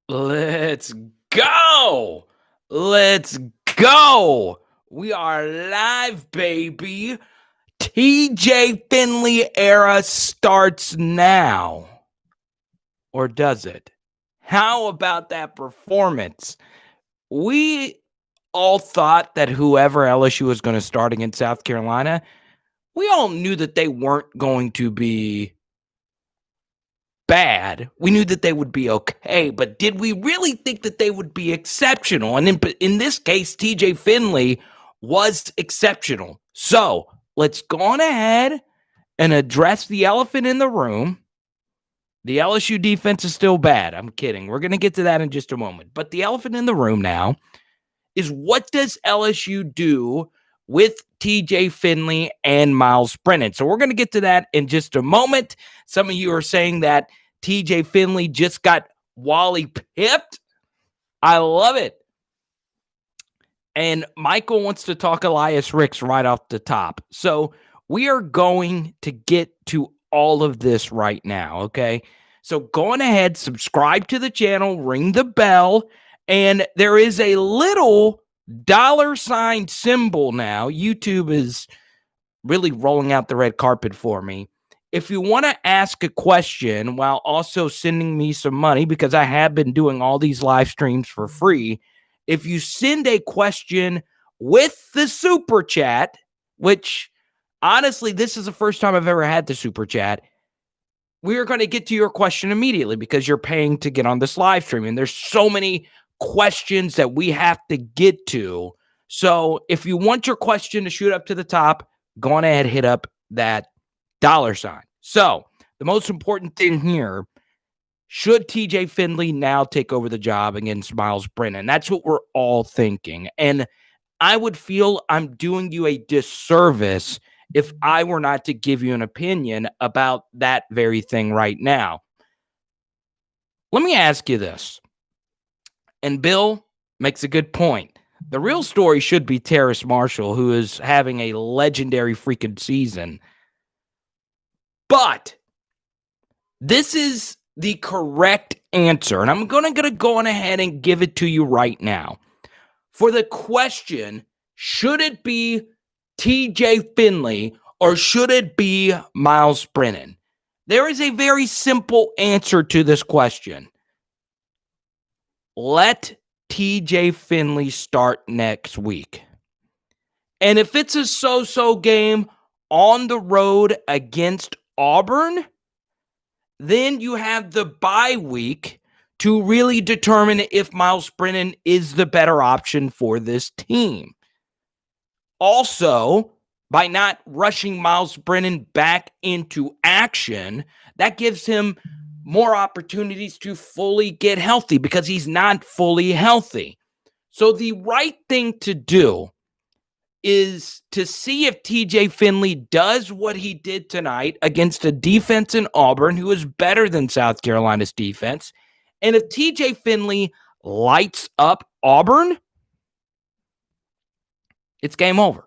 Let's go. Let's go. We are live, baby. TJ Finley era starts now. Or does it? How about that performance? We all thought that whoever LSU was going to start against South Carolina, we all knew that they weren't going to be bad. We knew that they would be okay, but did we really think that they would be exceptional? And in this case, TJ Finley was exceptional. So let's go on ahead and address the elephant in the room. The LSU defense is still bad. I'm kidding. We're going to get to that in just a moment. But the elephant in the room now is, what does LSU do with TJ Finley and Myles Brennan? So we're going to get to that in just a moment. Some of you are saying that TJ Finley just got Wally pipped. I love it. And Michael wants to talk Elias Ricks right off the top. So we are going to get to all of this right now, okay? So go on ahead, subscribe to the channel, ring the bell, and there is a little $ symbol now. YouTube is really rolling out the red carpet for me. If you want to ask a question while also sending me some money, because I have been doing all these live streams for free, if you send a question with the super chat, which honestly, this is the first time I've ever had the super chat, we are going to get to your question immediately because you're paying to get on this live stream. And there's so many questions that we have to get to. So if you want your question to shoot up to the top, go on ahead, hit up that $. So the most important thing here, should TJ Finley now take over the job against Myles Brennan? That's what we're all thinking. And I would feel I'm doing you a disservice if I were not to give you an opinion about that very thing right now. Let me ask you this. And Bill makes a good point. The real story should be Terrace Marshall, who is having a legendary freaking season. But this is the correct answer, and I'm going to go on ahead and give it to you right now. For the question, should it be TJ Finley or should it be Myles Brennan? There is a very simple answer to this question. Let TJ Finley start next week. And if it's a so-so game on the road against Auburn, then you have the bye week to really determine if Myles Brennan is the better option for this team. Also, by not rushing Myles Brennan back into action, that gives him more opportunities to fully get healthy because he's not fully healthy. So the right thing to do is to see if TJ Finley does what he did tonight against a defense in Auburn who is better than South Carolina's defense. And if TJ Finley lights up Auburn, it's game over.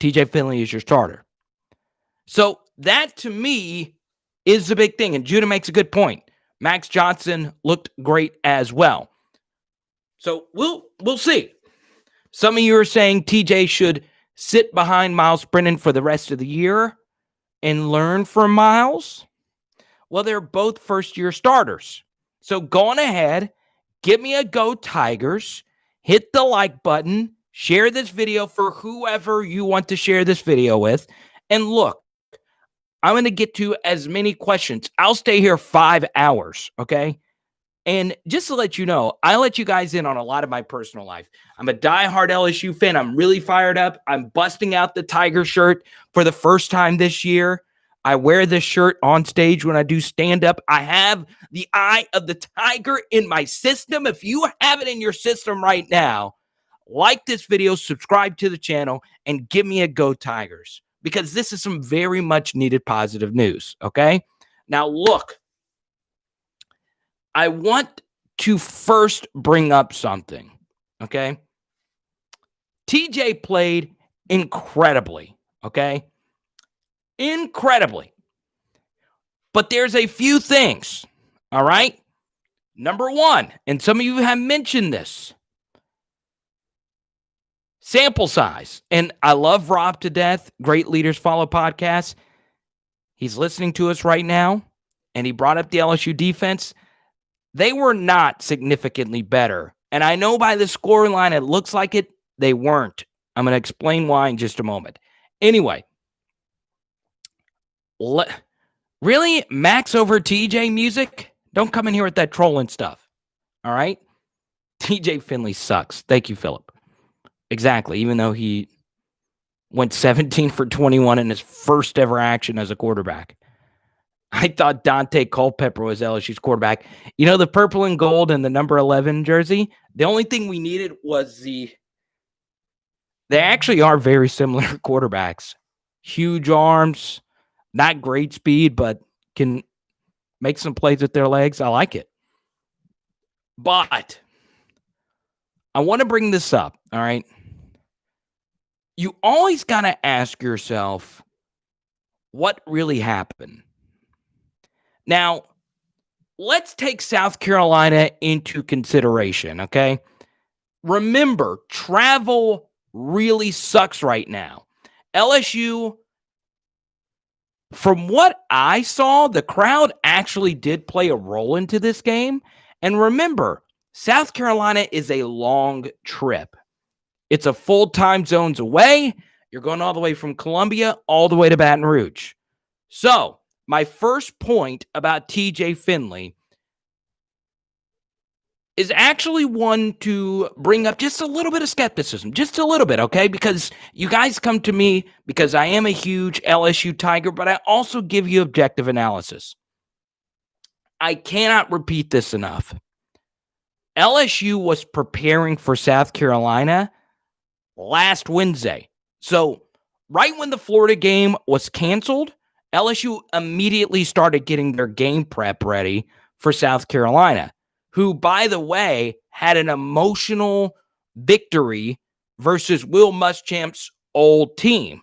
TJ Finley is your starter. So that, to me, is the big thing. And Judah makes a good point. Max Johnson looked great as well. So we'll see. Some of you are saying TJ should sit behind Myles Brennan for the rest of the year and learn from Myles. Well, they're both first-year starters. So go on ahead, give me a go Tigers, hit the like button, share this video for whoever you want to share this video with. And look, I'm going to get to as many questions. I'll stay here 5 hours, okay? And just to let you know, I let you guys in on a lot of my personal life. I'm a diehard LSU fan. I'm really fired up. I'm busting out the Tiger shirt for the first time this year. I wear this shirt on stage when I do stand-up. I have the eye of the tiger in my system. If you have it in your system right now, like this video, subscribe to the channel, and give me a go Tigers, because this is some very much needed positive news, okay? Now, look, I want to first bring up something, okay? TJ played incredibly, okay? Incredibly. But there's a few things, all right? Number one, and some of you have mentioned this, sample size. And I love Rob to death. Great Leaders Follow podcast. He's listening to us right now, and he brought up the LSU defense. They were not significantly better. And I know by the scoreline, it looks like it. They weren't. I'm going to explain why in just a moment. Anyway, really? Max over TJ music? Don't come in here with that trolling stuff. All right? TJ Finley sucks. Thank you, Philip. Exactly. Even though he went 17 for 21 in his first ever action as a quarterback. I thought Dante Culpepper was LSU's quarterback. You know, the purple and gold and the number 11 jersey, the only thing we needed was they actually are very similar quarterbacks. Huge arms, not great speed, but can make some plays with their legs. I like it. But I want to bring this up, all right? You always got to ask yourself, what really happened? Now, let's take South Carolina into consideration, okay? Remember, travel really sucks right now. LSU, from what I saw, the crowd actually did play a role into this game. And remember, South Carolina is a long trip. It's a full time zones away. You're going all the way from Columbia all the way to Baton Rouge. So, my first point about TJ Finley is actually one to bring up just a little bit of skepticism, just a little bit, okay? Because you guys come to me because I am a huge LSU Tiger, but I also give you objective analysis. I cannot repeat this enough. LSU was preparing for South Carolina last Wednesday. So right when the Florida game was canceled, LSU immediately started getting their game prep ready for South Carolina, who, by the way, had an emotional victory versus Will Muschamp's old team,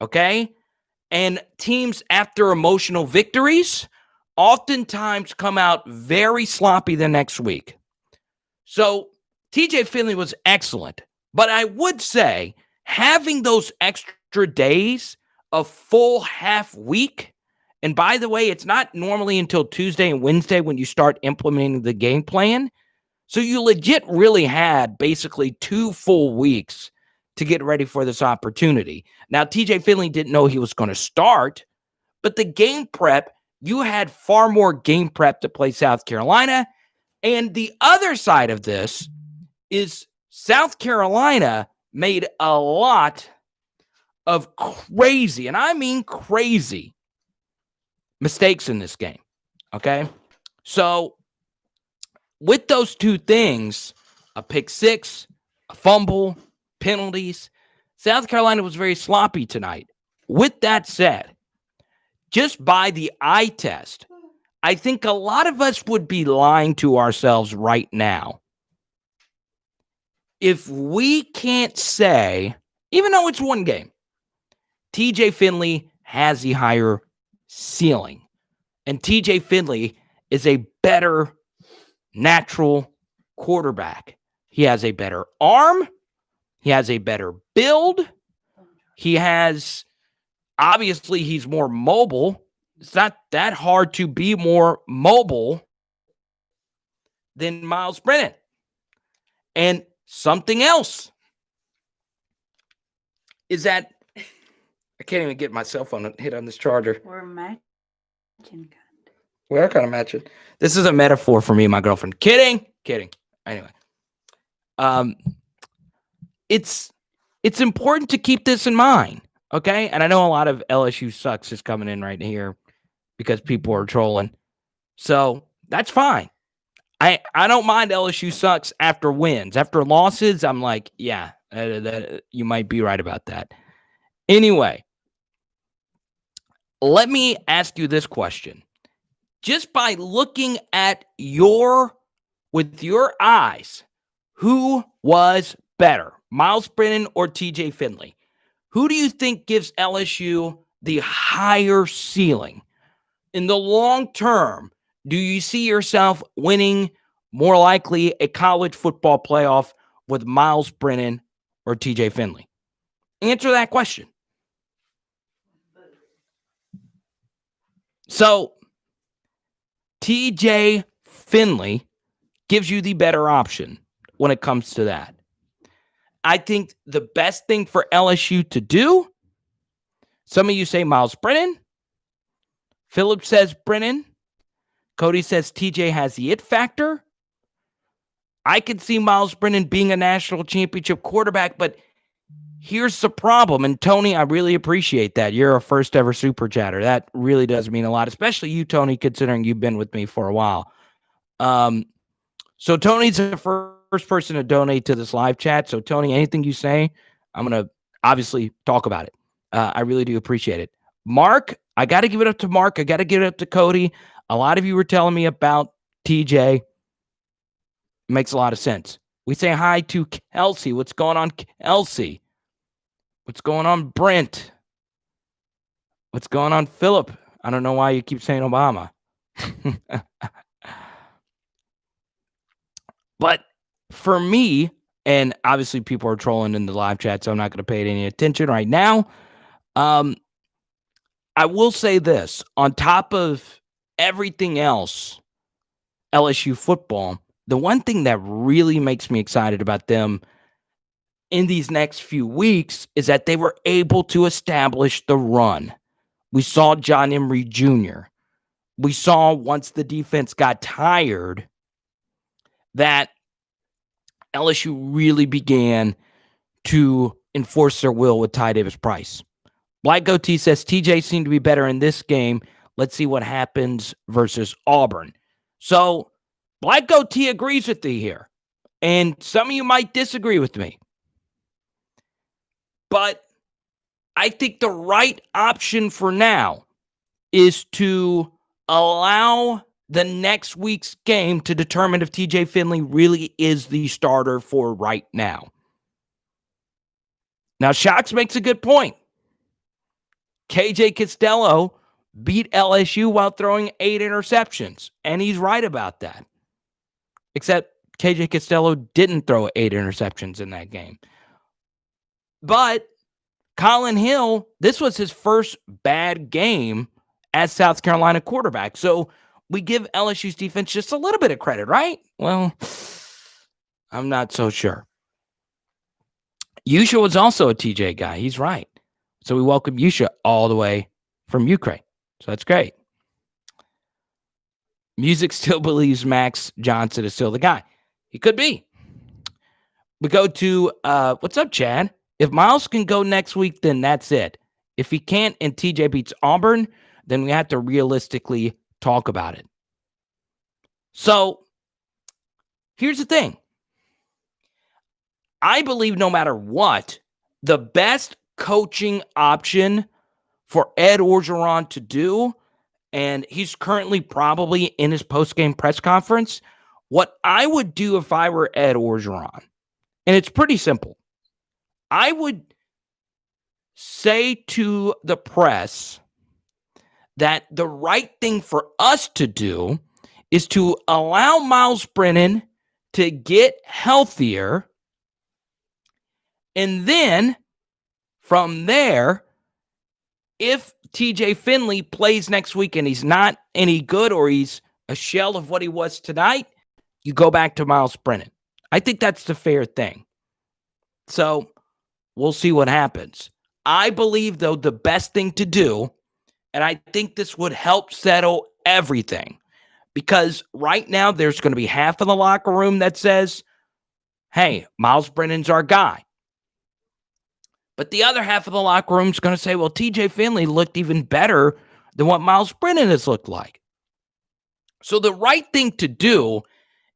okay? And teams after emotional victories oftentimes come out very sloppy the next week. So TJ Finley was excellent, but I would say having those extra days, a full half week, and by the way, it's not normally until Tuesday and Wednesday when you start implementing the game plan. So you legit really had basically 2 full weeks to get ready for this opportunity. Now, TJ Finley didn't know he was going to start, but the game prep, you had far more game prep to play South Carolina. And the other side of this is South Carolina made a lot of crazy, and I mean crazy, mistakes in this game, okay? So with those two things, a pick six, a fumble, penalties, South Carolina was very sloppy tonight. With that said, just by the eye test, I think a lot of us would be lying to ourselves right now if we can't say, even though it's one game, TJ Finley has the higher ceiling. And TJ Finley is a better natural quarterback. He has a better arm. He has a better build. He has, obviously, he's more mobile. It's not that hard to be more mobile than Myles Brennan. And something else is that I can't even get my cell phone to hit on this charger. We're matching. We are kind of matching. This is a metaphor for me and my girlfriend. Kidding. Anyway, it's important to keep this in mind, okay? And I know a lot of LSU sucks is coming in right here because people are trolling. So that's fine. I don't mind LSU sucks after wins. After losses, I'm like, yeah, you might be right about that. Anyway, let me ask you this question. Just by looking at with your eyes, who was better, Myles Brennan or TJ Finley? Who do you think gives LSU the higher ceiling? In the long term, do you see yourself winning more likely a college football playoff with Myles Brennan or TJ Finley? Answer that question. So, TJ Finley gives you the better option when it comes to that. I think the best thing for LSU to do, some of you say Myles Brennan. Philip says Brennan. Cody says TJ has the it factor. I could see Myles Brennan being a national championship quarterback, but here's the problem. And Tony, I really appreciate that. You're a first ever super chatter. That really does mean a lot, especially you, Tony, considering you've been with me for a while. So Tony's the first person to donate to this live chat. So Tony, anything you say, I'm going to obviously talk about it. I really do appreciate it. Mark, I got to give it up to Mark. I got to give it up to Cody. A lot of you were telling me about TJ. Makes a lot of sense. We say hi to Kelsey. What's going on, Kelsey? What's going on, Brent? What's going on, Philip? I don't know why you keep saying Obama. But for me, and obviously people are trolling in the live chat, so I'm not going to pay any attention right now. I will say this. On top of everything else, LSU football, the one thing that really makes me excited about them in these next few weeks is that they were able to establish the run. We saw John Emery Jr. We saw once the defense got tired that LSU really began to enforce their will with Ty Davis Price. Black Goatee says TJ seemed to be better in this game. Let's see what happens versus Auburn. So Black Goatee agrees with me here. And some of you might disagree with me. But I think the right option for now is to allow the next week's game to determine if TJ Finley really is the starter for right now. Now, Shocks makes a good point. KJ Costello beat LSU while throwing 8 interceptions, and he's right about that. Except KJ Costello didn't throw 8 interceptions in that game. But Colin Hill, this was his first bad game as South Carolina quarterback. So we give LSU's defense just a little bit of credit, right? Well, I'm not so sure. Yusha was also a TJ guy. He's right. So we welcome Yusha all the way from Ukraine. So that's great. Music still believes Max Johnson is still the guy. He could be. We go to, what's up, Chad? If Myles can go next week, then that's it. If he can't and TJ beats Auburn, then we have to realistically talk about it. So here's the thing. I believe no matter what, the best coaching option for Ed Orgeron to do, and he's currently probably in his post-game press conference, what I would do if I were Ed Orgeron, and it's pretty simple. I would say to the press that the right thing for us to do is to allow Myles Brennan to get healthier, and then from there, if TJ Finley plays next week and he's not any good or he's a shell of what he was tonight, you go back to Myles Brennan. I think that's the fair thing. So we'll see what happens. I believe, though, the best thing to do, and I think this would help settle everything, because right now there's going to be half of the locker room that says, hey, Myles Brennan's our guy. But the other half of the locker room is going to say, well, TJ Finley looked even better than what Myles Brennan has looked like. So the right thing to do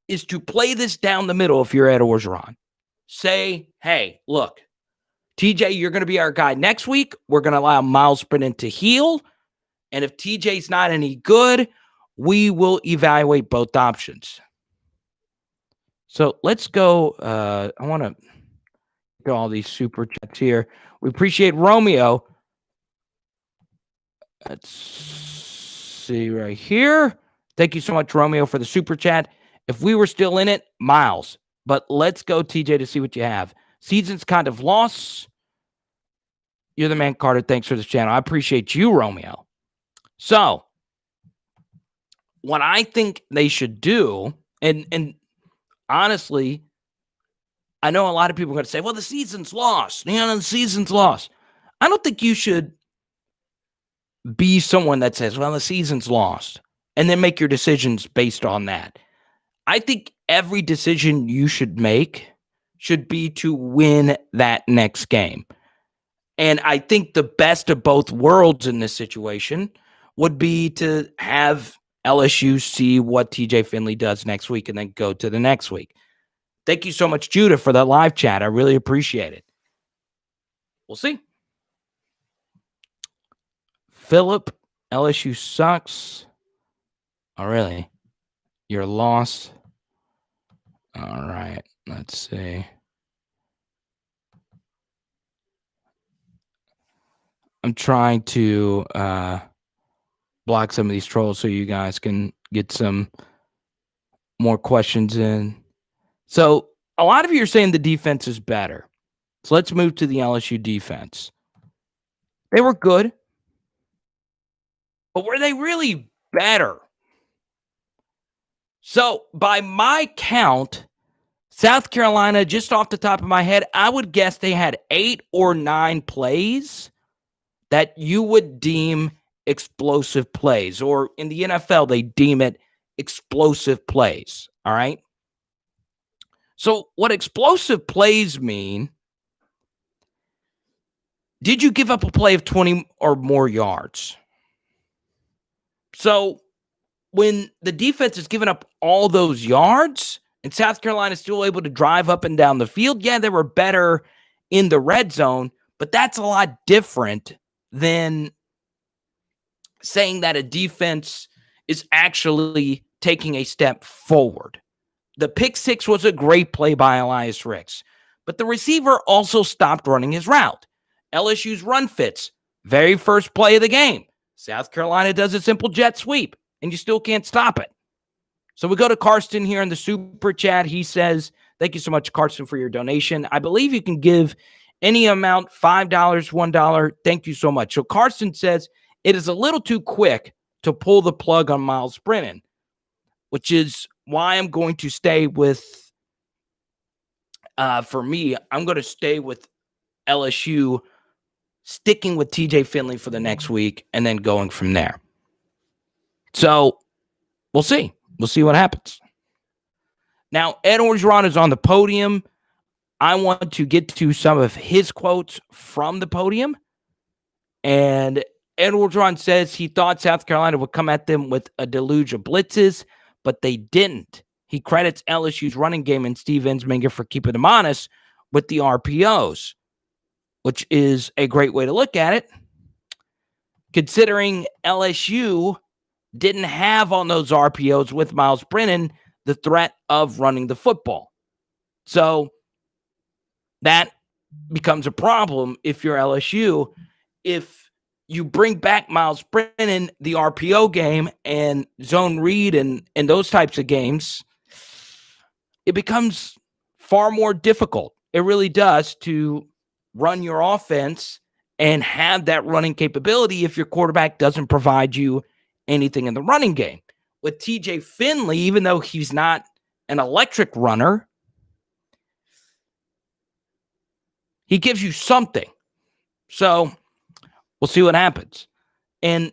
is to play this down the middle if you're Ed Orgeron. Say, hey, look, TJ, you're going to be our guy next week. We're going to allow Myles Brennan to heal. And if TJ's not any good, we will evaluate both options. So let's go. I want to go all these super chats here. We appreciate Romeo. Let's see right here. Thank you so much, Romeo, for the super chat. If we were still in it, Myles. But let's go, TJ, to see what you have. Season's kind of lost. You're the man, Carter. Thanks for this channel. I appreciate you, Romeo. So, what I think they should do, and honestly, I know a lot of people are going to say, well, the season's lost. The season's lost. I don't think you should be someone that says, well, the season's lost, and then make your decisions based on that. I think every decision you should make should be to win that next game. And I think the best of both worlds in this situation would be to have LSU see what TJ Finley does next week and then go to the next week. Thank you so much, Judah, for that live chat. I really appreciate it. We'll see. Philip, LSU sucks. Oh, really? You're lost. All right. Let's see. I'm trying to block some of these trolls so you guys can get some more questions in. So a lot of you are saying the defense is better. So let's move to the LSU defense. They were good, but were they really better? So by my count, South Carolina, just off the top of my head, I would guess they had 8 or 9 plays that you would deem explosive plays, or in the NFL, they deem it explosive plays. All right. So what explosive plays mean, did you give up a play of 20 or more yards? So when the defense is giving up all those yards and South Carolina is still able to drive up and down the field, yeah, they were better in the red zone, but that's a lot different than saying that a defense is actually taking a step forward. The pick six was a great play by Elias Ricks, but the receiver also stopped running his route. LSU's run fits, very first play of the game. South Carolina does a simple jet sweep, and you still can't stop it. So we go to Karsten here in the super chat. He says, thank you so much, Karsten, for your donation. I believe you can give any amount, $5, $1. Thank you so much. So Karsten says, it is a little too quick to pull the plug on Myles Brennan, which is why I'm going to stay with, for me, I'm going to stay with LSU, sticking with TJ Finley for the next week and then going from there. So we'll see. We'll see what happens. Now, Ed Orgeron is on the podium. I want to get to some of his quotes from the podium. And Ed Orgeron says he thought South Carolina would come at them with a deluge of blitzes, but they didn't. He credits LSU's running game and Steve Ensminger for keeping them honest with the RPOs, which is a great way to look at it, considering LSU didn't have on those RPOs with Myles Brennan the threat of running the football. So that becomes a problem if you're LSU. If you bring back Myles Brennan, the RPO game, and zone read and those types of games, it becomes far more difficult. It really does to run your offense and have that running capability if your quarterback doesn't provide you anything in the running game. With TJ Finley, even though he's not an electric runner, he gives you something. So we'll see what happens. And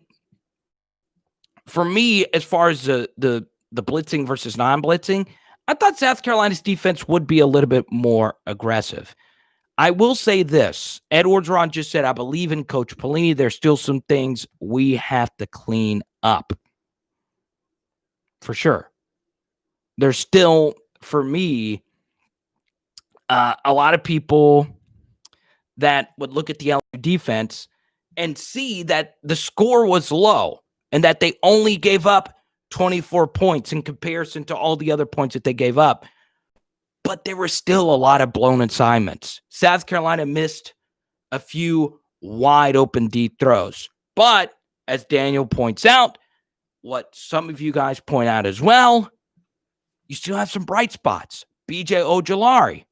for me, as far as the blitzing versus non-blitzing, I thought South Carolina's defense would be a little bit more aggressive. I will say this. Ed Orgeron just said, I believe in Coach Pelini. There's still some things we have to clean up. For sure. There's still, for me, a lot of people that would look at the LSU defense and see that the score was low and that they only gave up 24 points in comparison to all the other points that they gave up. But there were still a lot of blown assignments. South Carolina missed a few wide open deep throws. But as Daniel points out, what some of you guys point out as well, you still have some bright spots. BJ Ojulari,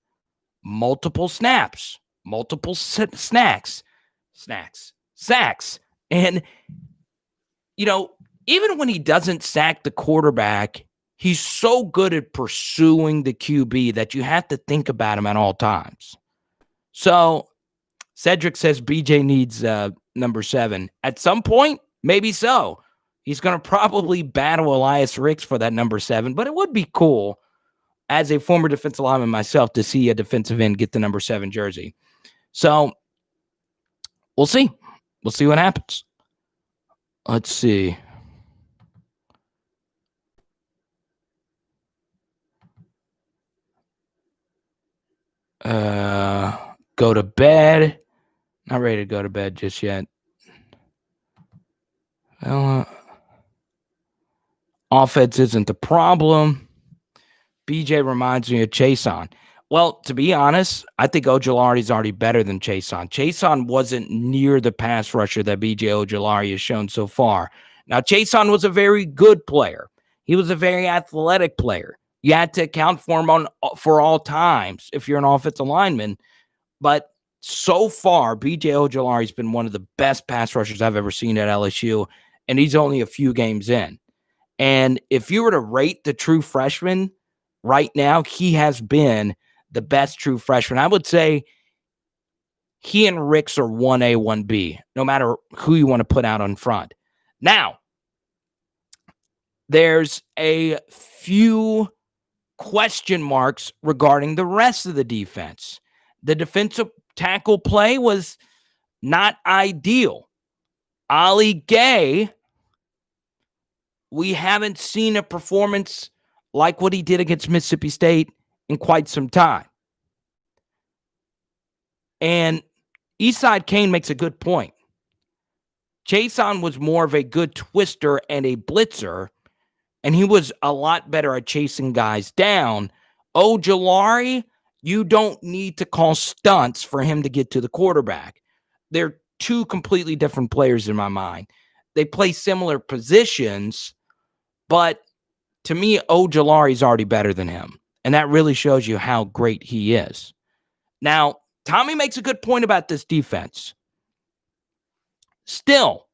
multiple snaps, multiple sacks. And, even when he doesn't sack the quarterback, he's so good at pursuing the QB that you have to think about him at all times. So Cedric says BJ needs number 7. At some point, maybe so. He's going to probably battle Elias Ricks for that number 7, but it would be cool as a former defensive lineman myself to see a defensive end get the number 7 jersey. So we'll see. We'll see what happens. Let's see. Go to bed. Not ready to go to bed just yet. Well, offense isn't the problem. BJ reminds me of Chason. Well, to be honest, I think Ojulari is already better than Chason. Chason wasn't near the pass rusher that BJ Ojulari has shown so far. Now, Chason was a very good player. He was a very athletic player. You had to account for him for all times if you're an offensive lineman. But so far, BJ Ojulari has been one of the best pass rushers I've ever seen at LSU, and he's only a few games in. And if you were to rate the true freshman right now, he has been the best true freshman. I would say he and Ricks are 1A, 1B, no matter who you want to put out on front. Now, there's a few question marks regarding the rest of the defense. The defensive tackle play was not ideal. Ali Gay, we haven't seen a performance like what he did against Mississippi State in quite some time. And Eastside Kane makes a good point. Chason was more of a good twister and a blitzer, and he was a lot better at chasing guys down. Ojulari, you don't need to call stunts for him to get to the quarterback. They're two completely different players in my mind. They play similar positions, but to me, Ojulari is already better than him. And that really shows you how great he is. Now, Tommy makes a good point about this defense. Still,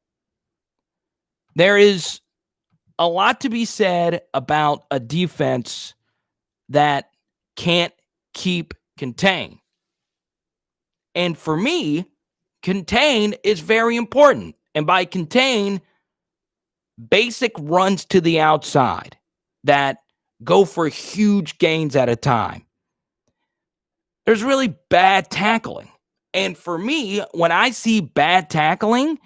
there is a lot to be said about a defense that can't keep contain. And for me, contain is very important. And by contain, basic runs to the outside that go for huge gains at a time. There's really bad tackling. And for me, when I see bad tackling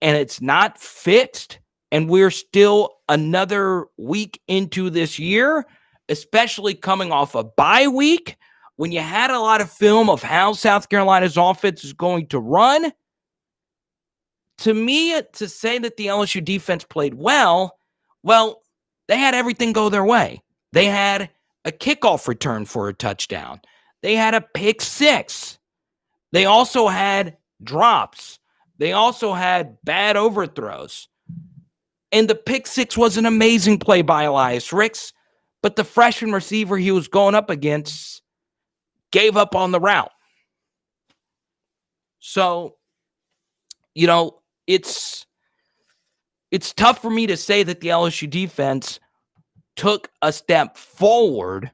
and it's not fixed, and we're still another week into this year, especially coming off a bye week, when you had a lot of film of how South Carolina's offense is going to run, to me, to say that the LSU defense played well, they had everything go their way. They had a kickoff return for a touchdown. They had a pick six. They also had drops. They also had bad overthrows. And the pick six was an amazing play by Elias Ricks, but the freshman receiver he was going up against gave up on the route. So, it's tough for me to say that the LSU defense took a step forward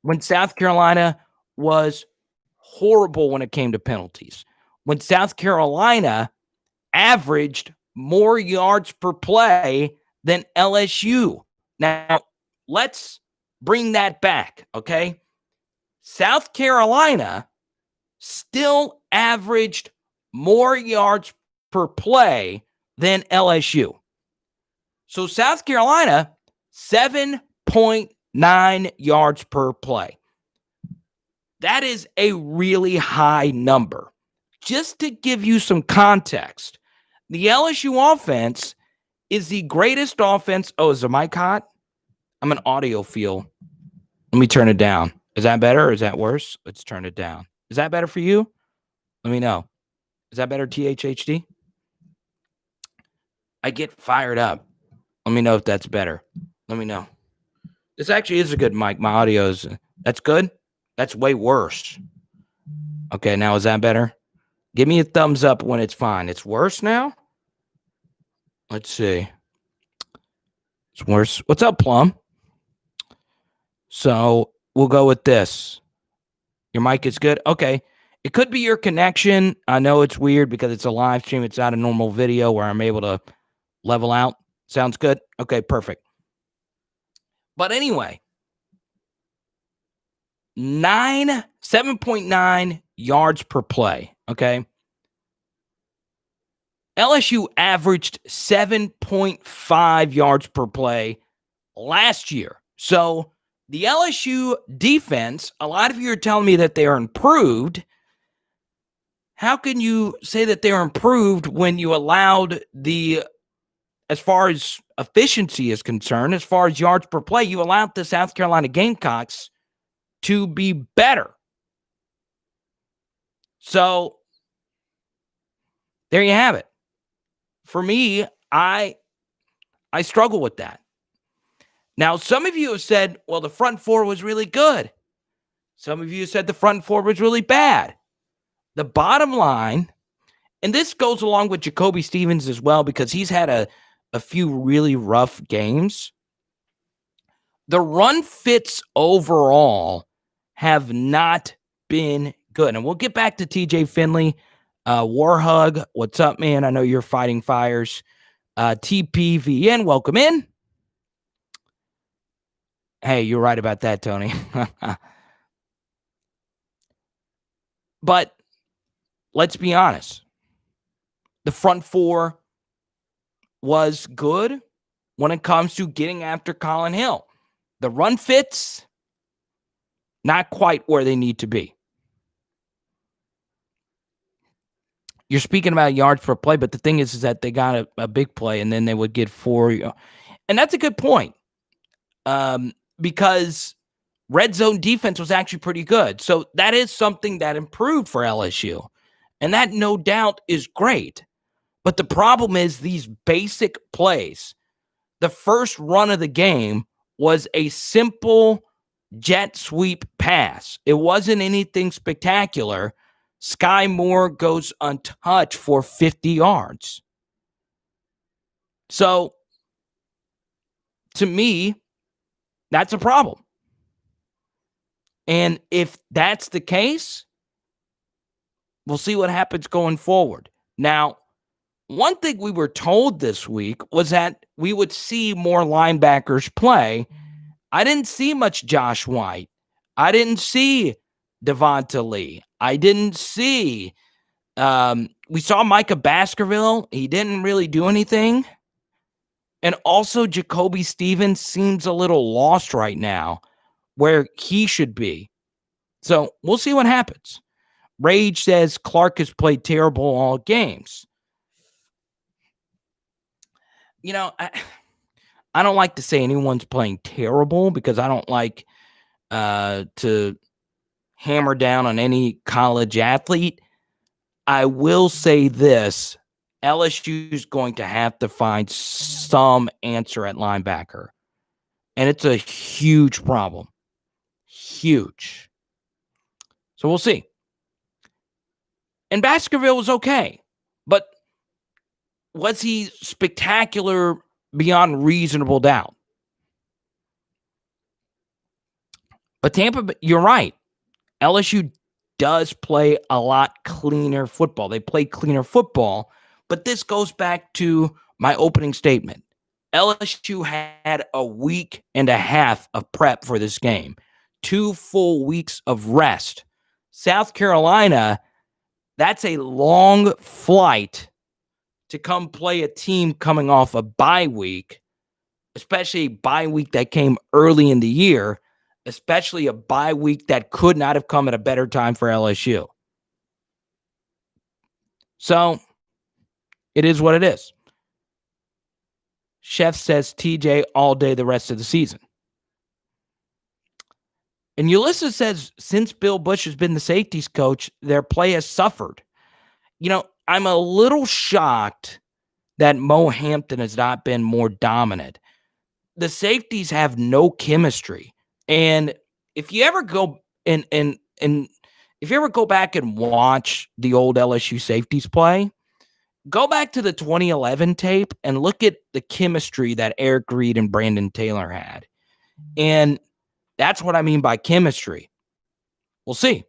when South Carolina was horrible when it came to penalties. When South Carolina averaged more yards per play than LSU. Now, let's bring that back, okay? South Carolina still averaged more yards per play than LSU. So South Carolina, 7.9 yards per play. That is a really high number. Just to give you some context, the LSU offense is the greatest offense. Oh, is the mic hot? I'm an audiophile. Let me turn it down. Is that better or is that worse? Let's turn it down. Is that better for you? Let me know. Is that better, THHD? I get fired up. Let me know if that's better. Let me know. This actually is a good mic. My audio's that's good. That's way worse. Okay, now is that better? Give me a thumbs up when it's fine. It's worse now? Let's see. It's worse. What's up, Plum? So we'll go with this. Your mic is good? Okay. It could be your connection. I know it's weird because it's a live stream. It's not a normal video where I'm able to level out. Sounds good? Okay, perfect. But anyway, 7.9 yards per play, okay? LSU averaged 7.5 yards per play last year. So the LSU defense, a lot of you are telling me that they are improved. How can you say that they're improved when you allowed as far as efficiency is concerned, as far as yards per play, you allowed the South Carolina Gamecocks to be better? So there you have it. For me, I struggle with that. Now, some of you have said, well, the front four was really good. Some of you said the front four was really bad. The bottom line, and this goes along with Jacoby Stevens as well, because he's had a few really rough games. The run fits overall have not been good. And we'll get back to TJ Finley. Warhug, what's up, man? I know you're fighting fires. TPVN, welcome in. Hey, you're right about that, Tony. But let's be honest. The front four was good when it comes to getting after Colin Hill. The run fits, not quite where they need to be. You're speaking about yards per play, but the thing is that they got a big play, and then they would get 4. And that's a good point, because red zone defense was actually pretty good. So that is something that improved for LSU, and that no doubt is great. But the problem is these basic plays. The first run of the game was a simple jet sweep pass. It wasn't anything spectacular. Sky Moore goes untouched for 50 yards. So, to me, that's a problem. And if that's the case, we'll see what happens going forward. Now, one thing we were told this week was that we would see more linebackers play. I didn't see much Josh White. I didn't see Devonta Lee. I didn't see we saw Micah Baskerville. He didn't really do anything. And also Jacoby Stevens seems a little lost right now where he should be. So we'll see what happens. Rage says Clark has played terrible all games. You know, I don't like to say anyone's playing terrible because I don't like to hammer down on any college athlete. I will say this. LSU is going to have to find some answer at linebacker. And it's a huge problem. Huge. So we'll see. And Baskerville was okay. But was he spectacular beyond reasonable doubt? But Tampa, you're right. LSU does play a lot cleaner football. They play cleaner football. But this goes back to my opening statement. LSU had a week and a half of prep for this game. 2 full weeks of rest. South Carolina, that's a long flight to come play a team coming off a bye week, especially a bye week that came early in the year, especially a bye week that could not have come at a better time for LSU. So, it is what it is. Chef says TJ all day the rest of the season. And Ulysses says, since Bill Bush has been the safeties coach, their play has suffered. You know, I'm a little shocked that Mo Hampton has not been more dominant. the safeties have no chemistry. And if you ever go and if you ever go back and watch the old LSU safeties play, go back to the 2011 tape and look at the chemistry that Eric Reed and Brandon Taylor had. And that's what I mean by chemistry. We'll see.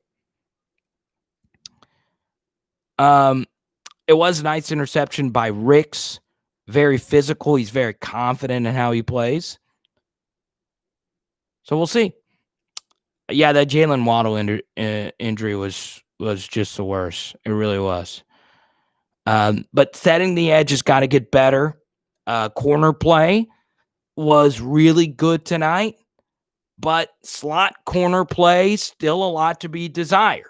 It was a nice interception by Ricks. Very physical. He's very confident in how he plays. So we'll see. Yeah, that Jalen Waddle injury was just the worst. It really was. But setting the edge has got to get better. Corner play was really good tonight, but slot corner play still a lot to be desired.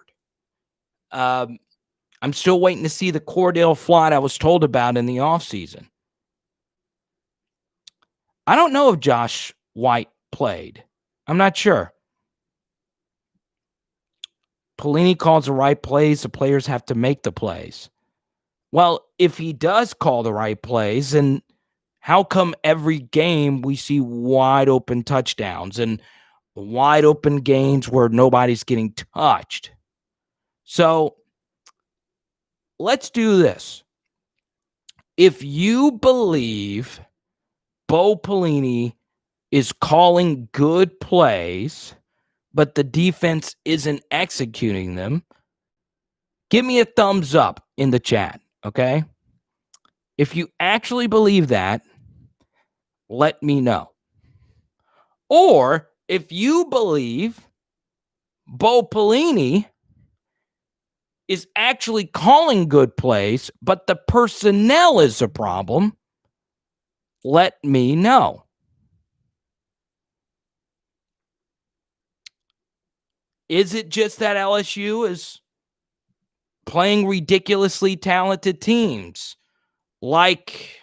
I'm still waiting to see the Cordell Flott I was told about in the offseason. I don't know if Josh White played. I'm not sure. Pelini calls the right plays. The players have to make the plays. Well, if he does call the right plays, then how come every game we see wide open touchdowns and wide open games where nobody's getting touched? So let's do this. If you believe Bo Pelini is calling good plays, but the defense isn't executing them, give me a thumbs up in the chat, okay? If you actually believe that, let me know. Or if you believe Bo Pelini is actually calling good plays, but the personnel is a problem, let me know. Is it just that LSU is playing ridiculously talented teams like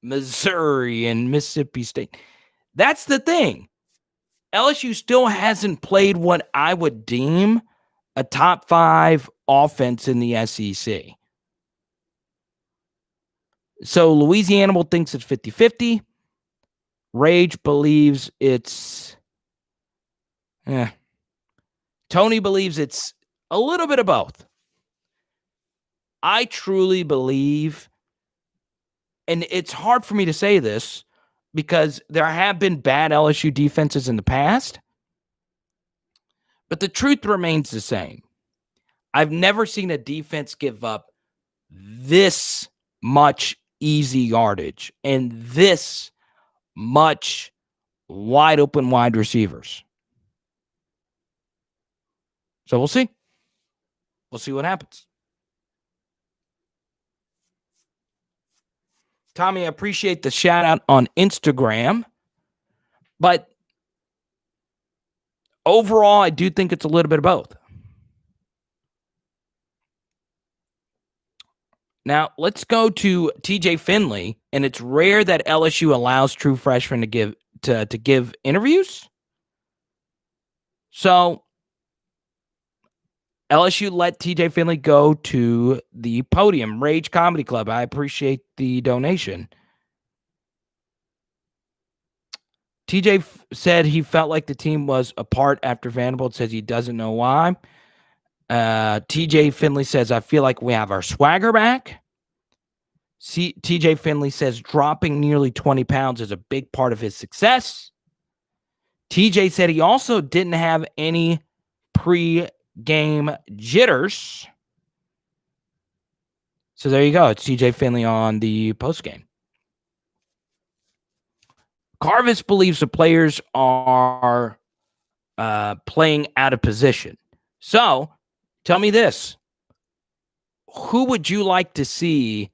Missouri and Mississippi State? That's the thing. LSU still hasn't played what I would deem a top 5 offense in the SEC. So Louisiana thinks it's 50-50. Rage believes it's Tony believes it's a little bit of both. I truly believe, and it's hard for me to say this because there have been bad LSU defenses in the past, but the truth remains the same. I've never seen a defense give up this much easy yardage and this much wide open wide receivers. So we'll see. We'll see what happens. Tommy, I appreciate the shout out on Instagram, but overall, I do think it's a little bit of both. Now, let's go to TJ Finley, and it's rare that LSU allows true freshmen to give interviews. So LSU let TJ Finley go to the podium, Rage Comedy Club. I appreciate the donation. TJ said he felt like the team was apart after Vanderbilt, says he doesn't know why. TJ Finley says, I feel like we have our swagger back. TJ Finley says dropping nearly 20 pounds is a big part of his success. TJ said he also didn't have any pre-game jitters. So there you go. It's TJ Finley on the postgame. Carvis believes the players are playing out of position. So tell me this. Who would you like to see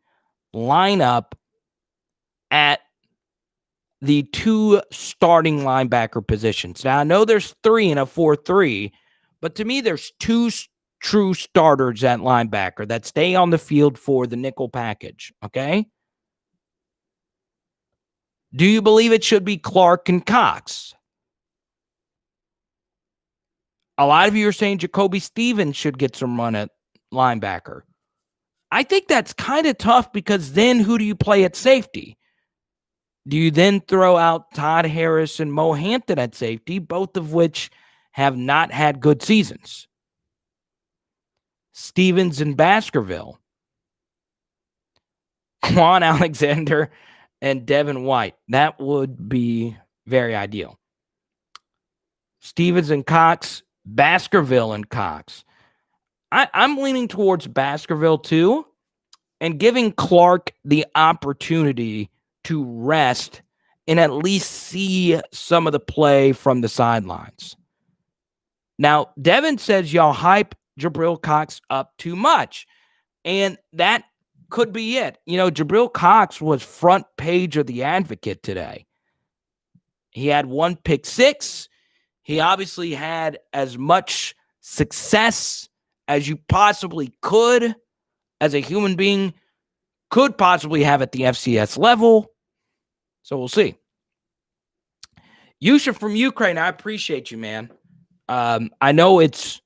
line up at the 2 starting linebacker positions? Now, I know there's 3 in a 4-3, but to me, there's 2 true starters at linebacker that stay on the field for the nickel package, okay? Do you believe it should be Clark and Cox? A lot of you are saying Jacoby Stevens should get some run at linebacker. I think that's kind of tough because then who do you play at safety? Do you then throw out Todd Harris and Mo Hampton at safety, both of which have not had good seasons? Stevens and Baskerville, Quan Alexander and Devin White. That would be very ideal. Stevens and Cox, Baskerville and Cox. I'm leaning towards Baskerville too, and giving Clark the opportunity to rest and at least see some of the play from the sidelines. Now, Devin says y'all hype Jabril Cox up too much, and that could be it. Jabril Cox was front page of the Advocate today. He had one pick six. He obviously had as much success as you possibly could as a human being could possibly have at the FCS level. So we'll see. Yusha from Ukraine, I appreciate you, man. I know it's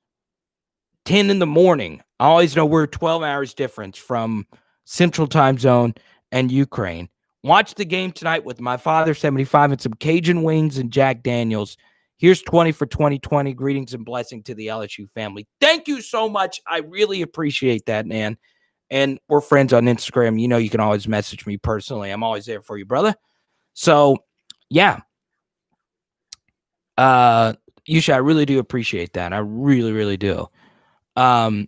10 in the morning. I always know we're 12 hours difference from Central Time Zone and Ukraine. Watch the game tonight with my father, 75, and some Cajun wings and Jack Daniels. Here's 20 for 2020. Greetings and blessing to the LSU family. Thank you so much. I really appreciate that, man. And we're friends on Instagram. You can always message me personally. I'm always there for you, brother. So, yeah. Yusha, I really do appreciate that. I really, really do. And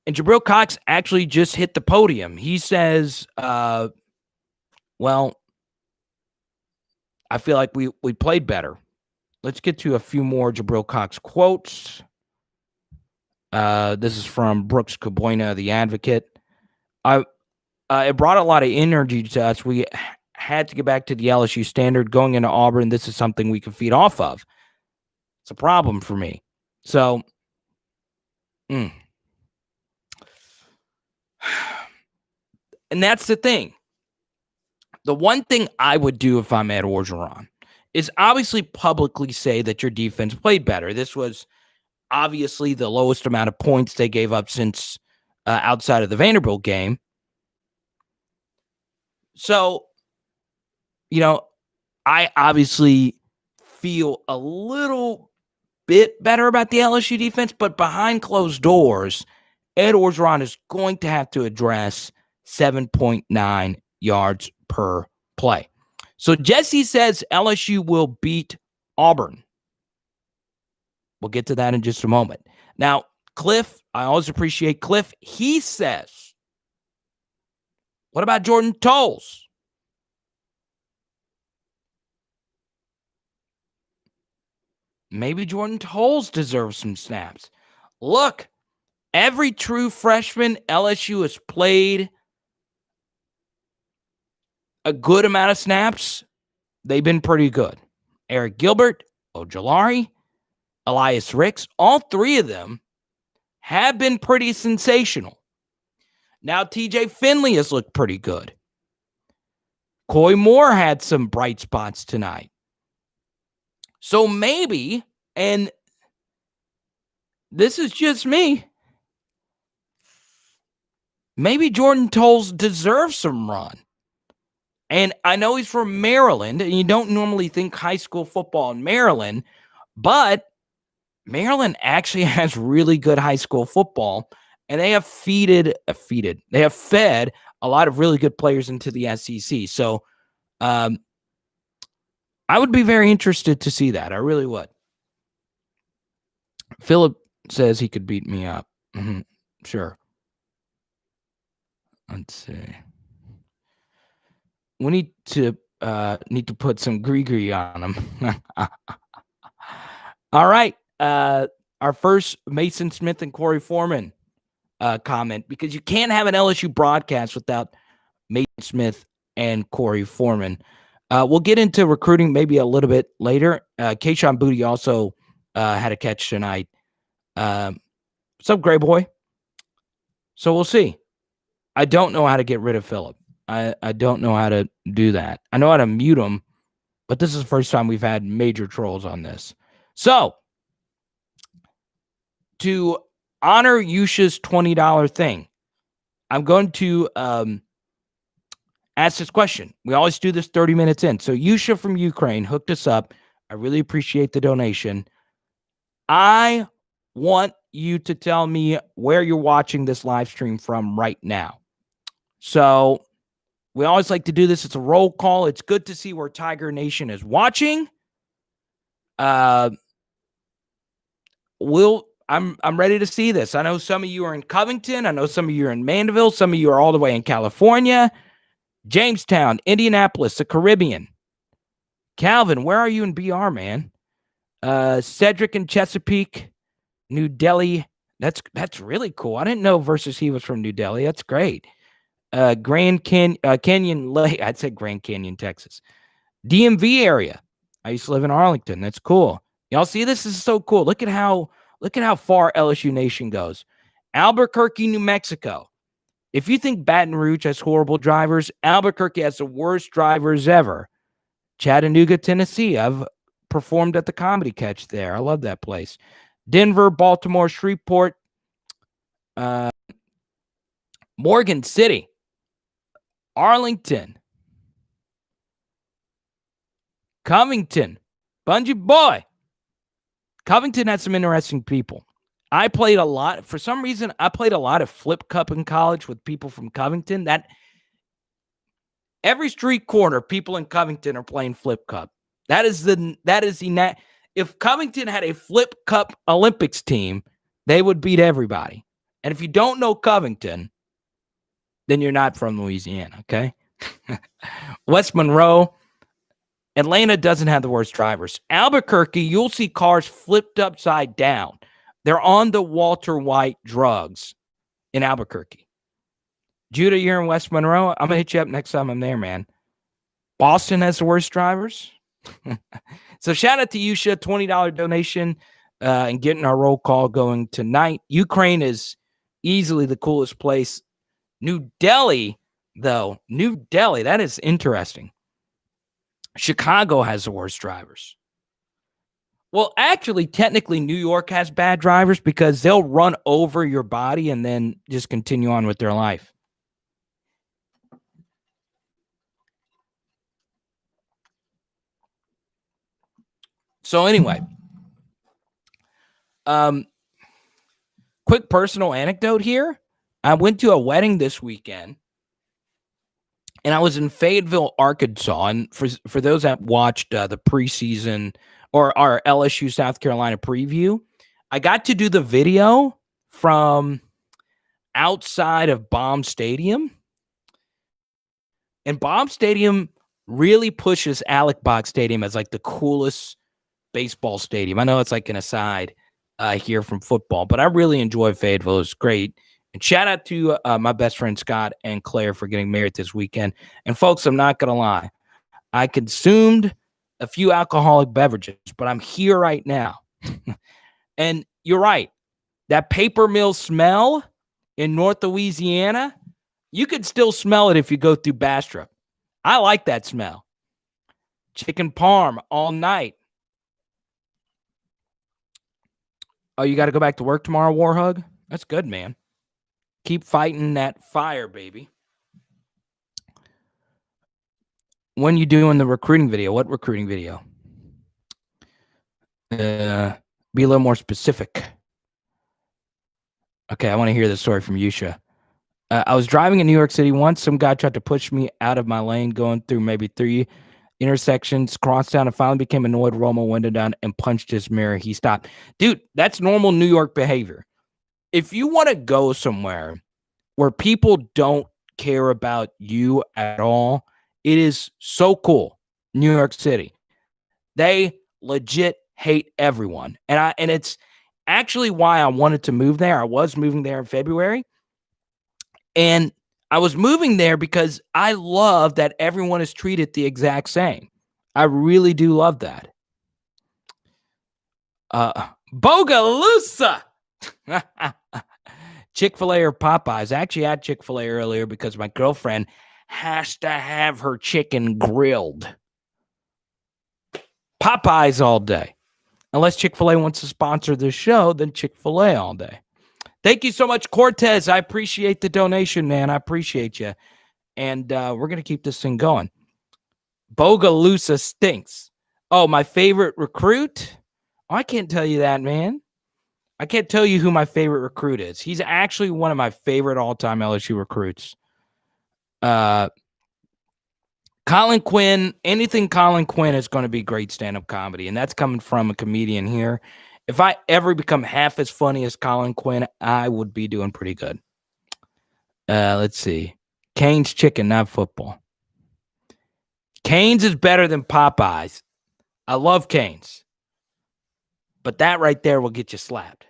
Jabril Cox actually just hit the podium. He says, well, I feel like we played better. Let's get to a few more Jabril Cox quotes. This is from Brooks Caboina, the Advocate. It brought a lot of energy to us. We had to get back to the LSU standard. Going into Auburn, this is something we can feed off of. It's a problem for me. So, and that's the thing. The one thing I would do if I'm Ed Orgeron is obviously publicly say that your defense played better. This was obviously the lowest amount of points they gave up since outside of the Vanderbilt game. So, I obviously feel a little bit better about the LSU defense, but behind closed doors, Ed Orgeron is going to have to address 7.9 yards per play. So Jesse says LSU will beat Auburn. We'll get to that in just a moment. Now, Cliff, I always appreciate Cliff. He says, what about Jordan Tolles? Maybe Jordan Tolles deserves some snaps. Look, every true freshman LSU has played a good amount of snaps. They've been pretty good. Eric Gilbert, Ojolari, Elias Ricks, all three of them have been pretty sensational. Now, TJ Finley has looked pretty good. Coy Moore had some bright spots tonight. So maybe, and this is just me, maybe Jordan Tolles deserves some run. And I know he's from Maryland, and you don't normally think high school football in Maryland, but Maryland actually has really good high school football, and they have fed a lot of really good players into the SEC. So I would be very interested to see that. I really would. Philip says he could beat me up. Sure. Let's see. We need to put some gree on him. All right. Our first Mason Smith and Corey Foreman comment, because you can't have an LSU broadcast without Mason Smith and Corey Foreman. We'll get into recruiting maybe a little bit later. Kayshawn Booty also had a catch tonight. What's up, Gray Boy? So we'll see. I don't know how to get rid of Philip. I don't know how to do that. I know how to mute him, but this is the first time we've had major trolls on this. So, to honor Yusha's $20 thing, I'm going to asked this question. We always do this 30 minutes in. So Yusha from Ukraine hooked us up. I really appreciate the donation. I want you to tell me where you're watching this live stream from right now. So we always like to do this. It's a roll call. It's good to see where Tiger Nation is watching. I'm ready to see this. I know some of you are in Covington. I know some of you are in Mandeville. Some of you are all the way in California, Jamestown, Indianapolis, the Caribbean. Calvin, where are you in BR, man? Cedric in Chesapeake, New Delhi. That's really cool. I didn't know versus he was from New Delhi. That's great. Canyon Lake. I'd say Grand Canyon, Texas. DMV area. I used to live in Arlington. That's cool. Y'all see this? This is so cool. Look at how far LSU Nation goes. Albuquerque, New Mexico. If you think Baton Rouge has horrible drivers, Albuquerque has the worst drivers ever. Chattanooga, Tennessee. I've performed at the Comedy Catch there. I love that place. Denver, Baltimore, Shreveport, Morgan City, Arlington, Covington, Bungee Boy. Covington had some interesting people. I played a lot. For some reason, I played a lot of flip cup in college with people from Covington. That every street corner, people in Covington are playing flip cup. If Covington had a flip cup Olympics team, they would beat everybody. And if you don't know Covington, then you're not from Louisiana, okay? West Monroe, Atlanta doesn't have the worst drivers. Albuquerque, you'll see cars flipped upside down. They're on the Walter White drugs in Albuquerque. Judah, you're in West Monroe. I'm going to hit you up next time I'm there, man. Boston has the worst drivers. So shout out to Yusha, $20 donation and getting our roll call going tonight. Ukraine is easily the coolest place. New Delhi, that is interesting. Chicago has the worst drivers. Well, actually, technically, New York has bad drivers because they'll run over your body and then just continue on with their life. So anyway, quick personal anecdote here. I went to a wedding this weekend, and I was in Fayetteville, Arkansas. And for those that watched the preseason or our LSU South Carolina preview, I got to do the video from outside of Baum Stadium. And Baum Stadium really pushes Alec Box Stadium as like the coolest baseball stadium. I know it's like an aside here from football, but I really enjoy Fayetteville. It's great. And shout out to my best friend Scott and Claire for getting married this weekend. And folks, I'm not going to lie. I consumed a few alcoholic beverages, but I'm here right now. And you're right. That paper mill smell in North Louisiana, you could still smell it if you go through Bastrop. I like that smell. Chicken parm all night. Oh, you got to go back to work tomorrow, Warhug? That's good, man. Keep fighting that fire, baby. When you doing the recruiting video? What recruiting video? Be a little more specific. Okay, I want to hear the story from Yusha. I was driving in New York City once. Some guy tried to push me out of my lane going through maybe 3 intersections, crossed down, and finally became annoyed, rolled my window down, and punched his mirror. He stopped. Dude, that's normal New York behavior. If you want to go somewhere where people don't care about you at all, it is so cool. New York City. They legit hate everyone. And it's actually why I wanted to move there. I was moving there in February. And I was moving there because I love that everyone is treated the exact same. I really do love that. Bogalusa! Chick-fil-A or Popeyes? I actually had Chick-fil-A earlier because my girlfriend has to have her chicken grilled. Popeyes all day. Unless Chick-fil-A wants to sponsor this show, then Chick-fil-A all day. Thank you so much, Cortez. I appreciate the donation, man. I appreciate you. and we're going to keep this thing going. Bogalusa stinks. Oh, my favorite recruit? Oh, I can't tell you that, man. I can't tell you who my favorite recruit is. He's actually one of my favorite all-time LSU recruits. Colin Quinn, anything Colin Quinn is going to be great stand-up comedy, and that's coming from a comedian here. If I ever become half as funny as Colin Quinn, I would be doing pretty good. Let's see. Cane's chicken, not football. Cane's is better than Popeyes. I love Cane's. But that right there will get you slapped.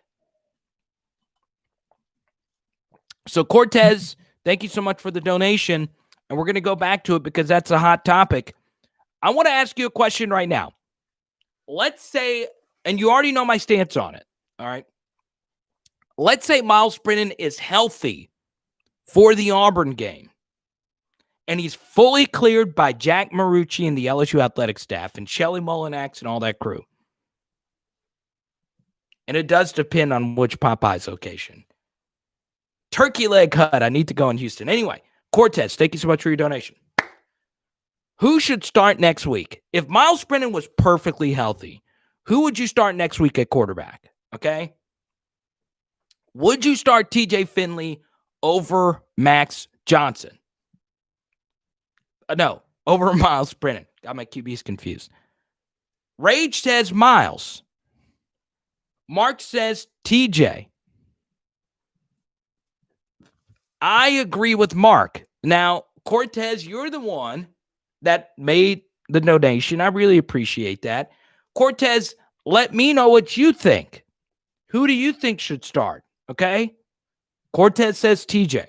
So, Cortez, thank you so much for the donation. And we're going to go back to it because that's a hot topic. I want to ask you a question right now. Let's say, and you already know my stance on it, all right? Let's say Myles Brennan is healthy for the Auburn game, and he's fully cleared by Jack Marucci and the LSU athletic staff and Shelly Mullinax and all that crew. And it does depend on which Popeyes location. Turkey Leg Hut, I need to go in Houston. Anyway, Cortez, thank you so much for your donation. Who should start next week? If Myles Brennan was perfectly healthy, who would you start next week at quarterback? Okay? Would you start TJ Finley over Max Johnson? No, over Myles Brennan. Got my QBs confused. Rage says Myles. Mark says TJ. I agree with Mark. Now, Cortez, you're the one that made the donation. I really appreciate that. Cortez, let me know what you think. Who do you think should start? Okay? Cortez says TJ.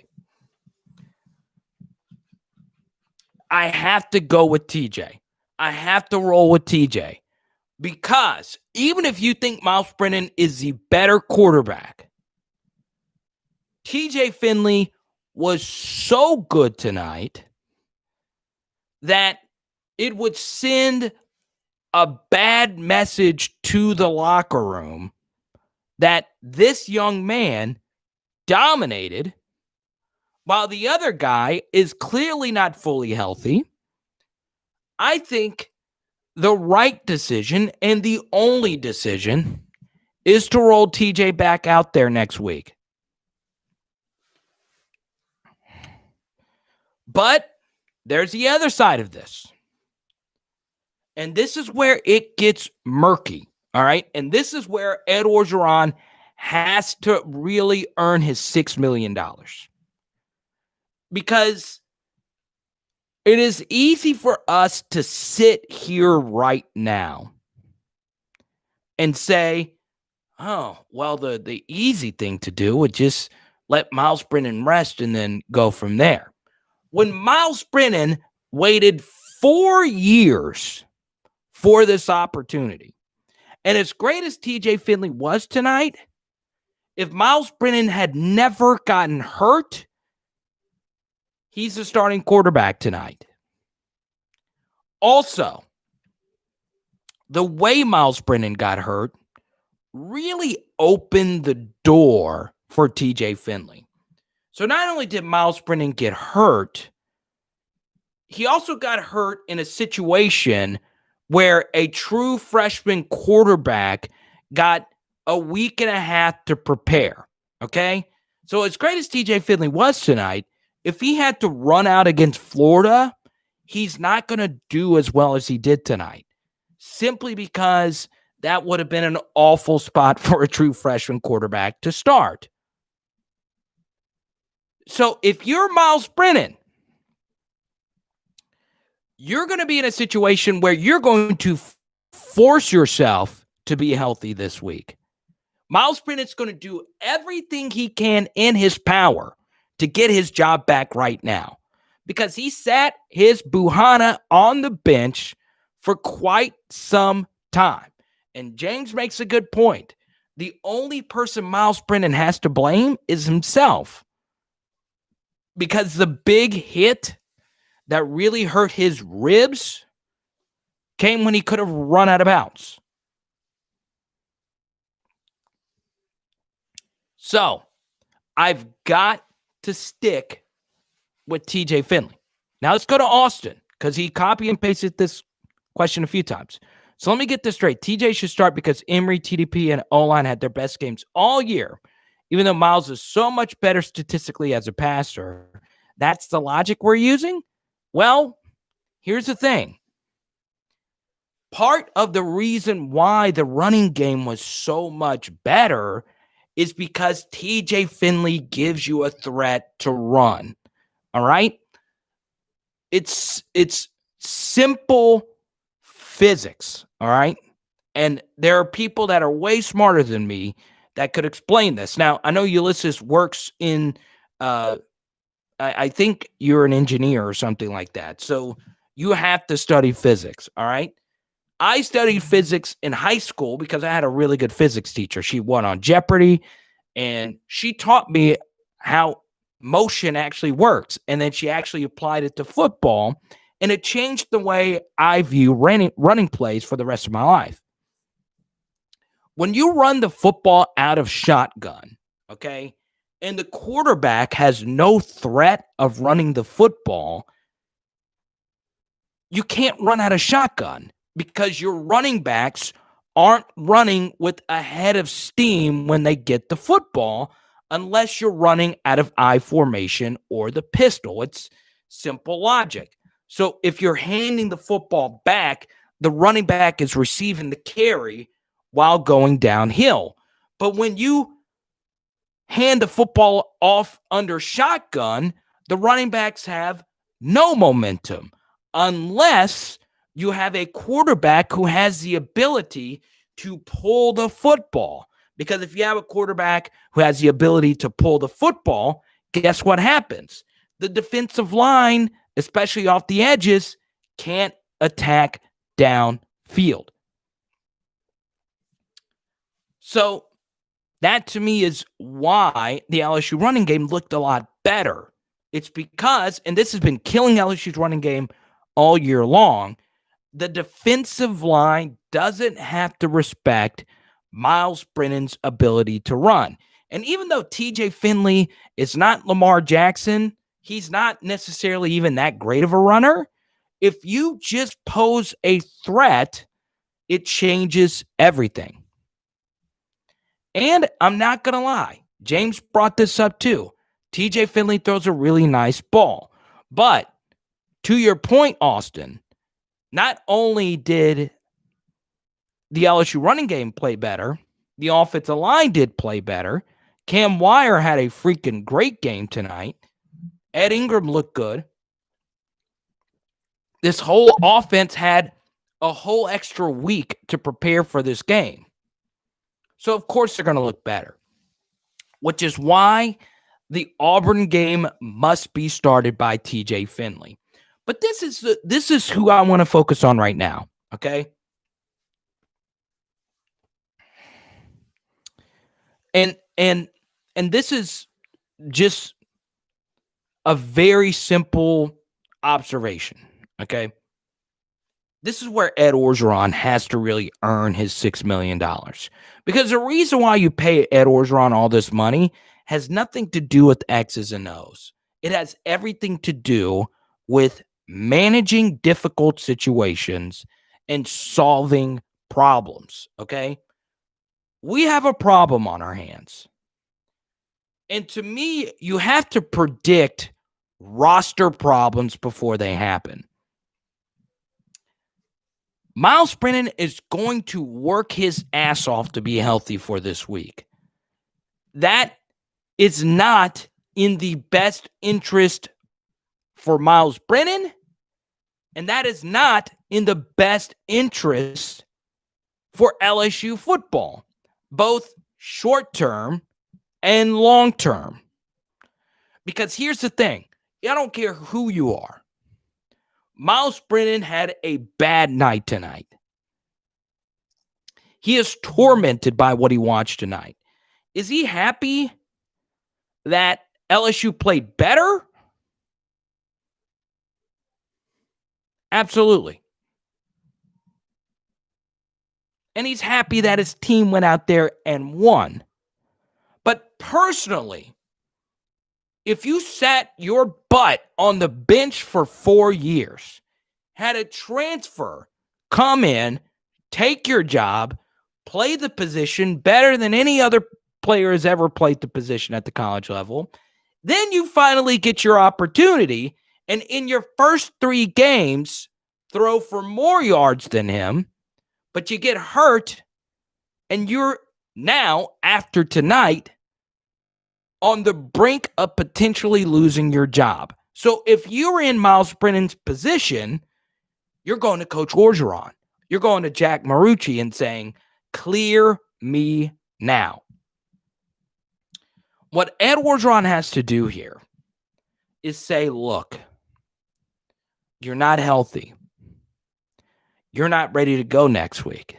I have to go with TJ. I have to roll with TJ. Because even if you think Myles Brennan is the better quarterback, TJ Finley was so good tonight that it would send a bad message to the locker room that this young man dominated while the other guy is clearly not fully healthy. I think the right decision and the only decision is to roll TJ back out there next week. But there's the other side of this. And this is where it gets murky, all right? And this is where Ed Orgeron has to really earn his $6 million. Because it is easy for us to sit here right now and say, oh, well, the easy thing to do would just let Myles Brennan rest and then go from there. When Myles Brennan waited 4 years for this opportunity, and as great as TJ Finley was tonight, if Myles Brennan had never gotten hurt, he's the starting quarterback tonight. Also, the way Myles Brennan got hurt really opened the door for TJ Finley. So not only did Myles Brennan get hurt, he also got hurt in a situation where a true freshman quarterback got a week and a half to prepare, okay? So as great as TJ Finley was tonight, if he had to run out against Florida, he's not going to do as well as he did tonight, simply because that would have been an awful spot for a true freshman quarterback to start. So if you're Myles Brennan, you're going to be in a situation where you're going to force yourself to be healthy this week. Myles Brennan's going to do everything he can in his power to get his job back right now, because he sat his Buhana on the bench for quite some time. And James makes a good point. The only person Myles Brennan has to blame is himself, because the big hit that really hurt his ribs came when he could have run out of bounds. So I've got to stick with TJ Finley. Now let's go to Austin because he copy and pasted this question a few times. So let me get this straight. TJ should start because Emory, TDP, and O-line had their best games all year, even though Myles is so much better statistically as a passer. That's the logic we're using? Well, here's the thing. Part of the reason why the running game was so much better is because TJ Finley gives you a threat to run. All right? It's simple physics, all right? And there are people that are way smarter than me that could explain this. Now, I know Ulysses works in I think you're an engineer or something like that. So you have to study physics, all right? I studied physics in high school because I had a really good physics teacher. She won on Jeopardy, and she taught me how motion actually works. And then she actually applied it to football, and it changed the way I view running plays for the rest of my life. When you run the football out of shotgun, okay, and the quarterback has no threat of running the football, you can't run out of shotgun because your running backs aren't running with a head of steam when they get the football unless you're running out of I formation or the pistol. It's simple logic. So if you're handing the football back, the running back is receiving the carry while going downhill. But when you hand the football off under shotgun, the running backs have no momentum unless you have a quarterback who has the ability to pull the football. Because if you have a quarterback who has the ability to pull the football, guess what happens? The defensive line, especially off the edges, can't attack downfield. So that to me is why the LSU running game looked a lot better. It's because, and this has been killing LSU's running game all year long, the defensive line doesn't have to respect Myles Brennan's ability to run. And even though TJ Finley is not Lamar Jackson, he's not necessarily even that great of a runner. If you just pose a threat, it changes everything. And I'm not going to lie, James brought this up too. TJ Finley throws a really nice ball. But to your point, Austin, not only did the LSU running game play better, the offensive line did play better. Cam Wire had a freaking great game tonight. Ed Ingram looked good. This whole offense had a whole extra week to prepare for this game. So, of course, they're going to look better, which is why the Auburn game must be started by TJ Finley. But this is who I want to focus on right now, okay? And this is just a very simple observation, okay? This is where Ed Orgeron has to really earn his $6 million. Because the reason why you pay Ed Orgeron all this money has nothing to do with X's and O's. It has everything to do with managing difficult situations and solving problems, okay? We have a problem on our hands. And to me, you have to predict roster problems before they happen. Myles Brennan is going to work his ass off to be healthy for this week. That is not in the best interest for Myles Brennan, and that is not in the best interest for LSU football, both short-term and long-term. Because here's the thing. I don't care who you are. Myles Brennan had a bad night tonight. He is tormented by what he watched tonight. Is he happy that LSU played better? Absolutely. And he's happy that his team went out there and won. But personally, If you sat your butt on the bench for 4 years, had a transfer come in, take your job, play the position better than any other player has ever played the position at the college level, then you finally get your opportunity, and in your first 3 games, throw for more yards than him, but you get hurt, and you're now, after tonight, on the brink of potentially losing your job. So if you're in Myles Brennan's position, you're going to Coach Orgeron. You're going to Jack Marucci and saying, clear me now. What Ed Orgeron has to do here is say, look, you're not healthy. You're not ready to go next week.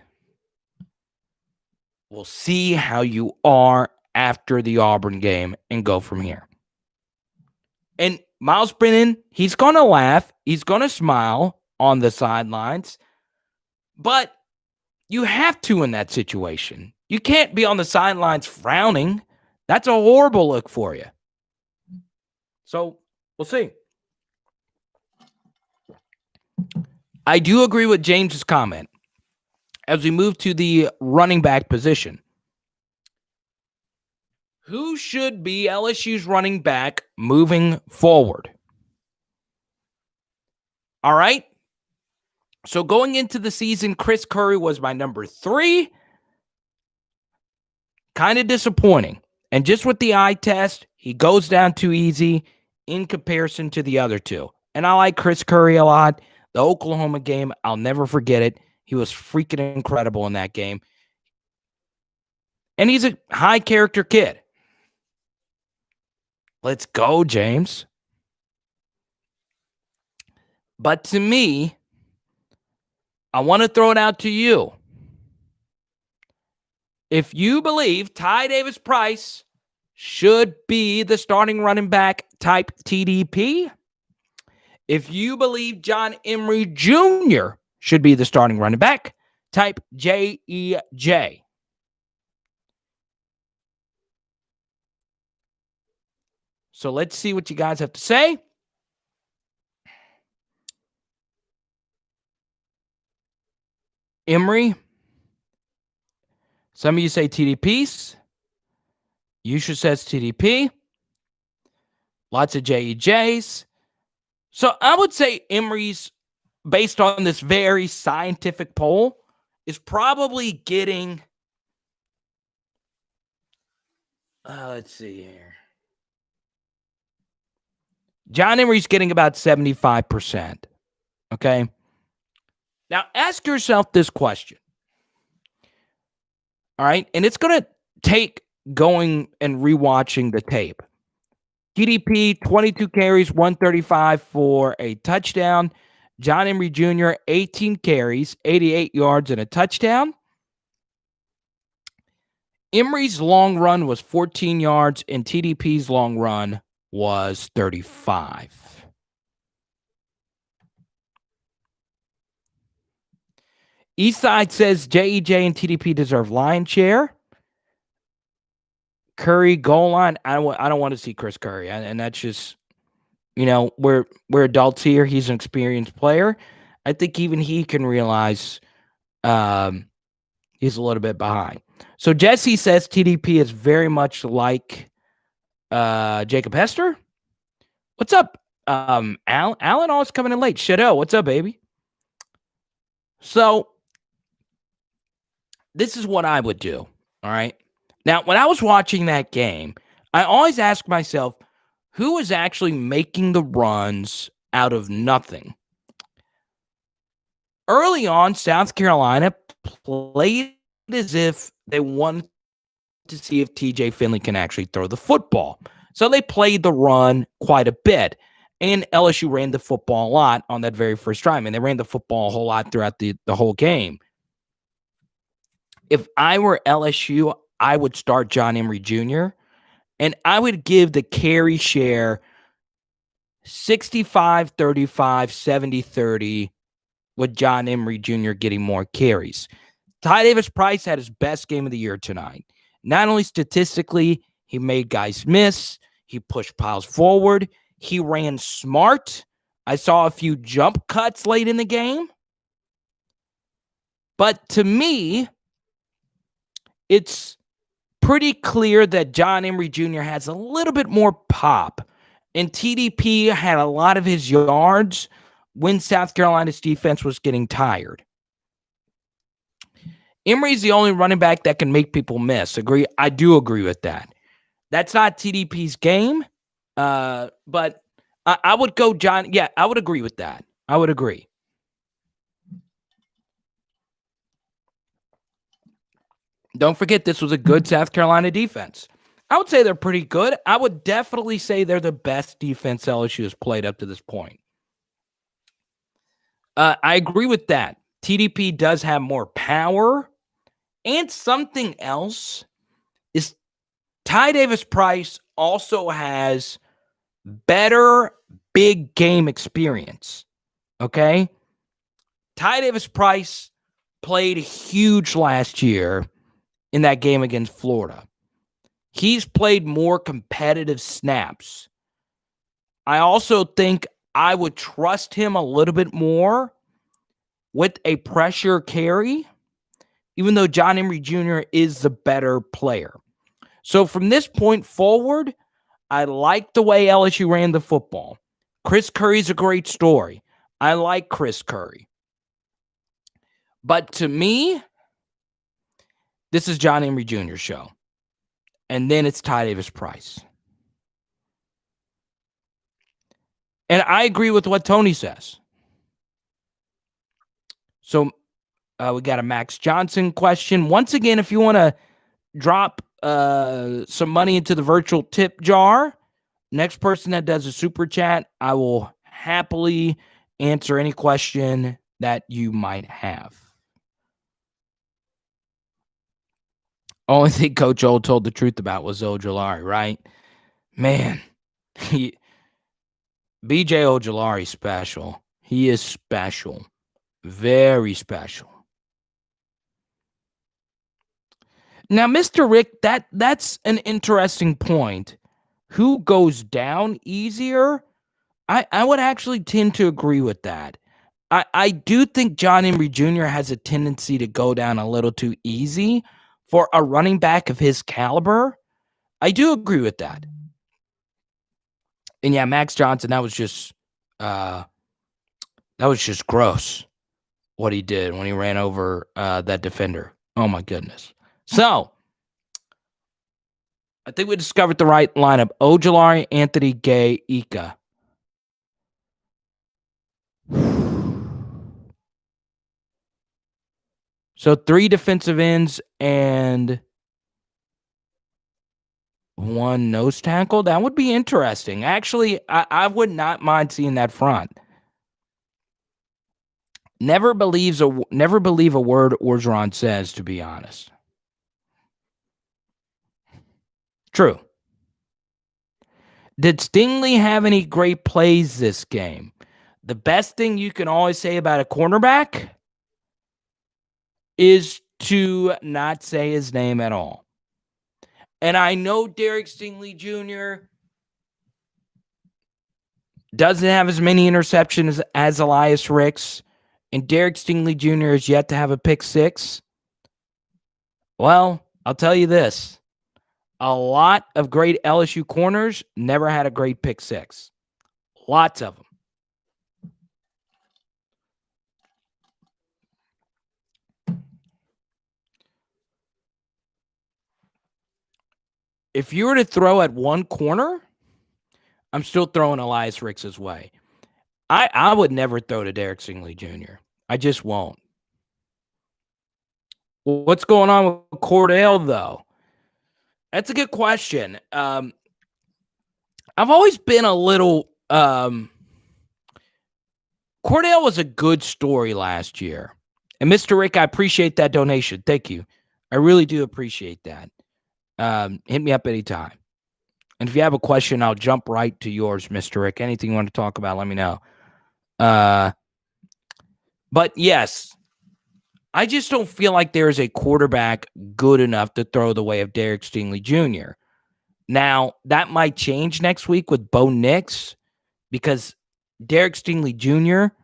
We'll see how you are after the Auburn game and go from here. And Myles Brennan, he's going to laugh. He's going to smile on the sidelines. But you have to in that situation. You can't be on the sidelines frowning. That's a horrible look for you. So we'll see. I do agree with James's comment as we move to the running back position. Who should be LSU's running back moving forward? All right. So going into the season, Chris Curry was my number 3. Kind of disappointing. And just with the eye test, he goes down too easy in comparison to the other 2. And I like Chris Curry a lot. The Oklahoma game, I'll never forget it. He was freaking incredible in that game. And he's a high character kid. Let's go, James. But to me, I want to throw it out to you. If you believe Ty Davis Price should be the starting running back type TDP, if you believe John Emery Jr. should be the starting running back, type JEJ. So let's see what you guys have to say. Emery. Some of you say TDPs. Yusha says TDP. Lots of JEJs. So I would say Emery's, based on this very scientific poll, is probably getting, let's see here. John Emery's getting about 75%. Okay? Now, ask yourself this question. All right? And it's going to take going and rewatching the tape. TDP, 22 carries, 135 for a touchdown. John Emery Jr., 18 carries, 88 yards, and a touchdown. Emery's long run was 14 yards, and TDP's long run was 35. Eastside says JEJ and TDP deserve lion chair. Curry goal line. I don't want to see Chris Curry, and that's just, we're adults here. He's an experienced player. I think even he can realize he's a little bit behind. So Jesse says TDP is very much like Jacob Hester. What's up, Alan? Always coming in late. Shadow, what's up, baby? So this is what I would do. All right. Now, when I was watching that game, I always asked myself, who is actually making the runs out of nothing? Early on, South Carolina played as if they wanted to see if TJ Finley can actually throw the football. So they played the run quite a bit. And LSU ran the football a lot on that very first drive. And they ran the football a whole lot throughout the whole game. If I were LSU, I would start John Emery Jr., and I would give the carry share 65-35, 70-30, with John Emery Jr. getting more carries. Ty Davis Price had his best game of the year tonight. Not only statistically, he made guys miss, He pushed piles forward. He ran smart. I saw a few jump cuts late in the game. But to me, it's pretty clear that John Emery Jr. has a little bit more pop. And TDP had a lot of his yards when South Carolina's defense was getting tired. Emery's the only running back that can make people miss. Agree? I do agree with that. That's not TDP's game, but I would go John. Yeah, I would agree with that. I would agree. Don't forget, this was a good South Carolina defense. I would say they're pretty good. I would definitely say they're the best defense LSU has played up to this point. I agree with that. TDP does have more power. And something else is Ty Davis-Price also has better big game experience. Okay? Ty Davis-Price played huge last year in that game against Florida. He's played more competitive snaps. I also think I would trust him a little bit more with a pressure carry, even though John Emery Jr. is the better player. So from this point forward, I like the way LSU ran the football. Chris Curry's a great story. I like Chris Curry. But to me, this is John Emery Jr.'s show. And then it's Ty Davis-Price. And I agree with what Tony says. So we got a Max Johnson question. Once again, if you want to drop some money into the virtual tip jar, next person that does a super chat, I will happily answer any question that you might have. Only thing Coach O told the truth about was Ojulari, right? Man, BJ Ojulari special. He is special. Very special. Now, Mr. Rick, that's an interesting point. Who goes down easier? I would actually tend to agree with that. I do think John Emery Jr. has a tendency to go down a little too easy for a running back of his caliber. I do agree with that. And yeah, Max Johnson, that was just gross what he did when he ran over that defender. Oh my goodness. So I think we discovered the right lineup. Ojulari, Anthony Gay, Ika. So 3 defensive ends and 1 nose tackle. That would be interesting. Actually, I would not mind seeing that front. Never believe a word Orgeron says, to be honest. True. Did Stingley have any great plays this game? The best thing you can always say about a cornerback is to not say his name at all. And I know Derek Stingley Jr. doesn't have as many interceptions as Elias Ricks, and Derek Stingley Jr. is yet to have a pick 6. Well, I'll tell you this. A lot of great LSU corners never had a great pick 6. Lots of them. If you were to throw at one corner, I'm still throwing Elias Ricks' way. I would never throw to Derek Stingley Jr. I just won't. What's going on with Cordell, though? That's a good question. I've always been a little... Cordell was a good story last year. And Mr. Rick, I appreciate that donation. Thank you. I really do appreciate that. Hit me up anytime. And if you have a question, I'll jump right to yours, Mr. Rick. Anything you want to talk about, let me know. But yes, I just don't feel like there is a quarterback good enough to throw the way of Derek Stingley Jr. Now, that might change next week with Bo Nix because Derek Stingley Jr.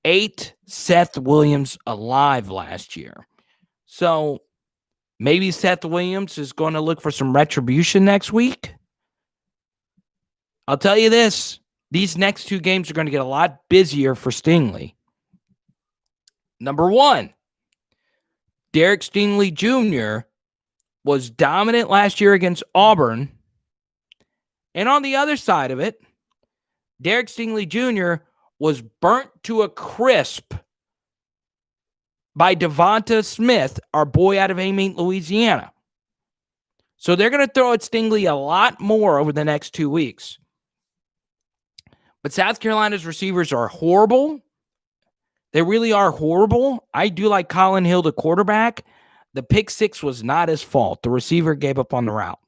ate Seth Williams alive last year. So maybe Seth Williams is going to look for some retribution next week. I'll tell you this. These next two games are going to get a lot busier for Stingley. Number one, Derek Stingley Jr. was dominant last year against Auburn. And on the other side of it, Derek Stingley Jr. was burnt to a crisp by Devonta Smith, our boy out of Amite, Louisiana. So they're going to throw at Stingley a lot more over the next 2 weeks. But South Carolina's receivers are horrible. They really are horrible. I do like Colin Hill, the quarterback. The pick six was not his fault. The receiver gave up on the route.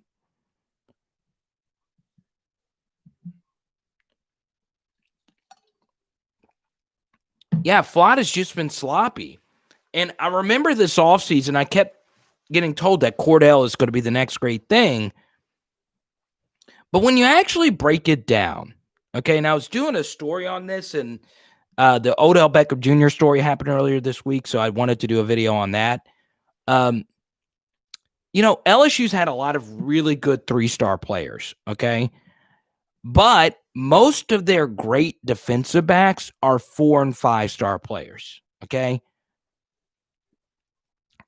Yeah, Flott has just been sloppy. And I remember this offseason, I kept getting told that Cordell is going to be the next great thing. But when you actually break it down, okay, and I was doing a story on this, and the Odell Beckham Jr. story happened earlier this week, so I wanted to do a video on that. LSU's had a lot of really good three-star players, okay? But most of their great defensive backs are 4- and 5-star players, okay?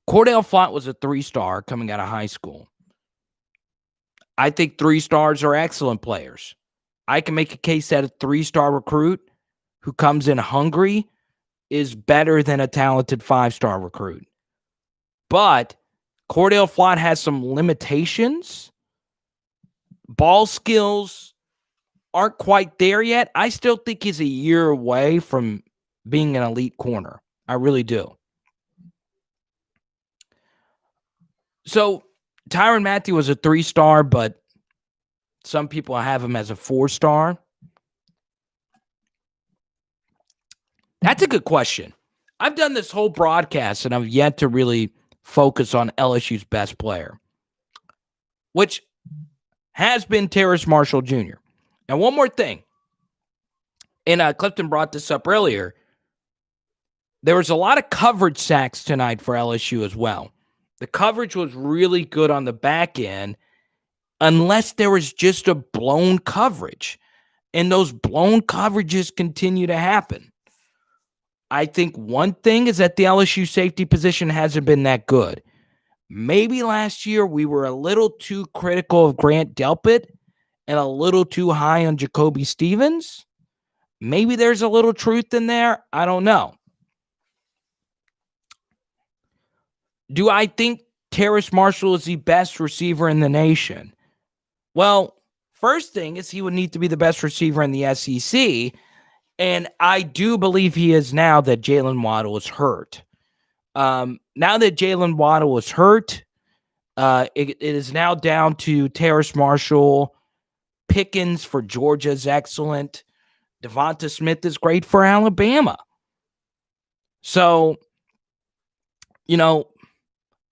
Cordell Flott was a 3-star coming out of high school. I think 3-stars are excellent players. I can make a case that a 3-star recruit who comes in hungry is better than a talented 5-star recruit. But Cordell Flott has some limitations. Ball skills aren't quite there yet. I still think he's a year away from being an elite corner. I really do. So Tyrann Mathieu was a 3-star, but some people have him as a 4-star. That's a good question. I've done this whole broadcast, and I've yet to really focus on LSU's best player, which has been Terrace Marshall Jr. And one more thing, and Clifton brought this up earlier, there was a lot of coverage sacks tonight for LSU as well. The coverage was really good on the back end, unless there was just a blown coverage. And those blown coverages continue to happen. I think one thing is that the LSU safety position hasn't been that good. Maybe last year we were a little too critical of Grant Delpit and a little too high on Jacoby Stevens. Maybe there's a little truth in there. I don't know. Do I think Terrace Marshall is the best receiver in the nation? Well, first thing is he would need to be the best receiver in the SEC. And I do believe he is now that Jalen Waddle is hurt. Now that Jalen Waddle is hurt, it is now down to Terrace Marshall. Pickens for Georgia is excellent. Devonta Smith is great for Alabama. So,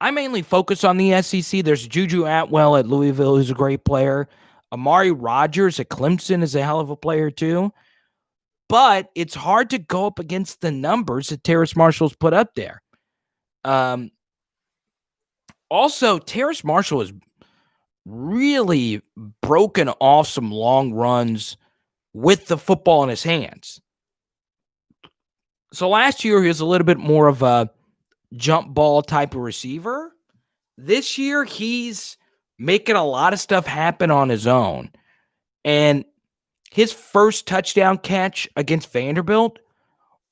I mainly focus on the SEC. There's Juju Atwell at Louisville, who's a great player. Amari Rodgers at Clemson is a hell of a player too. But it's hard to go up against the numbers that Terrace Marshall's put up there. Also, Terrace Marshall has really broken off some long runs with the football in his hands. So last year, he was a little bit more of a jump ball type of receiver. This year, he's making a lot of stuff happen on his own. And his first touchdown catch against Vanderbilt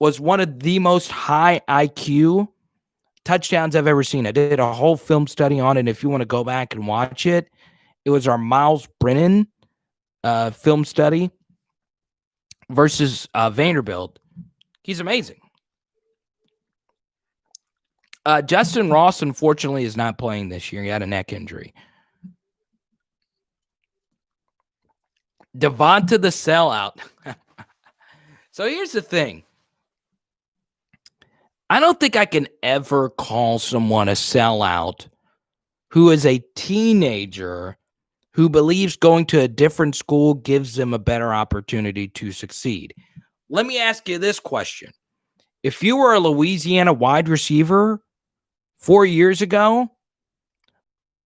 was one of the most high IQ touchdowns I've ever seen. I did a whole film study on it. If you want to go back and watch it, it was our Myles Brennan film study versus Vanderbilt. He's amazing. Justin Ross, unfortunately, is not playing this year. He had a neck injury. Devonta the sellout. So here's the thing. I don't think I can ever call someone a sellout who is a teenager who believes going to a different school gives them a better opportunity to succeed. Let me ask you this question. If you were a Louisiana wide receiver 4 years ago,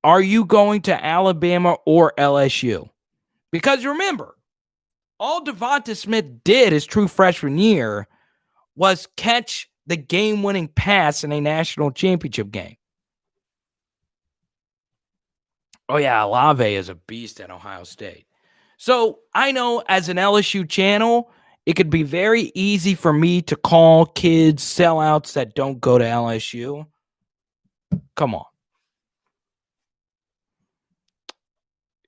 are you going to Alabama or LSU? Because remember, all Devonta Smith did his true freshman year was catch the game-winning pass in a national championship game. Oh, yeah, Olave is a beast at Ohio State. So I know as an LSU channel, it could be very easy for me to call kids sellouts that don't go to LSU. Come on.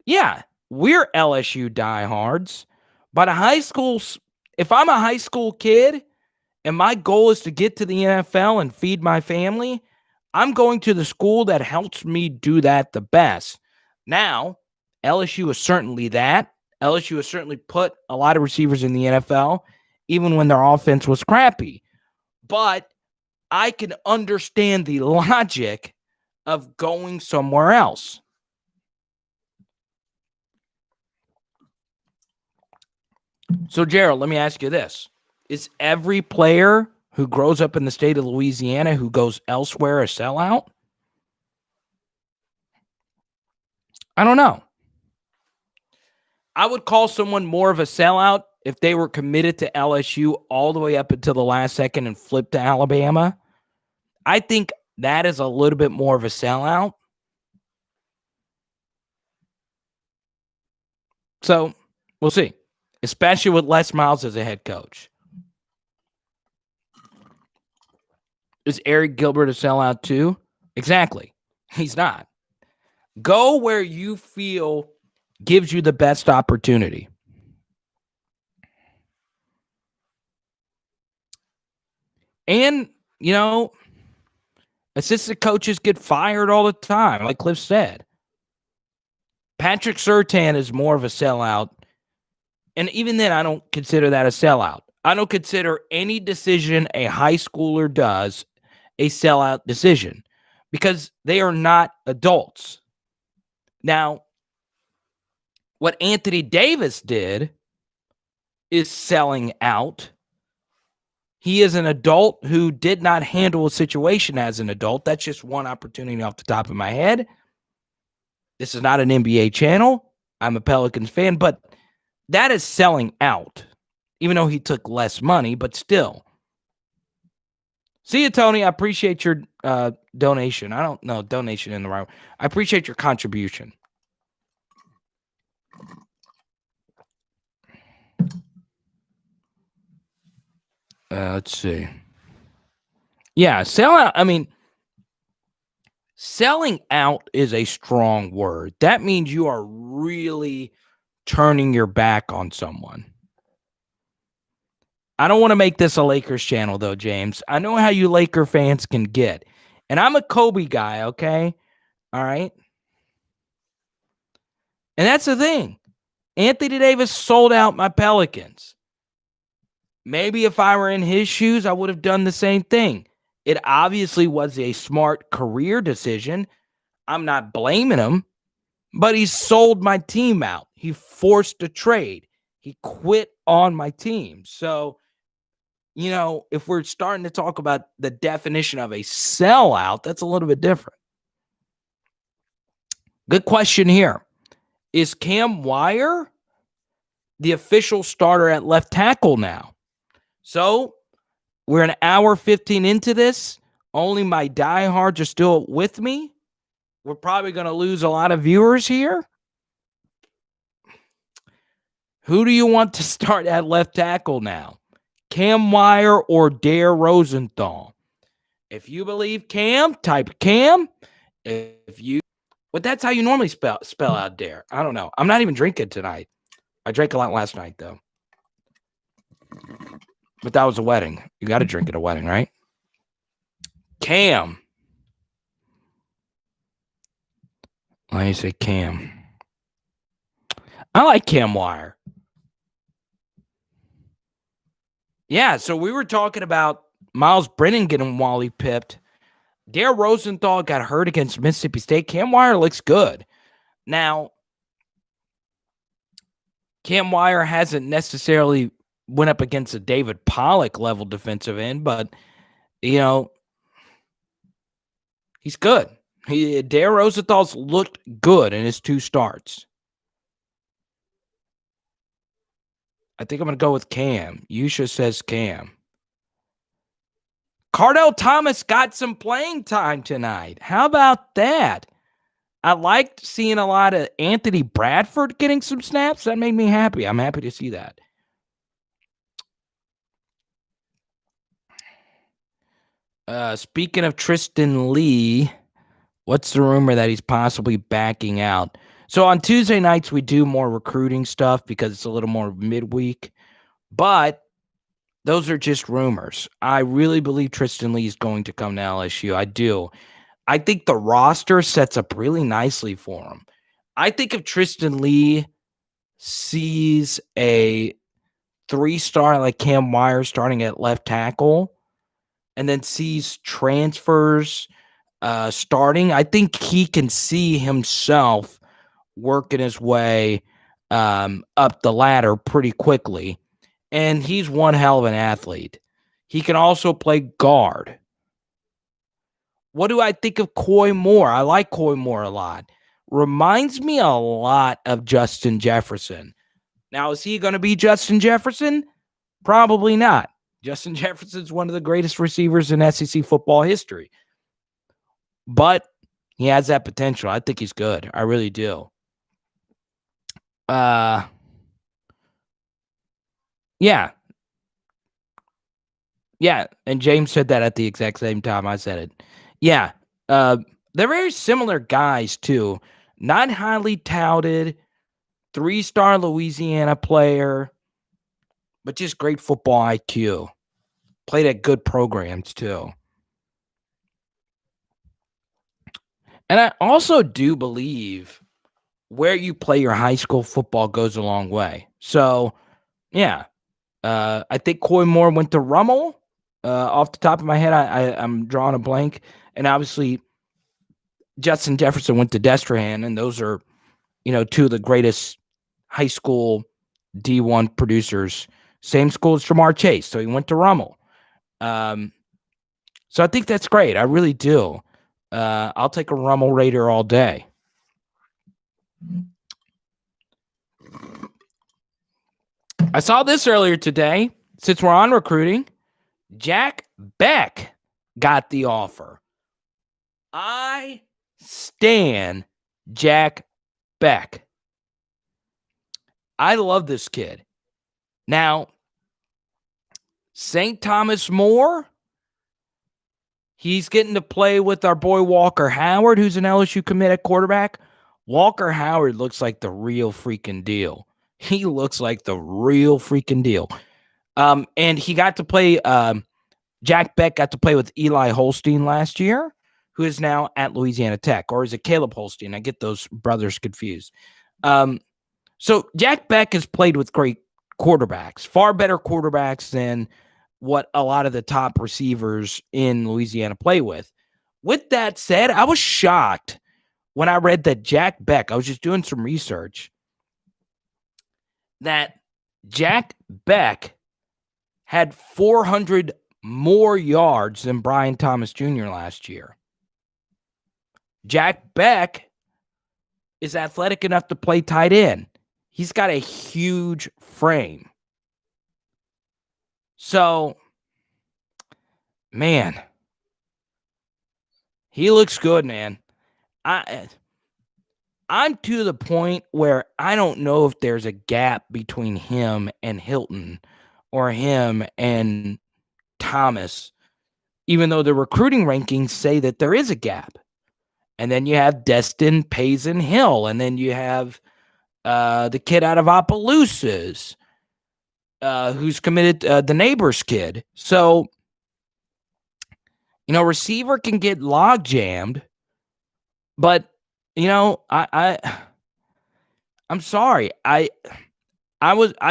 Yeah, we're LSU diehards, but if I'm a high school kid and my goal is to get to the NFL and feed my family, I'm going to the school that helps me do that the best. Now, LSU is certainly that. LSU has certainly put a lot of receivers in the NFL, even when their offense was crappy. But I can understand the logic of going somewhere else. So, Gerald, let me ask you this. Is every player who grows up in the state of Louisiana who goes elsewhere a sellout? I don't know. I would call someone more of a sellout if they were committed to LSU all the way up until the last second and flipped to Alabama. I think that is a little bit more of a sellout. So we'll see, especially with Les Miles as a head coach. Is Eric Gilbert a sellout too? Exactly. He's not. Go where you feel gives you the best opportunity. And, assistant coaches get fired all the time, like Cliff said. Patrick Surtain is more of a sellout. And even then, I don't consider that a sellout. I don't consider any decision a high schooler does a sellout decision because they are not adults. Now, what Anthony Davis did is selling out. He is an adult who did not handle a situation as an adult. That's just one opportunity off the top of my head. This is not an NBA channel. I'm a Pelicans fan, but that is selling out, even though he took less money, but still. See you, Tony. I appreciate your donation. I don't know, donation in the right way. I appreciate your contribution. Let's see. Yeah, sellout. I mean, selling out is a strong word. That means you are really turning your back on someone. I don't want to make this a Lakers channel, though, James. I know how you Laker fans can get. And I'm a Kobe guy, okay? All right? And that's the thing. Anthony Davis sold out my Pelicans. Maybe if I were in his shoes, I would have done the same thing. It obviously was a smart career decision. I'm not blaming him, but he sold my team out. He forced a trade. He quit on my team. So, if we're starting to talk about the definition of a sellout, that's a little bit different. Good question here. Is Cam Wire the official starter at left tackle now? So we're an hour 15 into this. Only my diehards are still with me. We're probably going to lose a lot of viewers here. Who do you want to start at left tackle now? Cam Wire or Dare Rosenthal? If you believe Cam, type Cam. But that's how you normally spell out Dare. I don't know. I'm not even drinking tonight. I drank a lot last night, though. But that was a wedding. You got to drink at a wedding, right? Cam. Why do you say Cam? I like Cam Wire. Yeah, so we were talking about Myles Brennan getting Wally pipped. Dare Rosenthal got hurt against Mississippi State. Cam Wire looks good. Now, Cam Wire hasn't necessarily went up against a David Pollock level defensive end, but you know, he's good. Dare Rosenthal's looked good in his 2 starts. I think I'm going to go with Cam. Yusha says Cam. Cardell Thomas got some playing time tonight. How about that? I liked seeing a lot of Anthony Bradford getting some snaps. That made me happy. I'm happy to see that. Speaking of Tristan Lee, what's the rumor that he's possibly backing out? So on Tuesday nights, we do more recruiting stuff because it's a little more midweek. But those are just rumors. I really believe Tristan Lee is going to come to LSU. I do. I think the roster sets up really nicely for him. I think if Tristan Lee sees a 3-star like Cam Wire starting at left tackle and then sees transfers starting, I think he can see himself working his way up the ladder pretty quickly. And he's one hell of an athlete. He can also play guard. What do I think of Coy Moore? I like Coy Moore a lot. Reminds me a lot of Justin Jefferson. Now, is he going to be Justin Jefferson? Probably not. Justin Jefferson's one of the greatest receivers in SEC football history. But he has that potential. I think he's good. I really do. Yeah. Yeah, and James said that at the exact same time I said it. Yeah, they're very similar guys, too. Not highly touted, 3-star Louisiana player, but just great football IQ. Played at good programs, too. And I also do believe where you play your high school football goes a long way. So, yeah, I think Coy Moore went to Rummel. Off the top of my head, I'm drawing a blank. And obviously, Justin Jefferson went to Destrehan, and those are, 2 of the greatest high school D1 producers. Same school as Jamar Chase, so he went to Rummel. So I think that's great. I really do. I'll take a Rummel Raider all day. I saw this earlier today. Since we're on recruiting, Jack Beck got the offer. I stan Jack Beck. I love this kid. Now, St. Thomas More, he's getting to play with our boy Walker Howard, who's an LSU commit at quarterback. Walker Howard looks like the real freaking deal. He looks like the real freaking deal. And he got to play, Jack Beck got to play with Eli Holstein last year, who is now at Louisiana Tech, or is it Caleb Holstein? I get those brothers confused. So Jack Beck has played with great quarterbacks, far better quarterbacks than what a lot of the top receivers in Louisiana play with. With that said, I was shocked when I read that Jack Beck, I was just doing some research, that Jack Beck had 400 more yards than Brian Thomas Jr. last year. Jack Beck is athletic enough to play tight end. He's got a huge frame. So, man, he looks good, man. I'm to the point where I don't know if there's a gap between him and Hilton or him and Thomas, even though the recruiting rankings say that there is a gap. And then you have Destin Payson Hill, and then you have the kid out of Opelousas, who's committed, the neighbor's kid. So, receiver can get log jammed, but I'm sorry. I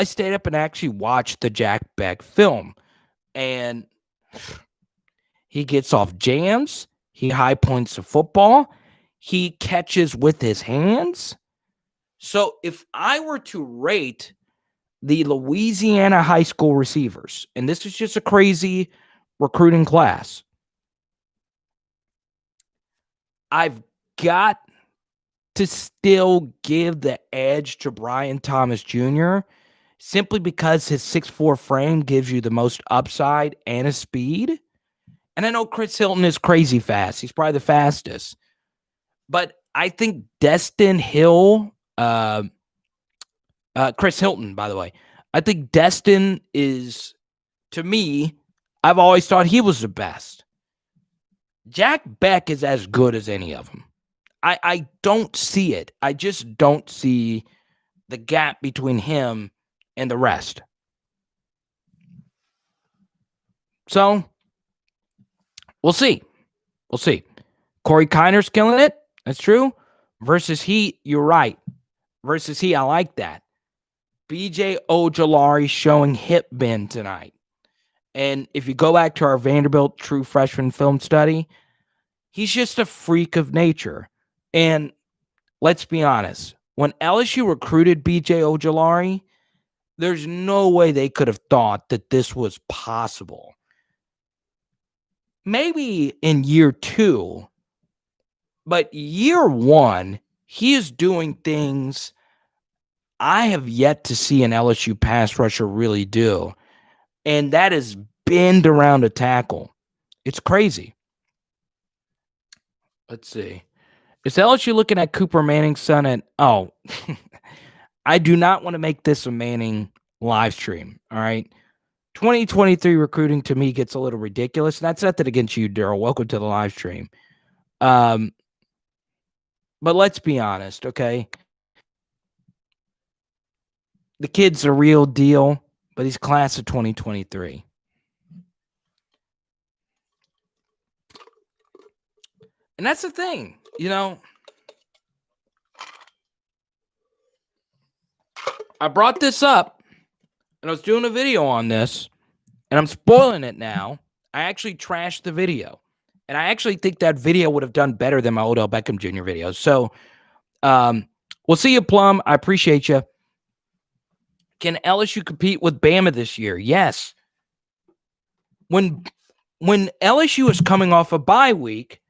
stayed up and actually watched the Jack Beck film, and he gets off jams. He high points the football. He catches with his hands. So if I were to rate the Louisiana high school receivers, and this is just a crazy recruiting class. I've got to still give the edge to Brian Thomas Jr. simply because his 6'4" frame gives you the most upside and a speed. And I know Chris Hilton is crazy fast. He's probably the fastest. But I think Destin Hill, Chris Hilton, by the way, I think Destin is, to me, I've always thought he was the best. Jack Beck is as good as any of them. I don't see it. I just don't see the gap between him and the rest. So, we'll see. We'll see. Corey Kiner's killing it. That's true. Versus he, you're right. Versus he, I like that. BJ Ojolari showing hip bend tonight. And if you go back to our Vanderbilt true freshman film study, he's just a freak of nature. And let's be honest, when LSU recruited BJ Ojolari, there's no way they could have thought that this was possible. Maybe in year 2, but year 1, he is doing things I have yet to see an LSU pass rusher really do. And that is bend around a tackle. It's crazy. Let's see. Is LSU looking at Cooper Manning's son? And I do not want to make this a Manning live stream. All right. 2023 recruiting to me gets a little ridiculous. That's nothing against you, Daryl. Welcome to the live stream. But let's be honest, okay? The kid's a real deal, but he's class of 2023. And that's the thing, I brought this up, and I was doing a video on this, and I'm spoiling it now. I actually trashed the video, and I actually think that video would have done better than my Odell Beckham Jr. video. So, we'll see you, Plum. I appreciate you. Can LSU compete with Bama this year? Yes. When LSU is coming off a bye week,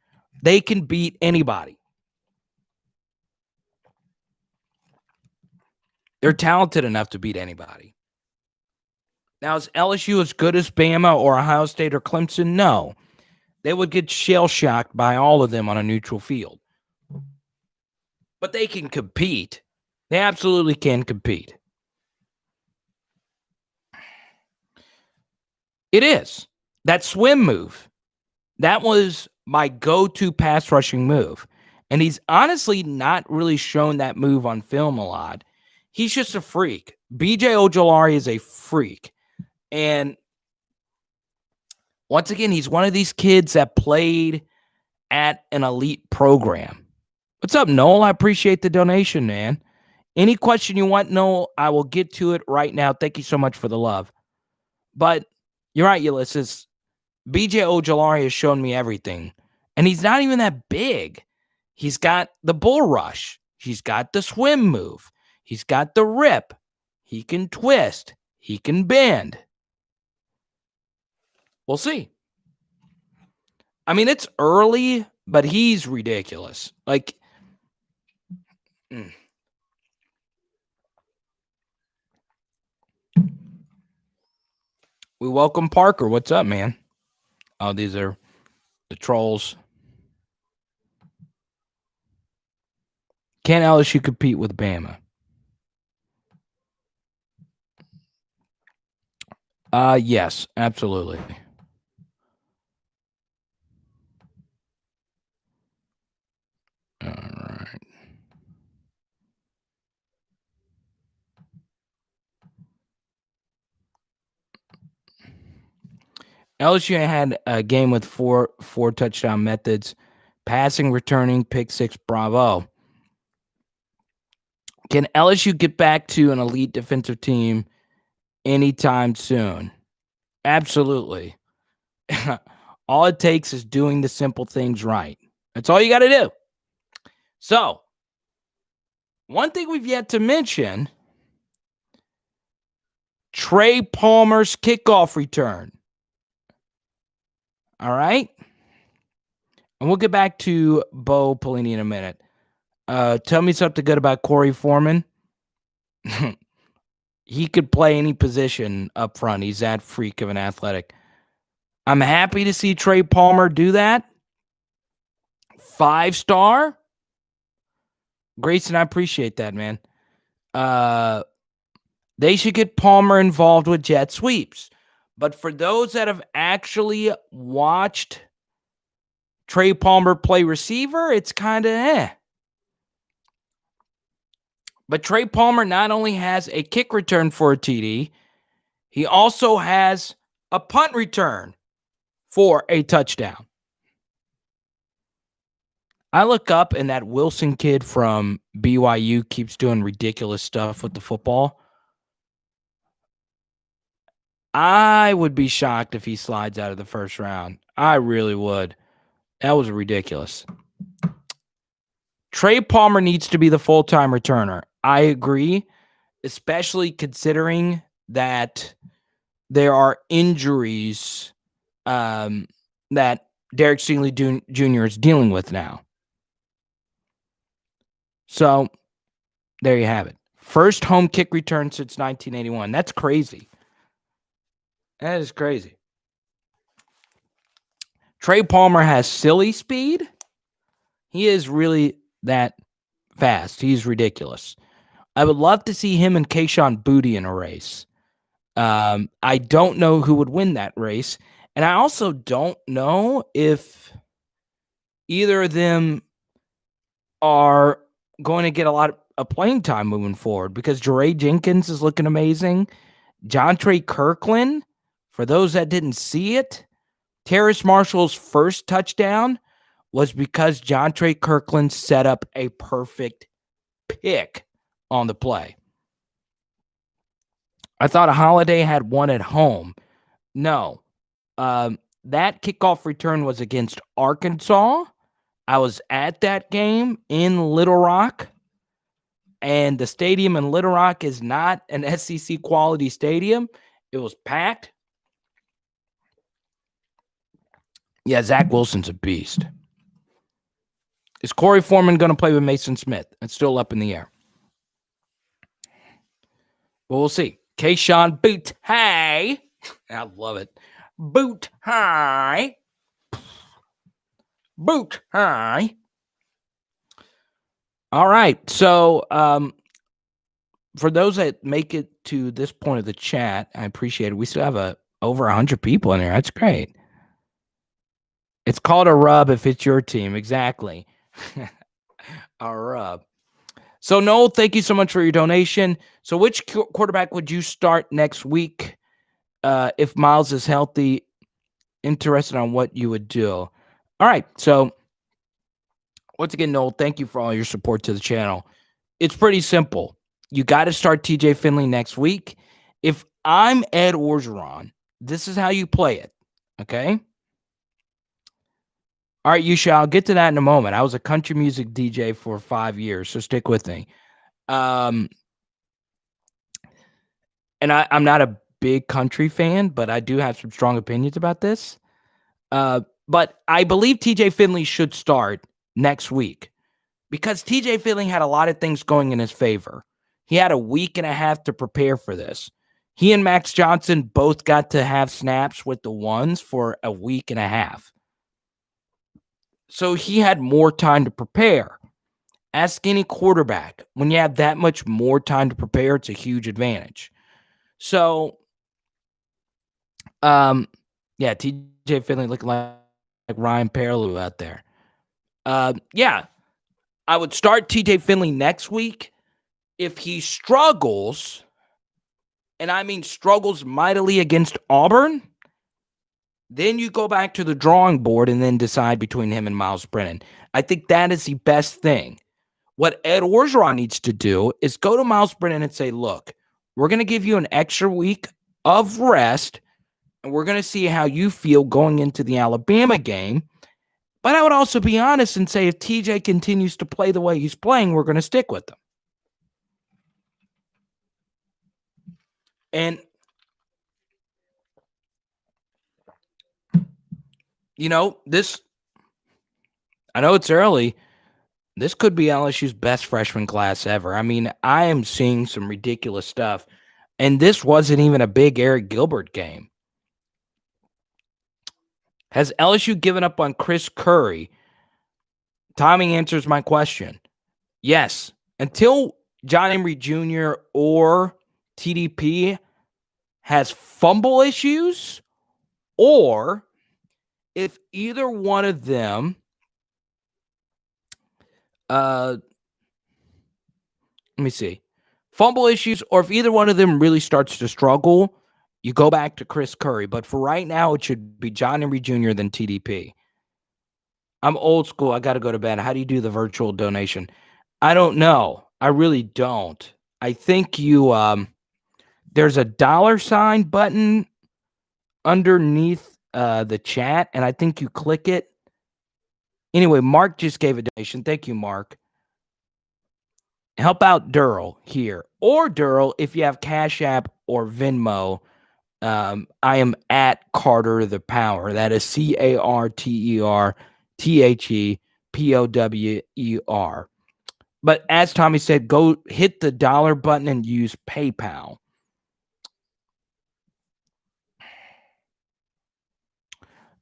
they can beat anybody. They're talented enough to beat anybody. Now, is LSU as good as Bama or Ohio State or Clemson? No. They would get shell-shocked by all of them on a neutral field. But they can compete. They absolutely can compete. It is. That swim move, that was my go-to pass rushing move. And he's honestly not really shown that move on film a lot. He's just a freak. BJ Ojolari is a freak. And once again, he's one of these kids that played at an elite program. What's up, Noel? I appreciate the donation, man. Any question you want, Noel, I will get to it right now. Thank you so much for the love. But you're right, Ulysses. BJ Ojolari has shown me everything. And he's not even that big. He's got the bull rush. He's got the swim move. He's got the rip. He can twist. He can bend. We'll see. I mean, it's early, but he's ridiculous. Like, we welcome Parker. What's up, man? Oh, these are the trolls. Can LSU compete with Bama? Yes, absolutely. All right. LSU had a game with four touchdown methods: passing, returning, pick six, bravo. Can LSU get back to an elite defensive team anytime soon? Absolutely. All it takes is doing the simple things right. That's all you got to do. So, one thing we've yet to mention Trey Palmer's kickoff return. All right. And we'll get back to Bo Pelini in a minute. Tell me something good about Corey Foreman. He could play any position up front. He's that freak of an athletic. I'm happy to see Trey Palmer do that. 5-star. Grayson, I appreciate that, man. They should get Palmer involved with jet sweeps. But for those that have actually watched Trey Palmer play receiver, it's kind of eh. But Trey Palmer not only has a kick return for a TD, he also has a punt return for a touchdown. I look up and that Wilson kid from BYU keeps doing ridiculous stuff with the football. I would be shocked if he slides out of the first round. I really would. That was ridiculous. Trey Palmer needs to be the full-time returner. I agree, especially considering that there are injuries that Derek Stingley Jr. is dealing with now. So, there you have it. First home kick return since 1981. That's crazy. That is crazy. Trey Palmer has silly speed. He is really that fast. He's ridiculous. I would love to see him and Kayshon Boutte in a race. I don't know who would win that race. And I also don't know if either of them are going to get a lot of playing time moving forward because Jeray Jenkins is looking amazing. Jontre Kirkland, for those that didn't see it, Terrace Marshall's first touchdown was because Jontre Kirkland set up a perfect pick on the play. I thought Holiday had one at home. No. That kickoff return was against Arkansas. I was at that game in Little Rock. And the stadium in Little Rock is not an SEC quality stadium. It was packed. Yeah, Zach Wilson's a beast. Is Corey Foreman going to play with Mason Smith? It's still up in the air. Well, we'll see. Kayshon Boutte. Hey. I love it. Boot high. Boot high. All right. So, for those that make it to this point of the chat, I appreciate it. We still have over 100 people in here. That's great. It's called a rub if it's your team. Exactly. A rub. So, Noel, thank you so much for your donation. So, which quarterback would you start next week if Myles is healthy? Interested on what you would do. All right. So, once again, Noel, thank you for all your support to the channel. It's pretty simple. You got to start TJ Finley next week. If I'm Ed Orgeron, this is how you play it. Okay? All right, Yusha, I'll get to that in a moment. I was a country music DJ for 5 years, so stick with me. And I'm not a big country fan, but I do have some strong opinions about this. But I believe TJ Finley should start next week because TJ Finley had a lot of things going in his favor. He had a week and a half to prepare for this. He and Max Johnson both got to have snaps with the ones for a week and a half. So he had more time to prepare. Ask any quarterback. When you have that much more time to prepare, it's a huge advantage. So, yeah, TJ Finley looking like Ryan Perlew out there. Yeah, I would start TJ Finley next week. If he struggles, and I mean struggles mightily against Auburn, then you go back to the drawing board and then decide between him and Myles Brennan. I think that is the best thing. What Ed Orgeron needs to do is go to Myles Brennan and say, look, we're going to give you an extra week of rest, and we're going to see how you feel going into the Alabama game. But I would also be honest and say if TJ continues to play the way he's playing, we're going to stick with him. And This, I know it's early. This could be LSU's best freshman class ever. I mean, I am seeing some ridiculous stuff. And this wasn't even a big Eric Gilbert game. Has LSU given up on Chris Curry? Tommy answers my question. Yes. Until John Emery Jr. or TDP has fumble issues, or if either one of them let me see. Fumble issues, or if either one of them really starts to struggle, you go back to Chris Curry. But for right now, it should be John Emery Jr. than TDP. I'm old school. I got to go to bed. How do you do the virtual donation? I don't know. I really don't. I think there's a $ button underneath the chat, and I think you click it. Anyway, Mark just gave a donation. Thank you, Mark. Help out Durrell here. Or Durrell, if you have Cash App or Venmo, I am at Carter the Power. That is CarterThePower. But as Tommy said, go hit the dollar button and use PayPal.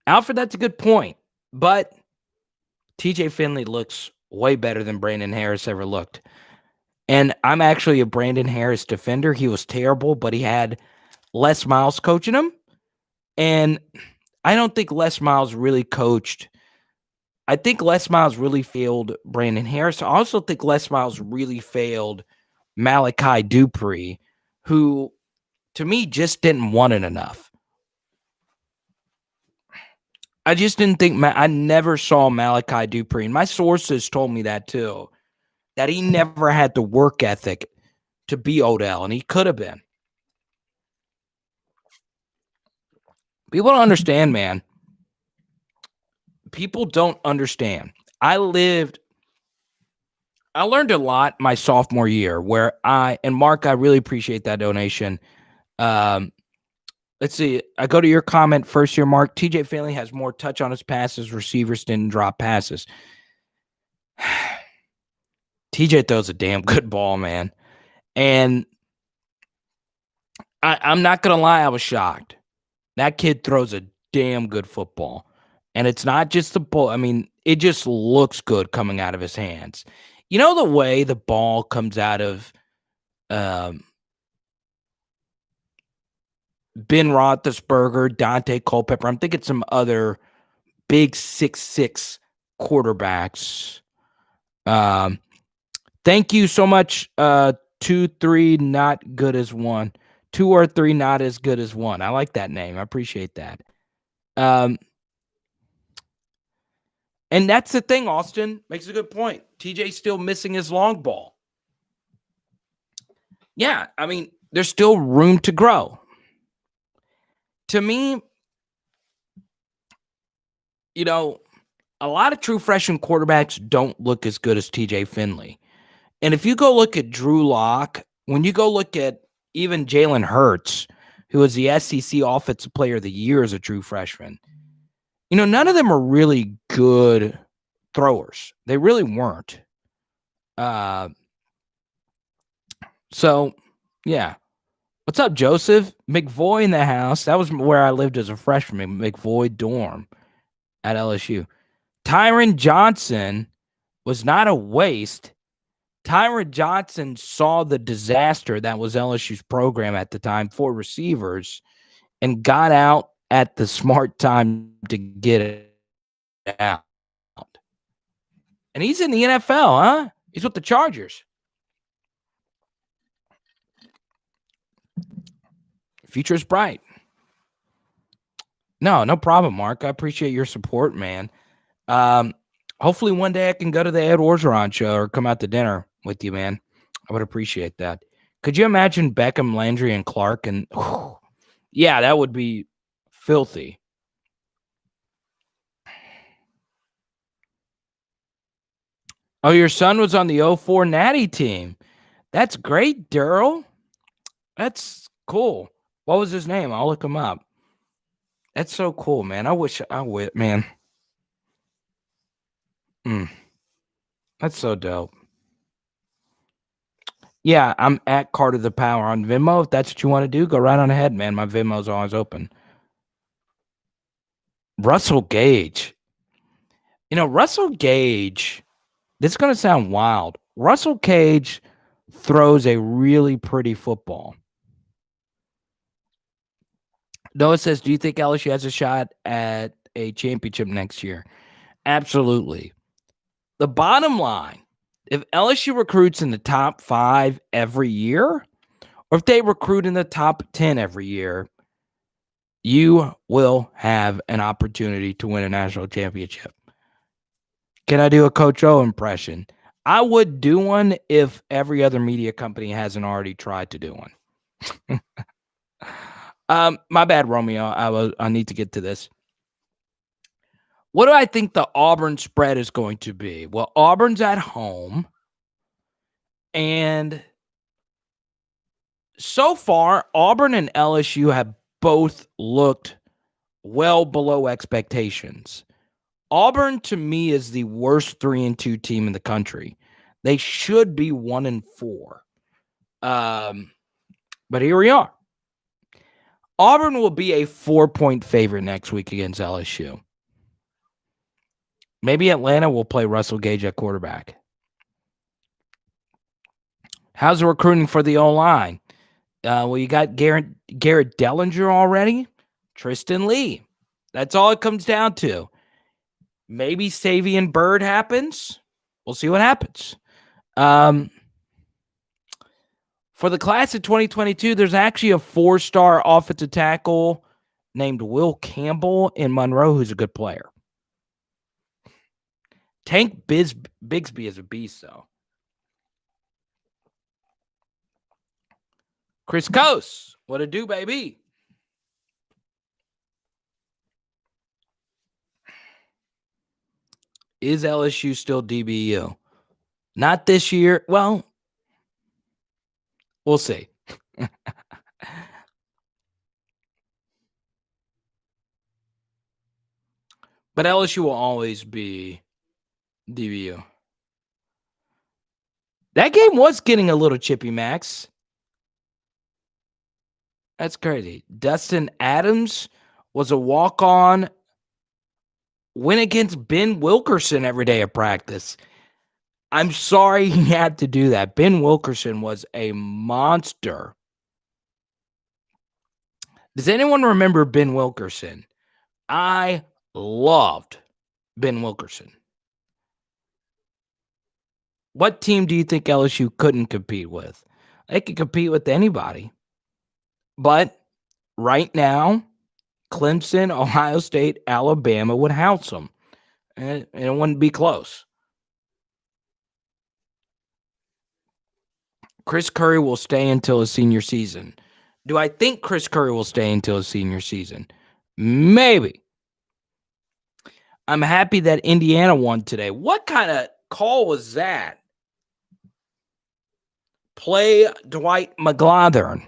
Alfred, that's a good point. But TJ Finley looks way better than Brandon Harris ever looked. And I'm actually a Brandon Harris defender. He was terrible, but he had Les Miles coaching him. And I don't think Les Miles really coached. I think Les Miles really failed Brandon Harris. I also think Les Miles really failed Malachi Dupree, who, to me, just didn't want it enough. I just didn't think I never saw Malachi Dupree. And my sources told me that too, that he never had the work ethic to be Odell, and he could have been. People don't understand, man. People don't understand. I learned a lot my sophomore year where and Mark, I really appreciate that donation. Let's see. I go to your comment first here, Mark. TJ Finley has more touch on his passes. Receivers didn't drop passes. TJ throws a damn good ball, man. And I'm not going to lie, I was shocked. That kid throws a damn good football. And it's not just the ball. I mean, it just looks good coming out of his hands. You know the way the ball comes out of Ben Roethlisberger, Dante Culpepper. I'm thinking some other big 6'6" quarterbacks. Thank you so much. 2, 3, not good as one. 2 or 3, not as good as one. I like that name. I appreciate that. And that's the thing, Austin makes a good point. TJ's still missing his long ball. Yeah, I mean, there's still room to grow. To me, a lot of true freshman quarterbacks don't look as good as TJ Finley. And if you go look at Drew Lock, when you go look at even Jalen Hurts, who was the SEC Offensive Player of the Year as a true freshman, none of them are really good throwers. They really weren't. So, yeah. What's up, Joseph? McVoy in the house. That was where I lived as a freshman, McVoy dorm at LSU. Tyron Johnson was not a waste. Tyron Johnson saw the disaster that was LSU's program at the time for receivers and got out at the smart time to get it out. And he's in the NFL, huh? He's with the Chargers. Future is bright. No problem, Mark. I appreciate your support, man. Hopefully one day I can go to the Ed Orgeron show or come out to dinner with you, man. I would appreciate that. Could you imagine Beckham, Landry, and Clark? And yeah, that would be filthy. Oh, your son was on the 04 Natty team. That's great, Daryl. That's cool. What was his name? I'll look him up. That's so cool, man. I wish I would, man. Mm, that's so dope. Yeah, I'm at Carter the Power on Venmo. If that's what you want to do, go right on ahead, man. My Venmo's always open. Russell Gage. Russell Gage, this is going to sound wild. Russell Gage throws a really pretty football. Noah says, do you think LSU has a shot at a championship next year? Absolutely. The bottom line, if LSU recruits in the top 5 every year, or if they recruit in the top 10 every year, you will have an opportunity to win a national championship. Can I do a Coach O impression? I would do one if every other media company hasn't already tried to do one. My bad, Romeo. I need to get to this. What do I think the Auburn spread is going to be? Well, Auburn's at home, and so far, Auburn and LSU have both looked well below expectations. Auburn, to me, is the worst 3-2 team in the country. They should be 1-4. But here we are. Auburn will be a 4-point favorite next week against LSU. Maybe Atlanta will play Russell Gage at quarterback. How's the recruiting for the O-line? Well, you got Garrett Dellinger already. Tristan Lee. That's all it comes down to. Maybe Savion Byrd happens. We'll see what happens. For the class of 2022, there's actually a 4-star offensive tackle named Will Campbell in Monroe, who's a good player. Tank Bigsby is a beast, though. Chris Coase, what it do, baby? Is LSU still DBU? Not this year. Well, we'll see. But LSU will always be DBU. That game was getting a little chippy, Max. That's crazy. Dustin Adams was a walk-on, win against Ben Wilkerson every day of practice. I'm sorry he had to do that. Ben Wilkerson was a monster. Does anyone remember Ben Wilkerson? I loved Ben Wilkerson. What team do you think LSU couldn't compete with? They could compete with anybody. But right now, Clemson, Ohio State, Alabama would house them. And it wouldn't be close. Chris Curry will stay until his senior season. Do I think Chris Curry will stay until his senior season? Maybe. I'm happy that Indiana won today. What kind of call was that? Play Dwight McGlothern,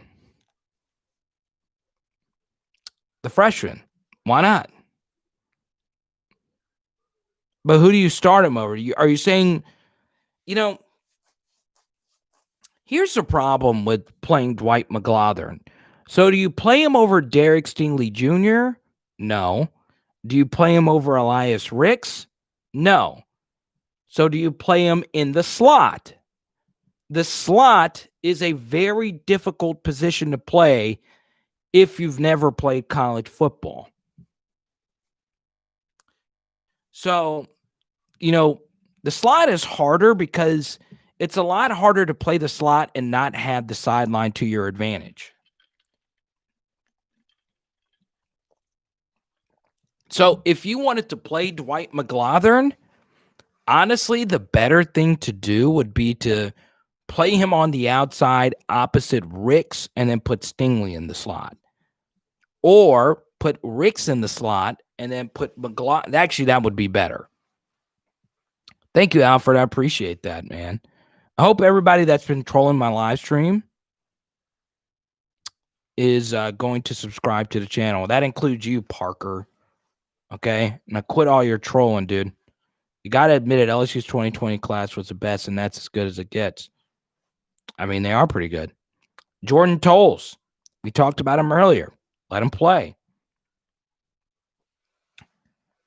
the freshman. Why not? But who do you start him over? Are you saying, here's the problem with playing Dwight McGlothern. So do you play him over Derek Stingley Jr.? No. Do you play him over Elias Ricks? No. So do you play him in the slot? The slot is a very difficult position to play if you've never played college football. So, the slot is harder because it's a lot harder to play the slot and not have the sideline to your advantage. So if you wanted to play Dwight McGlothern, honestly, the better thing to do would be to play him on the outside opposite Ricks and then put Stingley in the slot. Or put Ricks in the slot and then put McGlothern. Actually, that would be better. Thank you, Alfred. I appreciate that, man. I hope everybody that's been trolling my live stream is going to subscribe to the channel. That includes you, Parker. Okay? Now quit all your trolling, dude. You got to admit it, LSU's 2020 class was the best, and that's as good as it gets. I mean, they are pretty good. Jordan Tolles. We talked about him earlier. Let him play.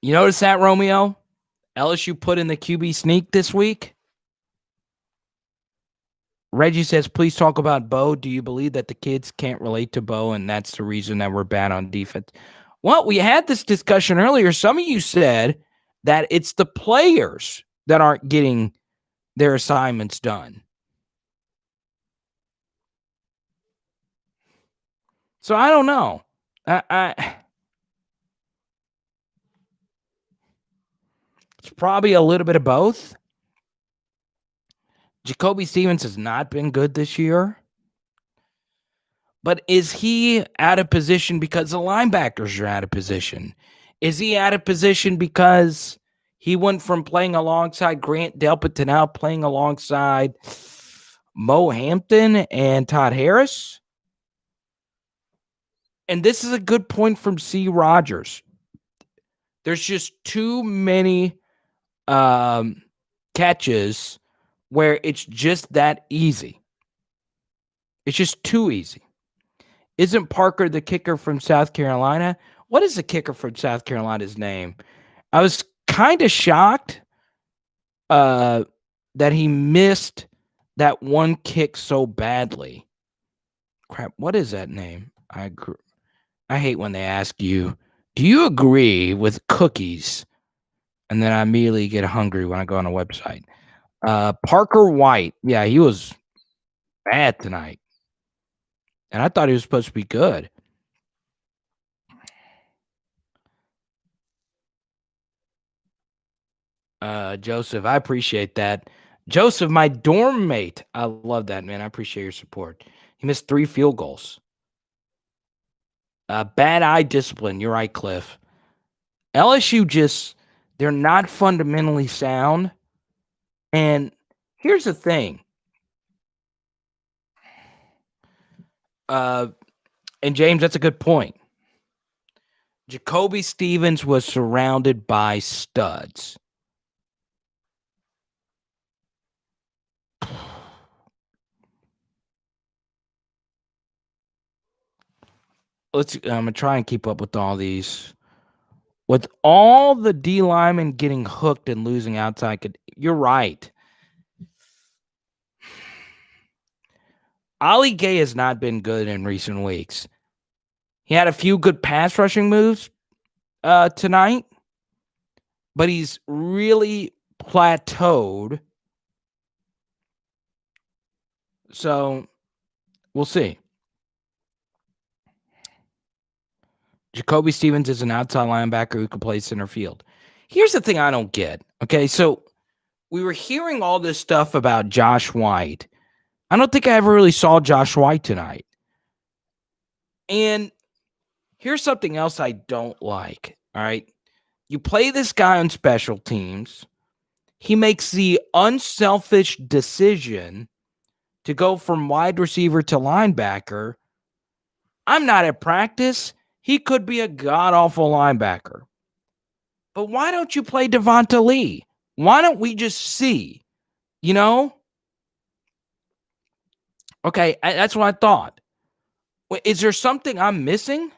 You notice that, Romeo? LSU put in the QB sneak this week. Reggie says, please talk about Bo. Do you believe that the kids can't relate to Bo, and that's the reason that we're bad on defense? Well, we had this discussion earlier. Some of you said that it's the players that aren't getting their assignments done. So I don't know. It's probably a little bit of both. Jacoby Stevens has not been good this year. But is he out of position because the linebackers are out of position? Is he out of position because he went from playing alongside Grant Delpit to now playing alongside Mo Hampton and Todd Harris? And this is a good point from C. Rogers. There's just too many catches where it's just that easy. It's just too easy. Isn't Parker the kicker from South Carolina? What is the kicker from South Carolina's name? I was kind of shocked that he missed that one kick so badly. Crap, what is that name? I hate when they ask you, do you agree with cookies? And then I immediately get hungry when I go on a website. Parker White. Yeah, he was bad tonight. And I thought he was supposed to be good. Joseph, I appreciate that. Joseph, my dorm mate. I love that, man. I appreciate your support. He missed 3 field goals. Bad eye discipline. You're right, Cliff. LSU they're not fundamentally sound. And here's the thing. And James, that's a good point. Jacoby Stevens was surrounded by studs. I'm gonna try and keep up with all these. With all the D linemen getting hooked and losing outside, you're right. Ali Gay has not been good in recent weeks. He had a few good pass rushing moves tonight, but he's really plateaued. So we'll see. Jacoby Stevens is an outside linebacker who can play center field. Here's the thing I don't get. Okay, so we were hearing all this stuff about Josh White. I don't think I ever really saw Josh White tonight. And here's something else I don't like. All right. You play this guy on special teams. He makes the unselfish decision to go from wide receiver to linebacker. I'm not at practice. He could be a god-awful linebacker. But why don't you play Devonta Lee? Why don't we just see? You know? Okay, that's what I thought. Wait, is there something I'm missing?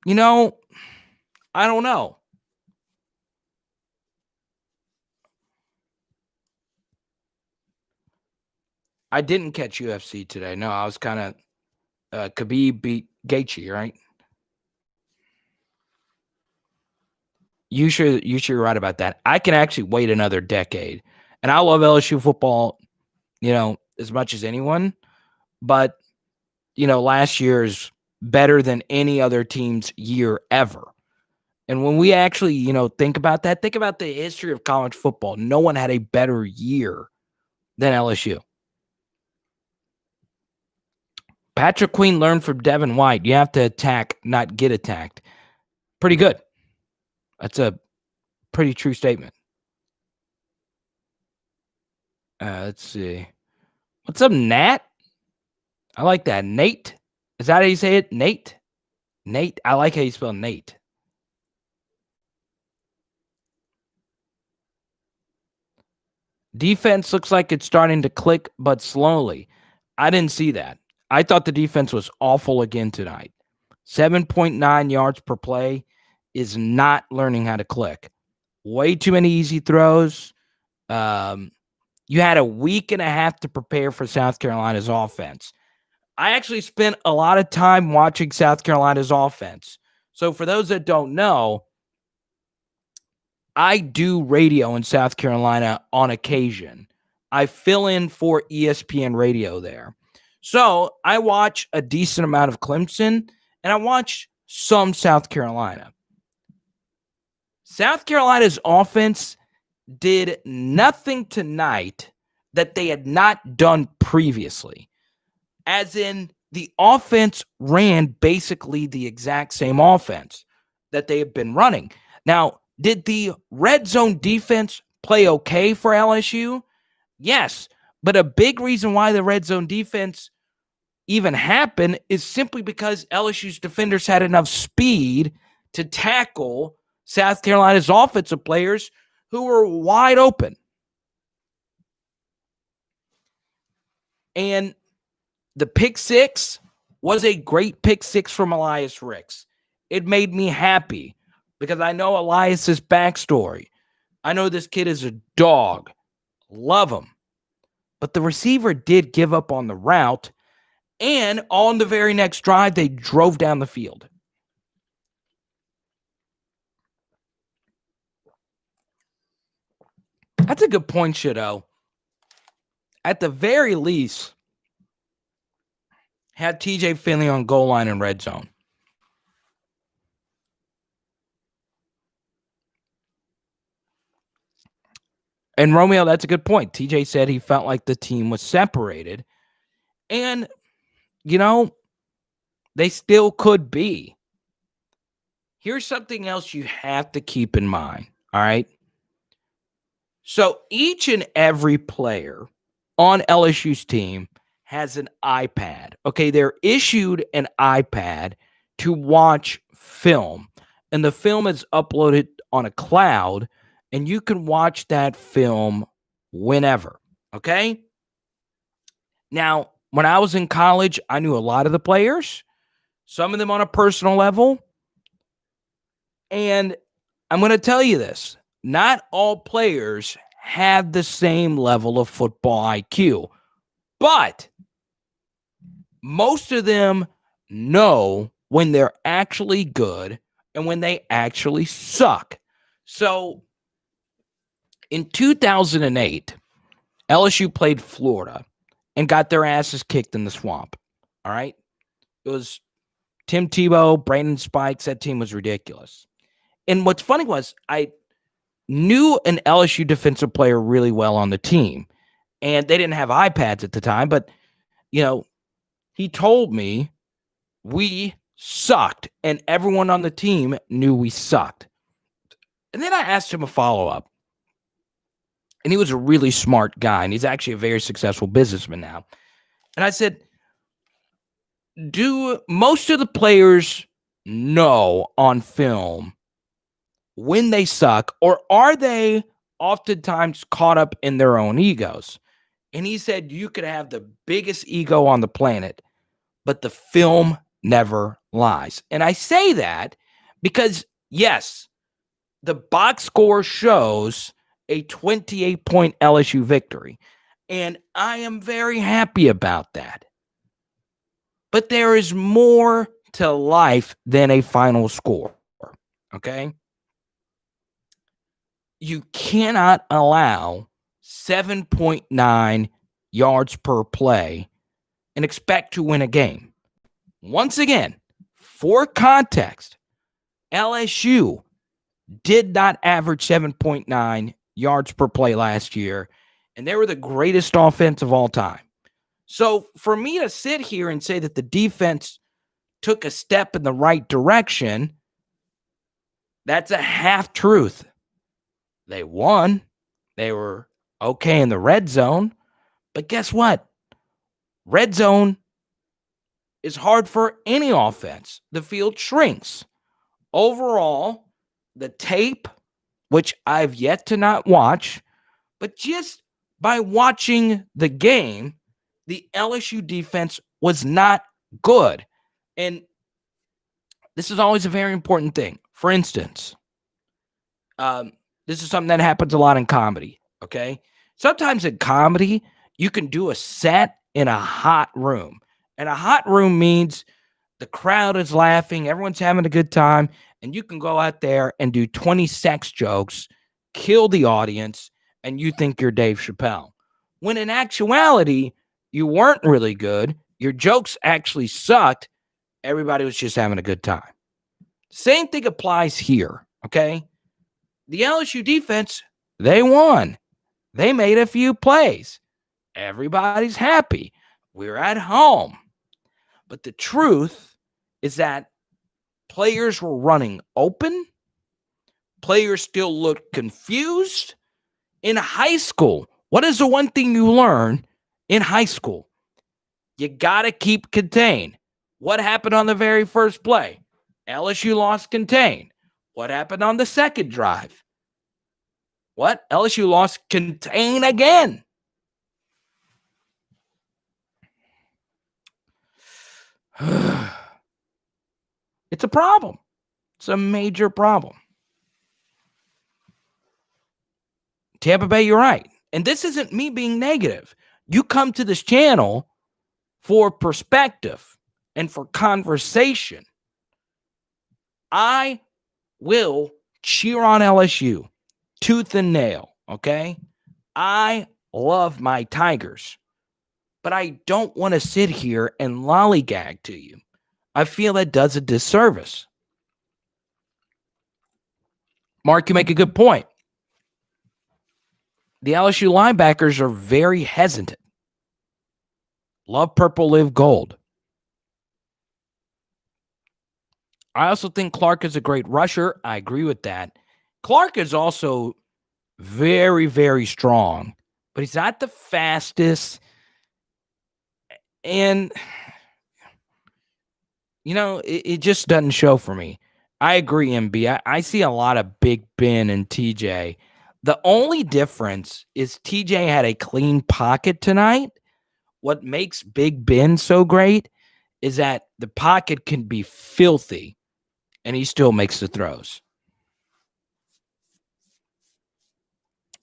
You know, I don't know. I didn't catch UFC today. No, I was kind of Khabib beat Gaethje, right? You're right about that. I can actually wait another decade. And I love LSU football, as much as anyone. But, last year is better than any other team's year ever. And when we actually, think about that, think about the history of college football. No one had a better year than LSU. Patrick Queen learned from Devin White. You have to attack, not get attacked. Pretty good. That's a pretty true statement. Let's see. What's up, Nat? I like that. Nate. Is that how you say it? Nate? Nate. I like how you spell Nate. Defense looks like it's starting to click, but slowly. I didn't see that. I thought the defense was awful again tonight. 7.9 yards per play is not learning how to click. Way too many easy throws. You had a week and a half to prepare for South Carolina's offense. I actually spent a lot of time watching South Carolina's offense. So for those that don't know, I do radio in South Carolina on occasion. I fill in for ESPN radio there. So I watch a decent amount of Clemson and I watch some South Carolina. South Carolina's offense did nothing tonight that they had not done previously. As in, the offense ran basically the exact same offense that they have been running. Now, did the red zone defense play okay for LSU? Yes, but a big reason why the red zone defense even happened is simply because LSU's defenders had enough speed to tackle South Carolina's offensive players who were wide open. And the pick six was a great pick six from Elias Ricks. It made me happy because I know Elias's backstory. I know this kid is a dog. Love him. But the receiver did give up on the route, and on the very next drive, they drove down the field. That's a good point, Shadow. At the very least, had TJ Finley on goal line and red zone. And Romeo, that's a good point. TJ said he felt like the team was separated. And, they still could be. Here's something else you have to keep in mind. All right. So each and every player on LSU's team has an iPad. Okay. They're issued an iPad to watch film, and the film is uploaded on a cloud, and you can watch that film whenever. Okay. Now, when I was in college, I knew a lot of the players, some of them on a personal level. And I'm going to tell you this. Not all players have the same level of football IQ, but most of them know when they're actually good and when they actually suck. So in 2008, LSU played Florida and got their asses kicked in the swamp. All right. It was Tim Tebow, Brandon Spikes. That team was ridiculous. And what's funny was I knew an LSU defensive player really well on the team, and they didn't have iPads at the time, but, he told me we sucked, and everyone on the team knew we sucked. And then I asked him a follow-up, and he was a really smart guy, and he's actually a very successful businessman now. And I said, do most of the players know on film when they suck, or are they oftentimes caught up in their own egos? And he said, you could have the biggest ego on the planet, but the film never lies. And I say that because, yes, the box score shows a 28-point LSU victory, and I am very happy about that. But there is more to life than a final score, okay? You cannot allow 7.9 yards per play and expect to win a game. Once again, for context, LSU did not average 7.9 yards per play last year, and they were the greatest offense of all time. So for me to sit here and say that the defense took a step in the right direction, that's a half truth. They won. They were okay in the red zone. But guess what? Red zone is hard for any offense. The field shrinks. Overall, the tape, which I've yet to not watch, but just by watching the game, the LSU defense was not good. And this is always a very important thing. For instance, this is something that happens a lot in comedy, okay? Sometimes in comedy, you can do a set in a hot room. And a hot room means the crowd is laughing, everyone's having a good time, and you can go out there and do 20 sex jokes, kill the audience, and you think you're Dave Chappelle. When in actuality, you weren't really good. Your jokes actually sucked. Everybody was just having a good time. Same thing applies here, okay? The LSU defense, they won. They made a few plays. Everybody's happy. We're at home. But the truth is that players were running open. Players still looked confused. In high school, what is the one thing you learn in high school? You got to keep contained. What happened on the very first play? LSU lost contain. What happened on the second drive? What? LSU lost contain again. It's a problem. It's a major problem. Tampa Bay, you're right. And this isn't me being negative. You come to this channel for perspective and for conversation. I will cheer on LSU tooth and nail, okay? I love my Tigers, but I don't want to sit here and lollygag to you. I feel that does a disservice. Mark, you make a good point. The LSU linebackers are very hesitant. Love purple, live gold. I also think Clark is a great rusher. I agree with that. Clark is also very, very strong, but he's not the fastest. And, you know, it just doesn't show for me. I agree, MB. I see a lot of Big Ben and TJ. The only difference is TJ had a clean pocket tonight. What makes Big Ben so great is that the pocket can be filthy, and he still makes the throws.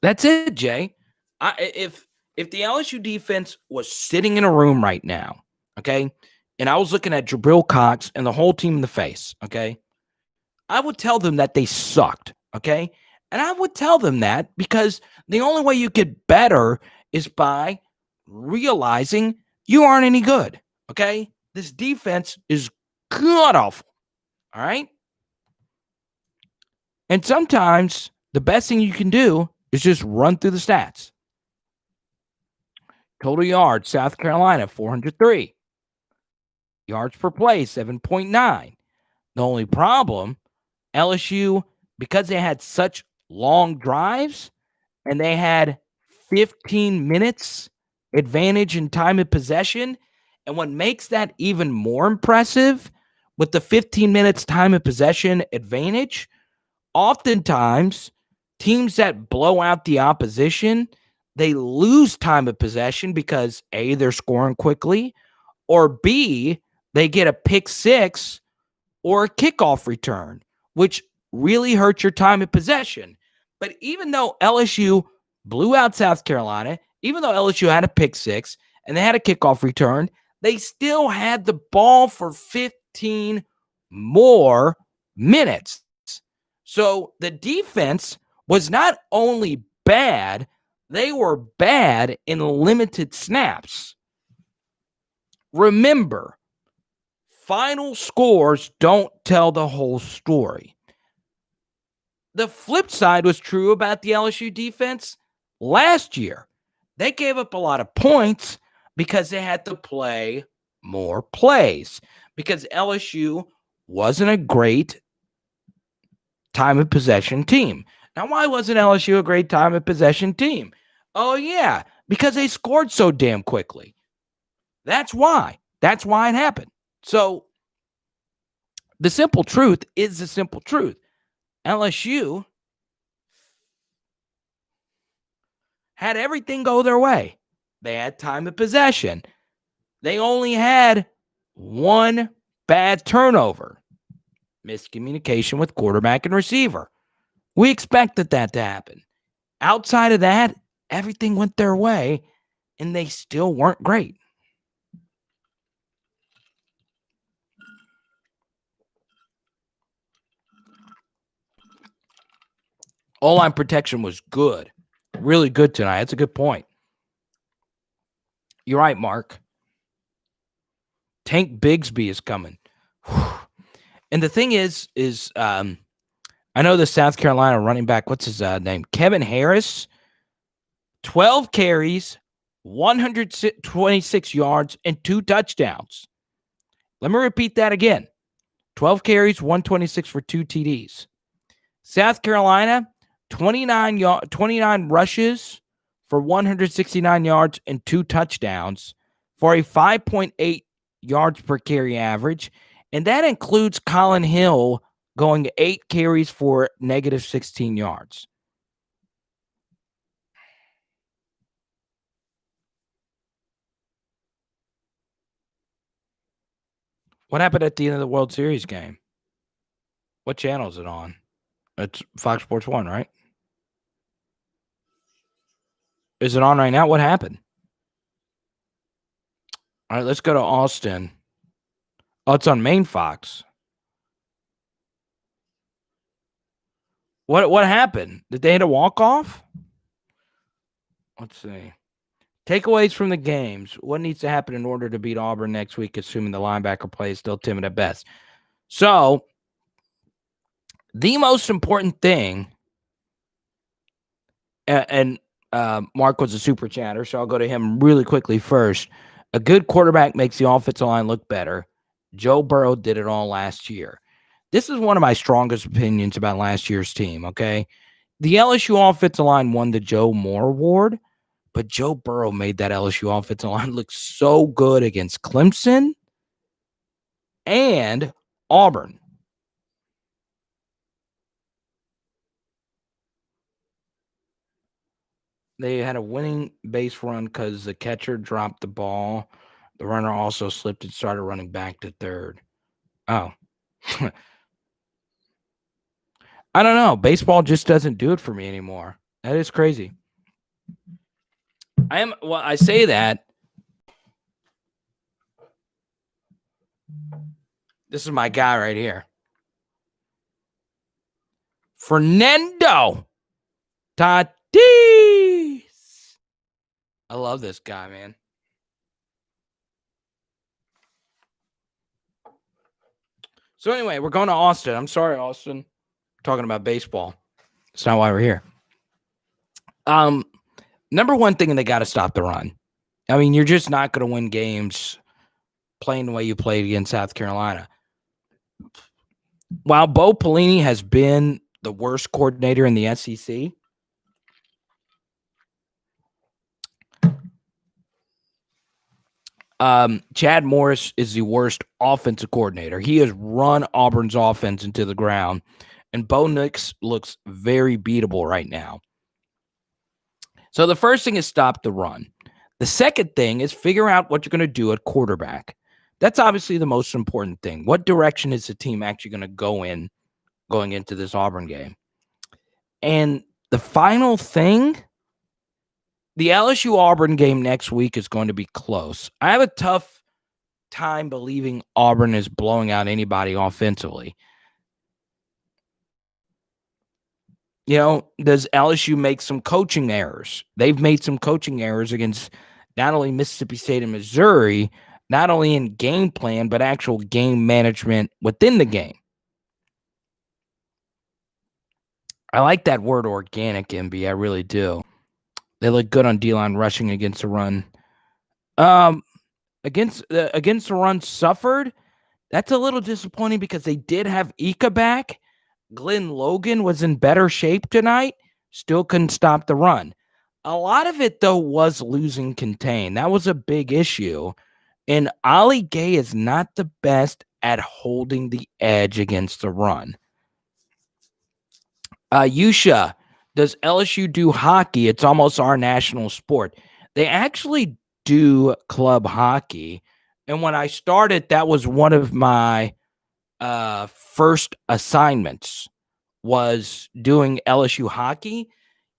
That's it, Jay. If the LSU defense was sitting in a room right now, okay, and I was looking at Jabril Cox and the whole team in the face, okay, I would tell them that they sucked, okay? And I would tell them that because the only way you get better is by realizing you aren't any good, okay? This defense is god-awful, all right? And sometimes the best thing you can do is just run through the stats. Total yards, South Carolina, 403. Yards per play, 7.9. The only problem, LSU, because they had such long drives and they had 15 minutes advantage in time of possession. And what makes that even more impressive with the 15 minutes time of possession advantage, oftentimes teams that blow out the opposition, they lose time of possession because A, they're scoring quickly, or B, they get a pick six or a kickoff return, which really hurts your time of possession. But even though LSU blew out South Carolina, even though LSU had a pick six and they had a kickoff return, they still had the ball for 15 more minutes. So the defense was not only bad, they were bad in limited snaps. Remember, final scores don't tell the whole story. The flip side was true about the LSU defense last year. They gave up a lot of points because they had to play more plays, because LSU wasn't a great time of possession team. Now, why wasn't LSU a great time of possession team? Oh, yeah, because they scored so damn quickly. That's why. That's why it happened. So the simple truth is the simple truth. LSU had everything go their way. They had time of possession. They only had one bad turnover. Miscommunication with quarterback and receiver. We expected that to happen. Outside of that, everything went their way, and they still weren't great. O-line protection was good. Really good tonight. That's a good point. You're right, Mark. Tank Bigsby is coming. And the thing is I know the South Carolina running back, what's his name? Kevin Harris, 12 carries, 126 yards, and 2 touchdowns. Let me repeat that again. 12 carries, 126 for 2 TDs. South Carolina, 29 rushes for 169 yards and 2 touchdowns for a 5.8 yards per carry average. And that includes Colin Hill going 8 carries for negative 16 yards. What happened at the end of the World Series game? What channel is it on? It's Fox Sports 1, right? Is it on right now? What happened? All right, let's go to Austin. Oh, it's on Main Fox. What happened? Did they hit a walk-off? Let's see. Takeaways from the games. What needs to happen in order to beat Auburn next week, assuming the linebacker play is still timid at best? So, the most important thing, and Mark was a super chatter, so I'll go to him really quickly first. A good quarterback makes the offensive line look better. Joe Burrow did it all last year. This is one of my strongest opinions about last year's team, okay? The LSU offensive line won the Joe Moore Award, but Joe Burrow made that LSU offensive line look so good against Clemson and Auburn. They had a winning base run because the catcher dropped the ball. The runner also slipped and started running back to third. Oh. I don't know. Baseball just doesn't do it for me anymore. That is crazy. I say that. This is my guy right here. Fernando Tatis. I love this guy, man. So anyway, we're going to Austin. I'm sorry, Austin. Talking about baseball. It's not why we're here. Number one thing, and they got to stop the run. I mean, you're just not going to win games playing the way you played against South Carolina. While Bo Pelini has been the worst coordinator in the SEC, Chad Morris is the worst offensive coordinator. He has run Auburn's offense into the ground, and Bo Nix looks very beatable right now. So the first thing is stop the run. The second thing is figure out what you're going to do at quarterback. That's obviously the most important thing. What direction is the team actually going to go in going into this Auburn game? And the final thing, the LSU Auburn game next week is going to be close. I have a tough time believing Auburn is blowing out anybody offensively. You know, does LSU make some coaching errors? They've made some coaching errors against not only Mississippi State and Missouri, not only in game plan, but actual game management within the game. I like that word organic, MB. I really do. They look good on D-line rushing against the run. Against the run suffered. That's a little disappointing because they did have Ika back. Glenn Logan was in better shape tonight. Still couldn't stop the run. A lot of it, though, was losing contain. That was a big issue. And Ollie Gay is not the best at holding the edge against the run. Yusha, does LSU do hockey? It's almost our national sport. They actually do club hockey. And when I started, that was one of my first assignments was doing LSU hockey.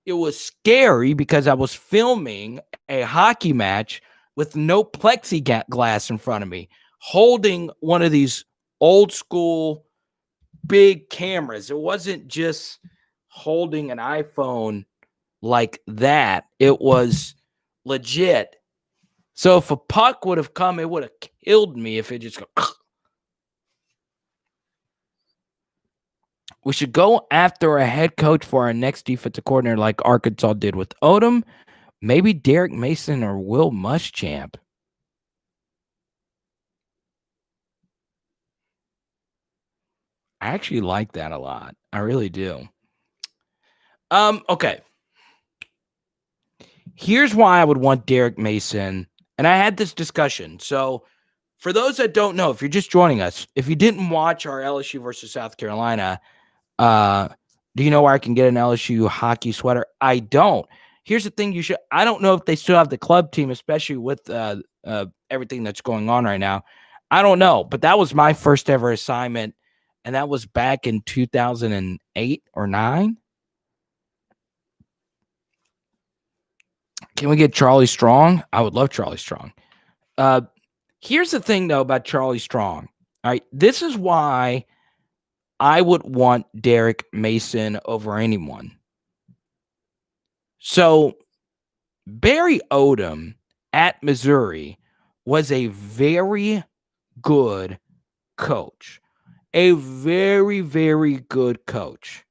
It was scary because I was filming a hockey match with no plexiglass in front of me, holding one of these old school big cameras. It wasn't just holding an iPhone like that. It was legit. So if a puck would have come, it would have killed me if it just go. We should go after a head coach for our next defensive coordinator like Arkansas did with Odom. Maybe Derek Mason or Will Muschamp. I actually like that a lot. I really do. Okay. Here's why I would want Derek Mason. And I had this discussion. So for those that don't know, if you're just joining us, if you didn't watch our LSU versus South Carolina, do you know where I can get an LSU hockey sweater? I don't. Here's the thing: I don't know if they still have the club team, especially with everything that's going on right now. I don't know, but that was my first ever assignment, and that was back in 2008 or 9. Can we get Charlie Strong? I would love Charlie Strong. Here's the thing, though, about Charlie Strong. All right, this is why I would want Derek Mason over anyone. So Barry Odom at Missouri was a very good coach, a very, very good coach.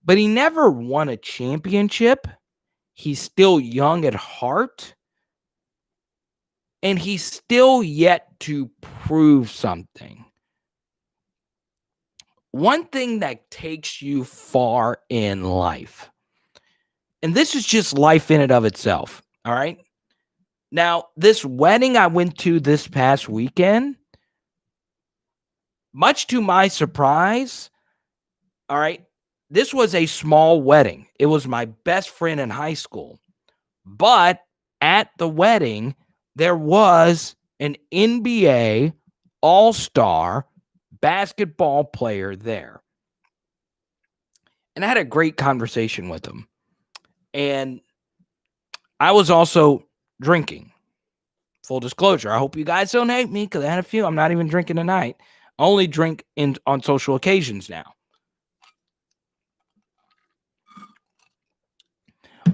But he never won a championship. He's still young at heart. And he's still yet to prove something. One thing that takes you far in life, and this is just life in and of itself, all right? Now, this wedding I went to this past weekend, much to my surprise, all right, this was a small wedding. It was my best friend in high school. But at the wedding, there was an NBA all-star basketball player there. And I had a great conversation with him. And I was also drinking. Full disclosure. I hope you guys don't hate me because I had a few. I'm not even drinking tonight. I only drink on social occasions now.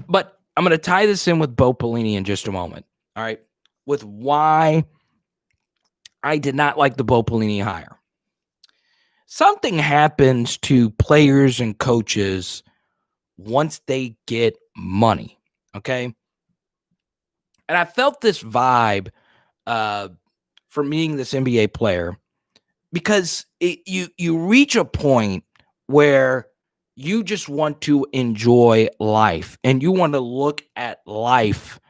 But I'm going to tie this in with Bo Pelini in just a moment. All right. With why I did not like the Bo Pelini hire. Something happens to players and coaches once they get money. Okay. And I felt this vibe from meeting this NBA player because you reach a point where you just want to enjoy life and you want to look at life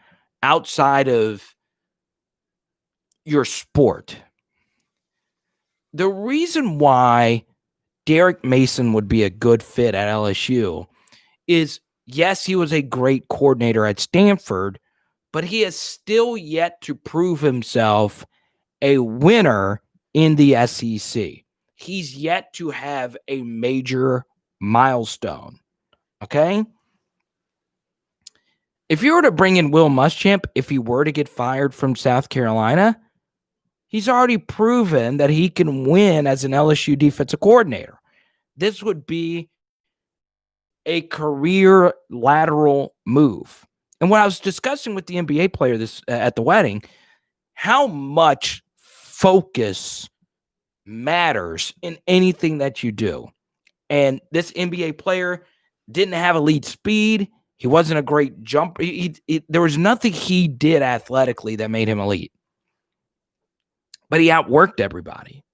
outside of your sport. The reason why Derek Mason would be a good fit at LSU is, yes, he was a great coordinator at Stanford, but he has still yet to prove himself a winner in the SEC. He's yet to have a major milestone. Okay? If you were to bring in Will Muschamp, if he were to get fired from South Carolina, he's already proven that he can win as an LSU defensive coordinator. This would be a career lateral move. And when I was discussing with the NBA player this at the wedding, how much focus matters in anything that you do. And this NBA player didn't have elite speed. He wasn't a great jumper. There was nothing he did athletically that made him elite. But he outworked everybody.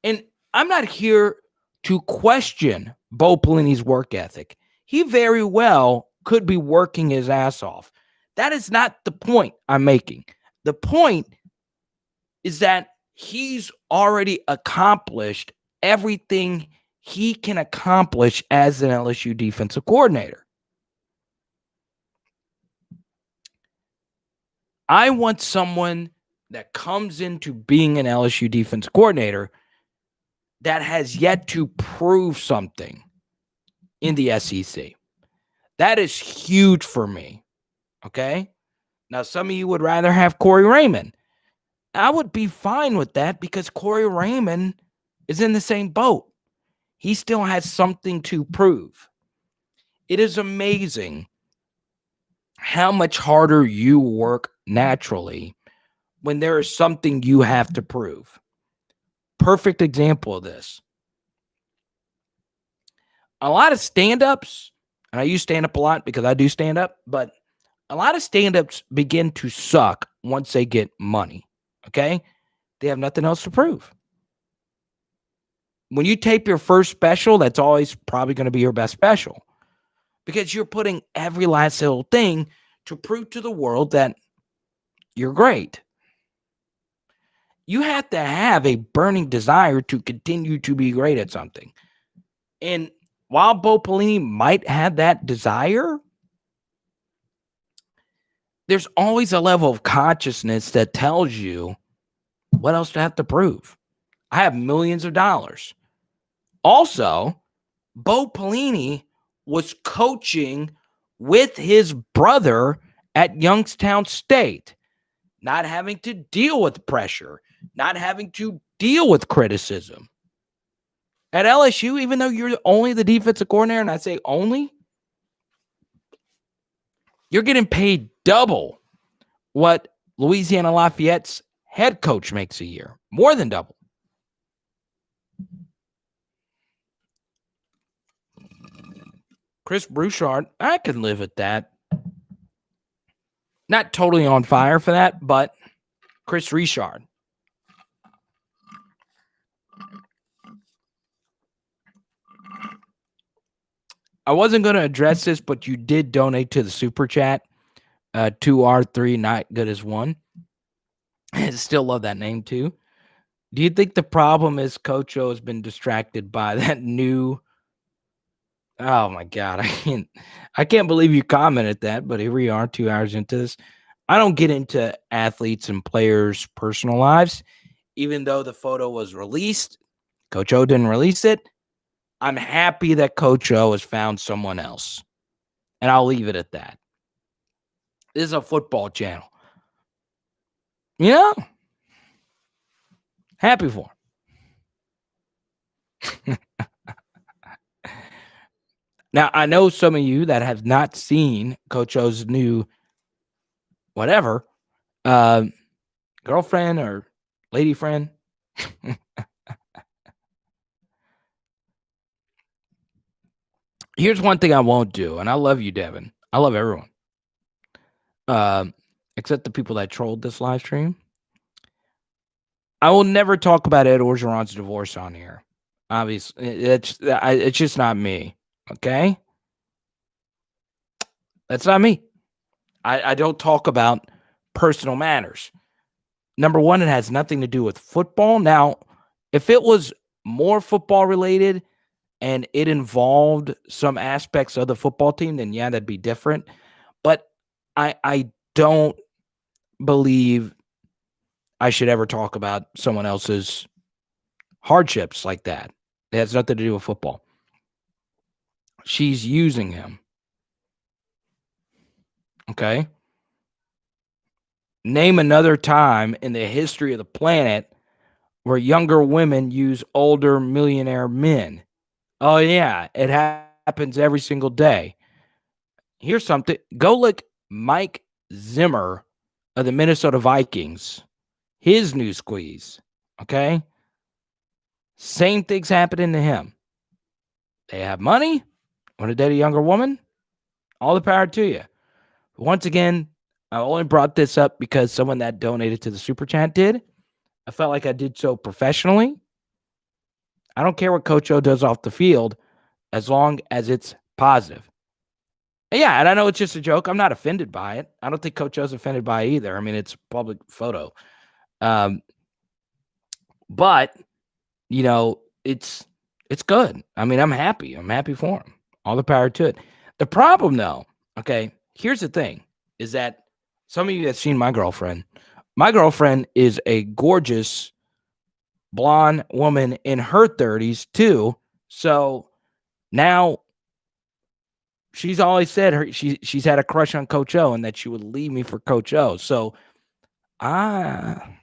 And I'm not here to question Bo Pelini's work ethic. He very well could be working his ass off. That is not the point I'm making. The point is that he's already accomplished everything he can accomplish as an LSU defensive coordinator. I want someone that comes into being an LSU defensive coordinator that has yet to prove something in the SEC. That is huge for me. Okay. Now, some of you would rather have Corey Raymond. I would be fine with that because Corey Raymond is in the same boat. He still has something to prove. It is amazing how much harder you work naturally when there is something you have to prove. Perfect example of this. A lot of stand-ups, and I use stand-up a lot because I do stand-up, but a lot of stand-ups begin to suck once they get money, okay? They have nothing else to prove. When you tape your first special, that's always probably going to be your best special because you're putting every last little thing to prove to the world that you're great. You have to have a burning desire to continue to be great at something. And while Bo Pelini might have that desire, there's always a level of consciousness that tells you what else to have to prove. I have millions of dollars. Also, Bo Pelini was coaching with his brother at Youngstown State, not having to deal with pressure, not having to deal with criticism. At LSU, even though you're only the defensive coordinator, and I say only, you're getting paid double what Louisiana Lafayette's head coach makes a year, more than double. Chris Broussard, I can live with that. Not totally on fire for that, but Chris Richard. I wasn't going to address this, but you did donate to the super chat. 2R3, not good as one. I still love that name too. Do you think the problem is Coach O has been distracted by that new? Oh my God, I can't believe you commented that, but here we are 2 hours into this. I don't get into athletes and players' personal lives, even though the photo was released. Coach O didn't release it. I'm happy that Coach O has found someone else, and I'll leave it at that. This is a football channel. Yeah. Happy for him. Now, I know some of you that have not seen Coach O's new whatever, girlfriend or lady friend. Here's one thing I won't do, and I love you, Devin. I love everyone. Except the people that trolled this live stream. I will never talk about Ed Orgeron's divorce on here. Obviously, it's just not me. Okay? That's not me. I don't talk about personal matters. Number one, it has nothing to do with football. Now, if it was more football related and it involved some aspects of the football team, then yeah, that'd be different. But I don't believe I should ever talk about someone else's hardships like that. It has nothing to do with football. She's using him. Okay. Name another time in the history of the planet where younger women use older millionaire men. Oh, yeah. It happens every single day. Here's something. Go look Mike Zimmer of the Minnesota Vikings. His new squeeze. Okay. Same thing's happening to him. They have money. Want to date a younger woman? All the power to you. Once again, I only brought this up because someone that donated to the super chat did. I felt like I did so professionally. I don't care what Coach O does off the field as long as it's positive. Yeah, and I know it's just a joke. I'm not offended by it. I don't think Coach O's offended by it either. I mean, it's a public photo. Um, but you know, it's good. I mean, I'm happy. I'm happy for him. All the power to it. The problem, though, okay, here's the thing: is that some of you have seen my girlfriend. My girlfriend is a gorgeous blonde woman in her 30s too. So now she's always said she's had a crush on Coach O and that she would leave me for Coach O. So I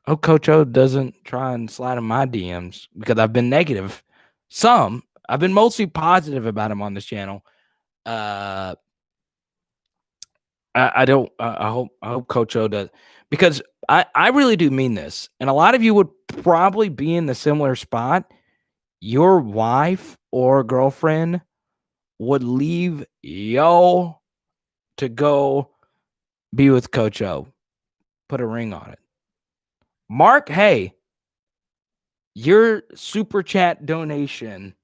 hope Coach O doesn't try and slide in my DMs because I've been negative. Some I've been mostly positive about him on this channel. Uh, I don't. I hope Coach O does because I really do mean this, and a lot of you would probably be in the similar spot. Your wife or girlfriend would leave yo to go be with Coach O. Put a ring on it. Mark, hey, your super chat donation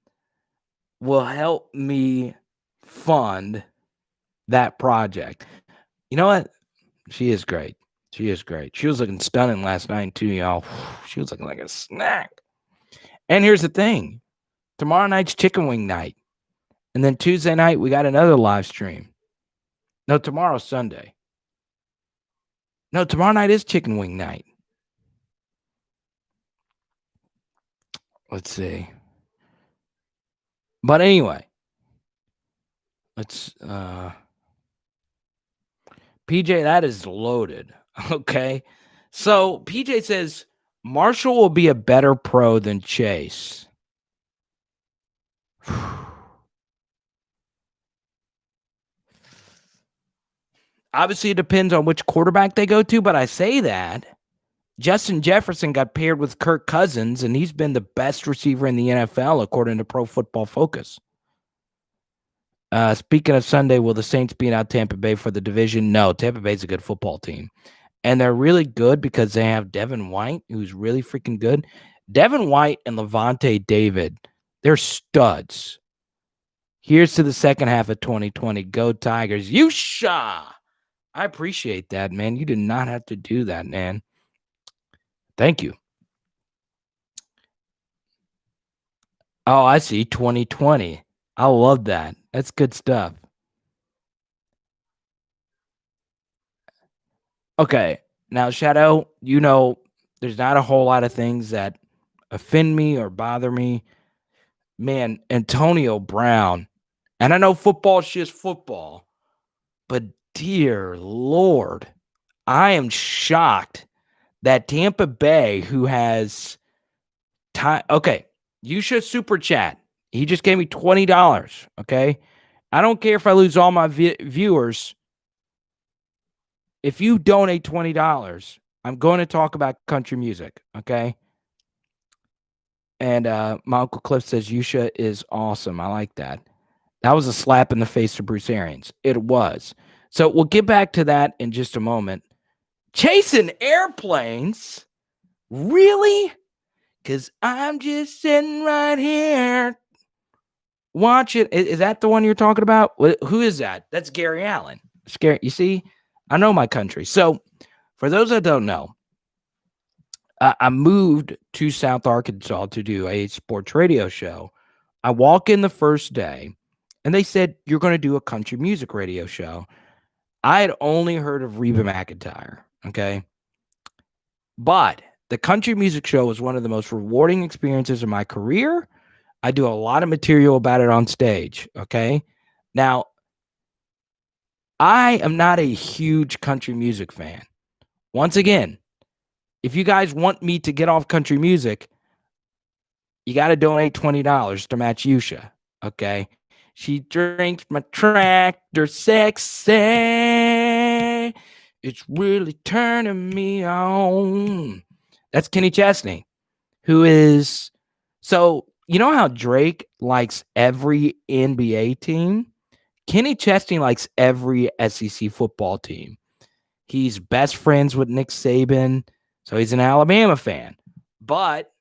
will help me fund that project. You know what? She is great. She is great. She was looking stunning last night, too, y'all. She was looking like a snack. And here's the thing tomorrow night's chicken wing night. And then Tuesday night, we got another live stream. No, tomorrow's Sunday. No, tomorrow night is chicken wing night. Let's see. But anyway, let's PJ, that is loaded. Okay. So PJ says Marshall will be a better pro than Chase. Obviously, it depends on which quarterback they go to, but I say that Justin Jefferson got paired with Kirk Cousins, and he's been the best receiver in the NFL, according to Pro Football Focus. Speaking of Sunday, will the Saints beat out Tampa Bay for the division? No, Tampa Bay's a good football team. And they're really good because they have Devin White, who's really freaking good. Devin White and Levante David, they're studs. Here's to the second half of 2020. Go Tigers. Yusha! I appreciate that, man. You did not have to do that, man. Thank you. Oh, I see. 2020. I love that. That's good stuff. Okay. Now, Shadow, you know, there's not a whole lot of things that offend me or bother me. Man, Antonio Brown. And I know football's just football, but dear Lord, I am shocked that Tampa Bay, who has time. Okay. You should super chat. He just gave me $20. Okay. I don't care if I lose all my viewers. If you donate $20, I'm going to talk about country music. Okay. And my Uncle Cliff says Yusha is awesome. I like that. That was a slap in the face to Bruce Arians. It was. So we'll get back to that in just a moment. Chasing airplanes? Really? Because I'm just sitting right here watching. Is that the one you're talking about? Who is that? That's Gary Allen. Scary. You see, I know my country. So for those that don't know, I moved to South Arkansas to do a sports radio show. I walk in the first day, and they said, you're going to do a country music radio show. I had only heard of Reba McEntire, okay? But the country music show was one of the most rewarding experiences of my career. I do a lot of material about it on stage, okay? Now, I am not a huge country music fan. Once again, if you guys want me to get off country music, you got to donate $20 to match Yusha, okay? She drinks my tractor sexy. It's really turning me on. That's Kenny Chesney, who is... So, you know how Drake likes every NBA team? Kenny Chesney likes every SEC football team. He's best friends with Nick Saban, so he's an Alabama fan. But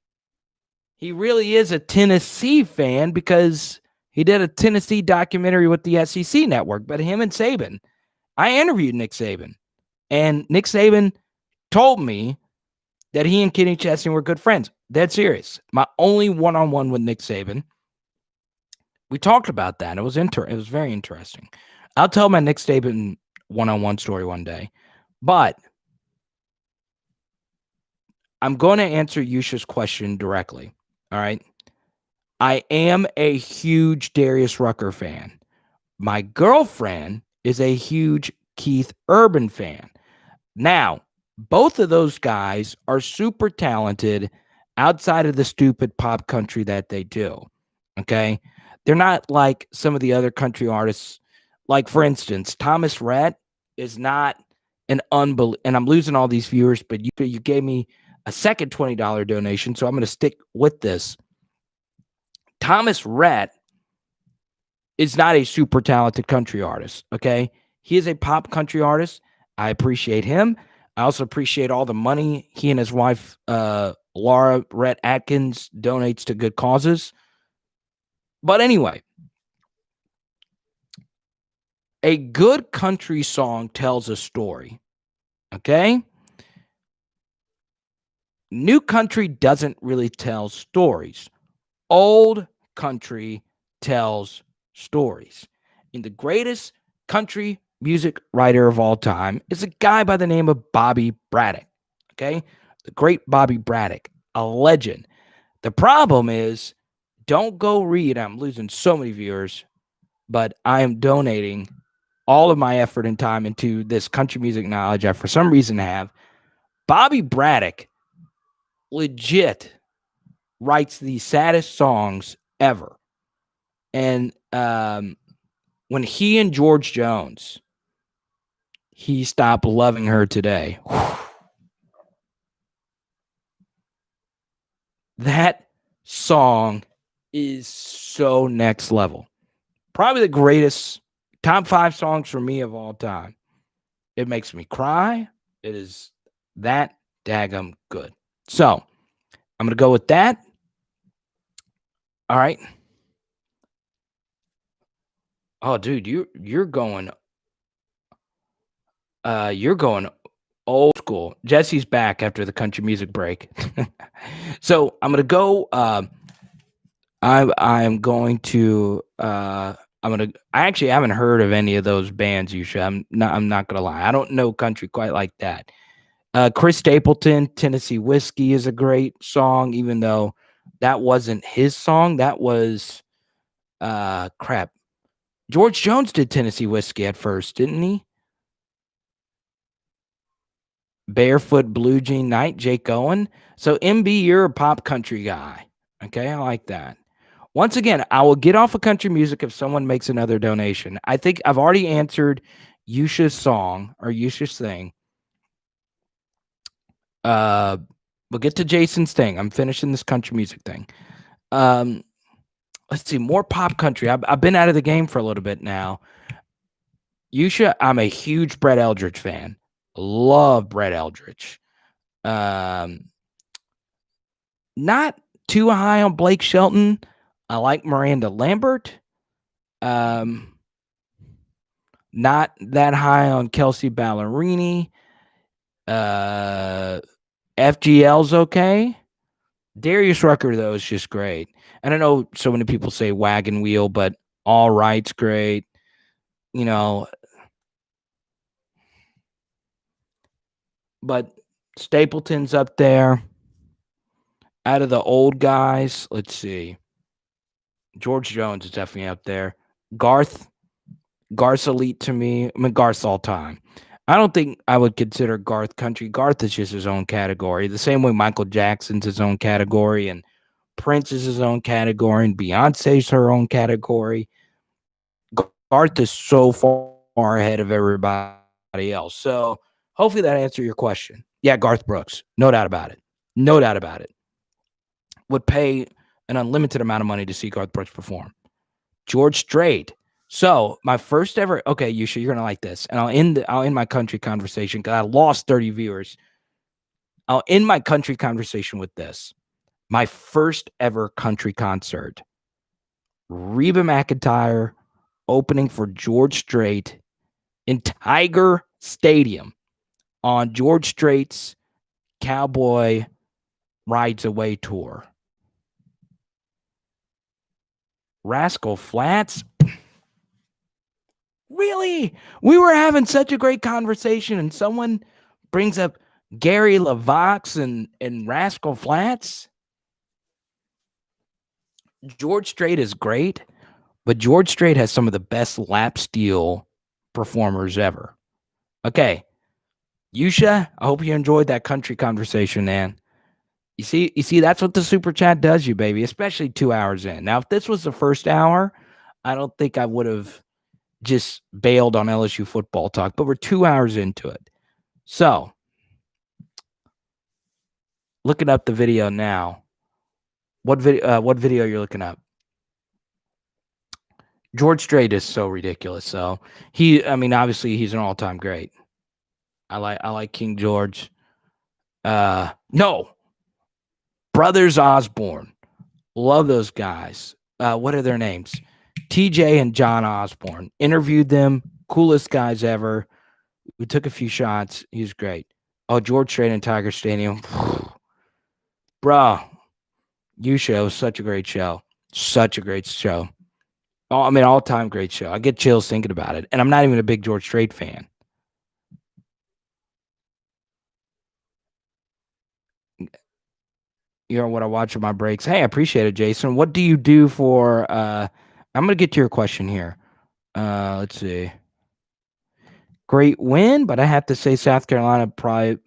he really is a Tennessee fan because He did a Tennessee documentary with the SEC network, but him and Saban, I interviewed Nick Saban, and Nick Saban told me that he and Kenny Chesney were good friends. Dead serious. My only one-on-one with Nick Saban. We talked about that. It was very interesting. I'll tell my Nick Saban one-on-one story one day. But I'm going to answer Yusha's question directly. All right. I am a huge Darius Rucker fan. My girlfriend is a huge Keith Urban fan. Now, both of those guys are super talented outside of the stupid pop country that they do. Okay. They're not like some of the other country artists. Like, for instance, Thomas Rhett is not an unbelievable, and I'm losing all these viewers, but you gave me a second $20 donation, so I'm going to stick with this. Thomas Rhett is not a super talented country artist, okay? He is a pop country artist. I appreciate him. I also appreciate all the money he and his wife, Laura Rhett Atkins, donates to good causes. But anyway, a good country song tells a story, okay? New country doesn't really tell stories. Old country tells stories. And the greatest country music writer of all time is a guy by the name of Bobby Braddock. Okay? The great Bobby Braddock, a legend. The problem is, don't go read. I'm losing so many viewers, but I am donating all of my effort and time into this country music knowledge I, for some reason, have. Bobby Braddock legit writes the saddest songs ever. And when he and George Jones, he stopped loving her today. That song is so next level. Probably the greatest top 5 songs for me of all time. It makes me cry. It is that daggum good. So I'm going to go with that. All right. Oh, dude, you're going old school. Jesse's back after the country music break. So I'm gonna go. I'm going to. I actually haven't heard of any of those bands. I'm not gonna lie. I don't know country quite like that. Chris Stapleton, Tennessee Whiskey is a great song, even though that wasn't his song. That was crap. George Jones did Tennessee Whiskey at first, didn't he? Barefoot Blue Jean Night, Jake Owen. So, MB, you're a pop country guy. Okay, I like that. Once again, I will get off of country music if someone makes another donation. I think I've already answered Yusha's song or Yusha's thing. We'll get to Jason's thing. I'm finishing this country music thing. Let's see, more pop country. I've been out of the game for a little bit now. Yusha, I'm a huge Brett Eldridge fan. Love Brett Eldridge. Not too high on Blake Shelton. I like Miranda Lambert. Not that high on Kelsey Ballerini. FGL's okay. Darius Rucker, though, is just great. And I know so many people say Wagon Wheel, but All Right's great. You know, but Stapleton's up there. Out of the old guys, let's see. George Jones is definitely up there. Garth's elite to me. I mean, Garth's all time. I don't think I would consider Garth country. Garth is just his own category. The same way Michael Jackson's his own category, and Prince is his own category, and Beyonce's her own category. Garth is so far ahead of everybody else. So hopefully that answered your question. Yeah, Garth Brooks. No doubt about it. No doubt about it. Would pay an unlimited amount of money to see Garth Brooks perform. George Strait. So my first ever. Okay, Yusha, you're gonna like this, and I'll end my country conversation because I lost 30 viewers. I'll end my country conversation with this. My first ever country concert Reba McEntire opening for George Strait in Tiger Stadium on George Strait's Cowboy Rides Away tour. Rascal Flats? Really? We were having such a great conversation and someone brings up Gary LaVox and Rascal Flats? George Strait is great, but George Strait has some of the best lap steel performers ever. Okay. Yusha, I hope you enjoyed that country conversation, man. You see, that's what the super chat does you, baby, especially 2 hours in. Now, if this was the first hour, I don't think I would have just bailed on LSU football talk, but we're 2 hours into it. So, looking up the video now. What video you're looking up? George Strait is so ridiculous. So obviously he's an all-time great. I like King George. No. Brothers Osborne. Love those guys. What are their names? TJ and John Osborne. Interviewed them. Coolest guys ever. We took a few shots. He was great. Oh, George Strait in Tiger Stadium. Bro, you show such a great show. Such a great show. Oh, all-time great show. I get chills thinking about it. And I'm not even a big George Strait fan. You know what I watch on my breaks. Hey, I appreciate it, Jason. What do you do for I'm gonna get to your question here. Let's see. Great win, but I have to say South Carolina probably.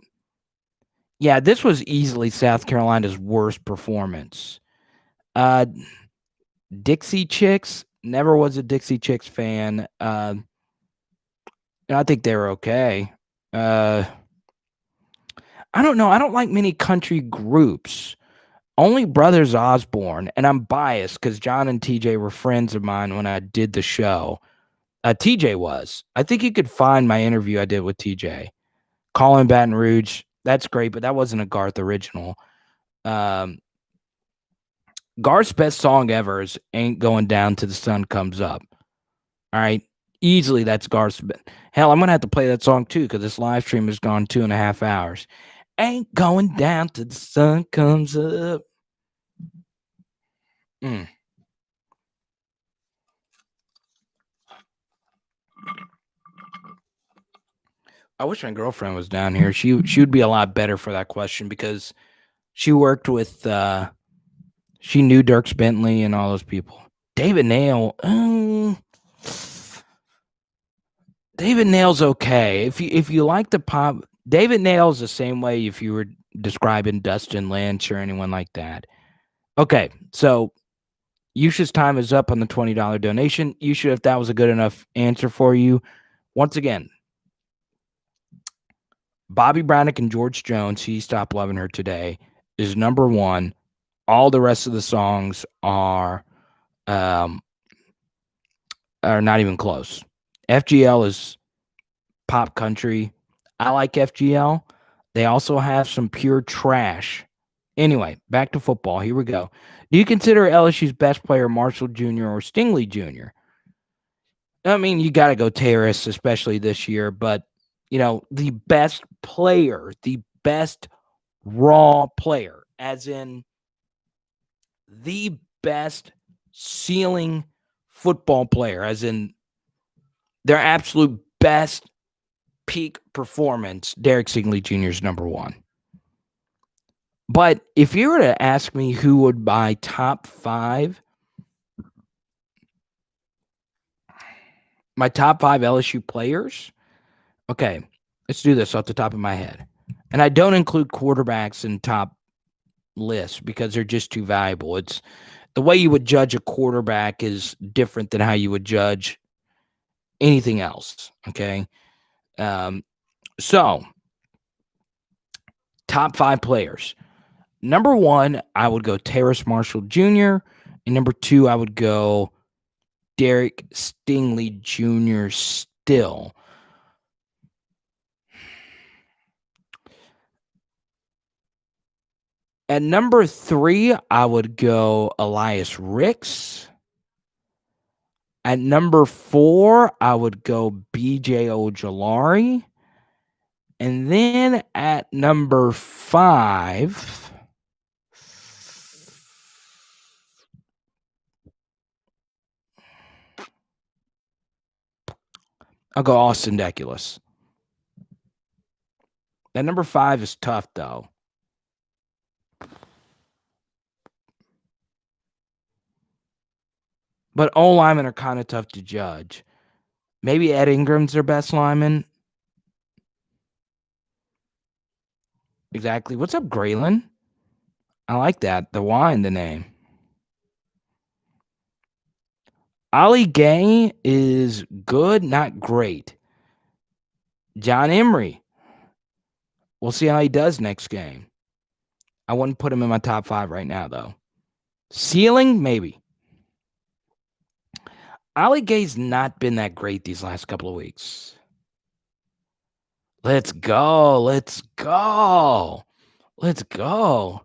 Yeah, this was easily South Carolina's worst performance. Dixie Chicks, never was a Dixie Chicks fan. I think they were okay. I don't know. I don't like many country groups. Only Brothers Osborne, and I'm biased because John and TJ were friends of mine when I did the show. TJ was. I think you could find my interview I did with TJ. Colin Baton Rouge, that's great, but that wasn't a Garth original. Garth's best song ever is Ain't Going Down Till the Sun Comes Up. All right. Easily that's Garth's. Hell, I'm going to have to play that song too because this live stream has gone 2.5 hours. Ain't going down till the sun comes up. I wish my girlfriend was down here. She would be a lot better for that question because she worked with she knew Dirks Bentley and all those people. David Nail. David Nail's okay. If you like the pop, David Nail's the same way if you were describing Dustin Lynch or anyone like that. Okay, so Yusha's time is up on the $20 donation. Yusha, if that was a good enough answer for you, once again, Bobby Brownick and George Jones, He Stopped Loving Her Today, is number one. All the rest of the songs are not even close. FGL is pop country. I like FGL. They also have some pure trash. Anyway, back to football. Here we go. Do you consider LSU's best player Marshall Jr. or Stingley Jr.? You got to go Terrace, especially this year. But, the best player, the best raw player, as in the best ceiling football player, as in their absolute best peak performance, Derek Stingley Jr. is number one. But if you were to ask me who would buy top five, my top five LSU players, okay, let's do this off the top of my head. And I don't include quarterbacks in top lists because they're just too valuable. It's the way you would judge a quarterback is different than how you would judge anything else. Okay. So top five players. Number one, I would go Terrace Marshall Jr. And number two, I would go Derek Stingley Jr. still. At number three, I would go Elias Ricks. At number 4, I would go BJ Ojolari. And then at number 5, I'll go Austin Deculus. That number 5 is tough, though. But all linemen are kind of tough to judge. Maybe Ed Ingram's their best lineman. Exactly. What's up, Graylin? I like that. The Y in the name. Ali Gay is good, not great. John Emery. We'll see how he does next game. I wouldn't put him in my top 5 right now, though. Ceiling, maybe. Ali Gay's not been that great these last couple of weeks. Let's go. Let's go. Let's go.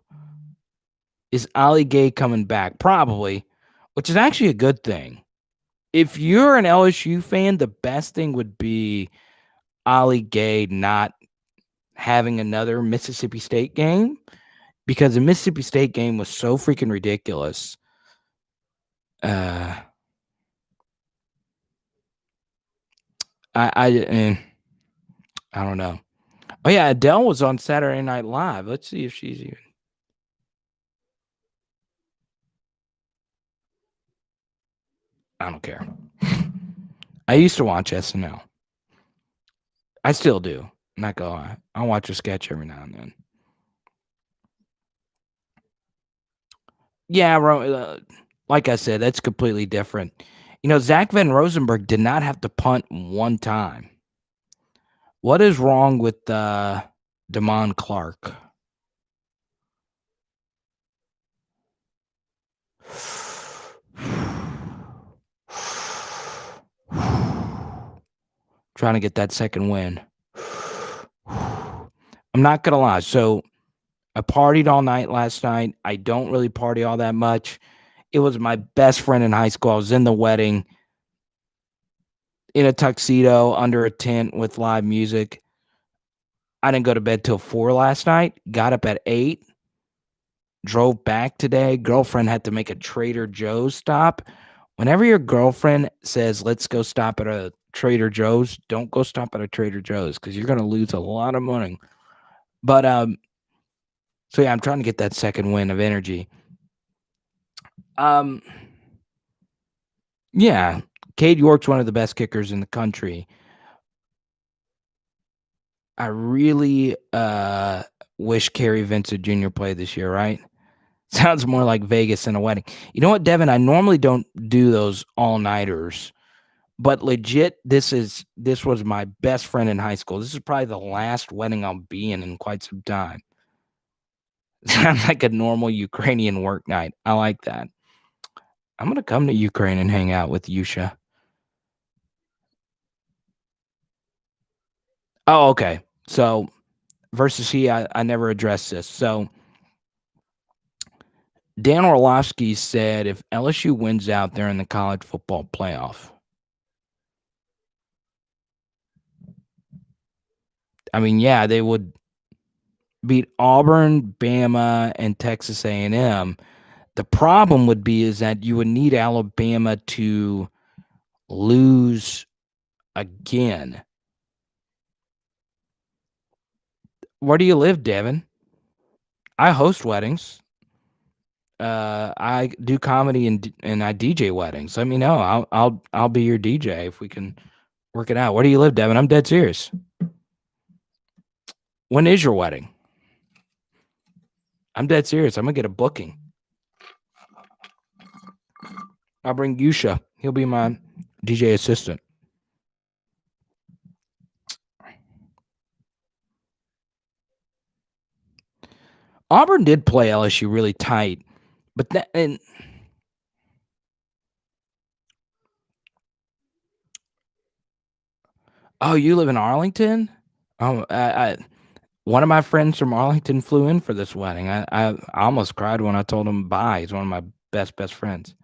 Is Ali Gay coming back? Probably, which is actually a good thing. If you're an LSU fan, the best thing would be Ali Gay not having another Mississippi State game, because the Mississippi State game was so freaking ridiculous. I don't know. Oh yeah, Adele was on Saturday Night Live. Let's see if she's even. I don't care. I used to watch SNL. I still do. I'm not gonna lie. I'll watch a sketch every now and then. Yeah, like I said, that's completely different. Zach Van Rosenberg did not have to punt one time. What is wrong with Damon Clark? Trying to get that second win. I'm not gonna lie. So I partied all night last night. I don't really party all that much. It was my best friend in high school. I was in the wedding in a tuxedo under a tent with live music. I didn't go to bed till 4 last night. Got up at 8. Drove back today. Girlfriend had to make a Trader Joe's stop. Whenever your girlfriend says, let's go stop at a Trader Joe's, don't go stop at a Trader Joe's because you're going to lose a lot of money. But, so yeah, I'm trying to get that second win of energy. Yeah, Cade York's one of the best kickers in the country. I really wish Kerry Vincent Jr. played this year, right? Sounds more like Vegas than a wedding. You know what, Devin? I normally don't do those all-nighters, but legit, this was my best friend in high school. This is probably the last wedding I'll be in quite some time. Sounds like a normal Ukrainian work night. I like that. I'm going to come to Ukraine and hang out with Yusha. Oh, okay. So versus he, I never addressed this. So Dan Orlovsky said if LSU wins out there in the college football playoff, I mean, yeah, they would beat Auburn, Bama, and Texas A&M. The problem would be is that you would need Alabama to lose again. Where do you live, Devin? I host weddings. I do comedy and I DJ weddings. Let me know. I'll be your DJ if we can work it out. Where do you live, Devin? I'm dead serious. When is your wedding? I'm dead serious. I'm gonna get a booking. I'll bring Yusha. He'll be my DJ assistant. Auburn did play LSU really tight, but oh, you live in Arlington? Oh, one of my friends from Arlington flew in for this wedding. I almost cried when I told him bye. He's one of my best friends.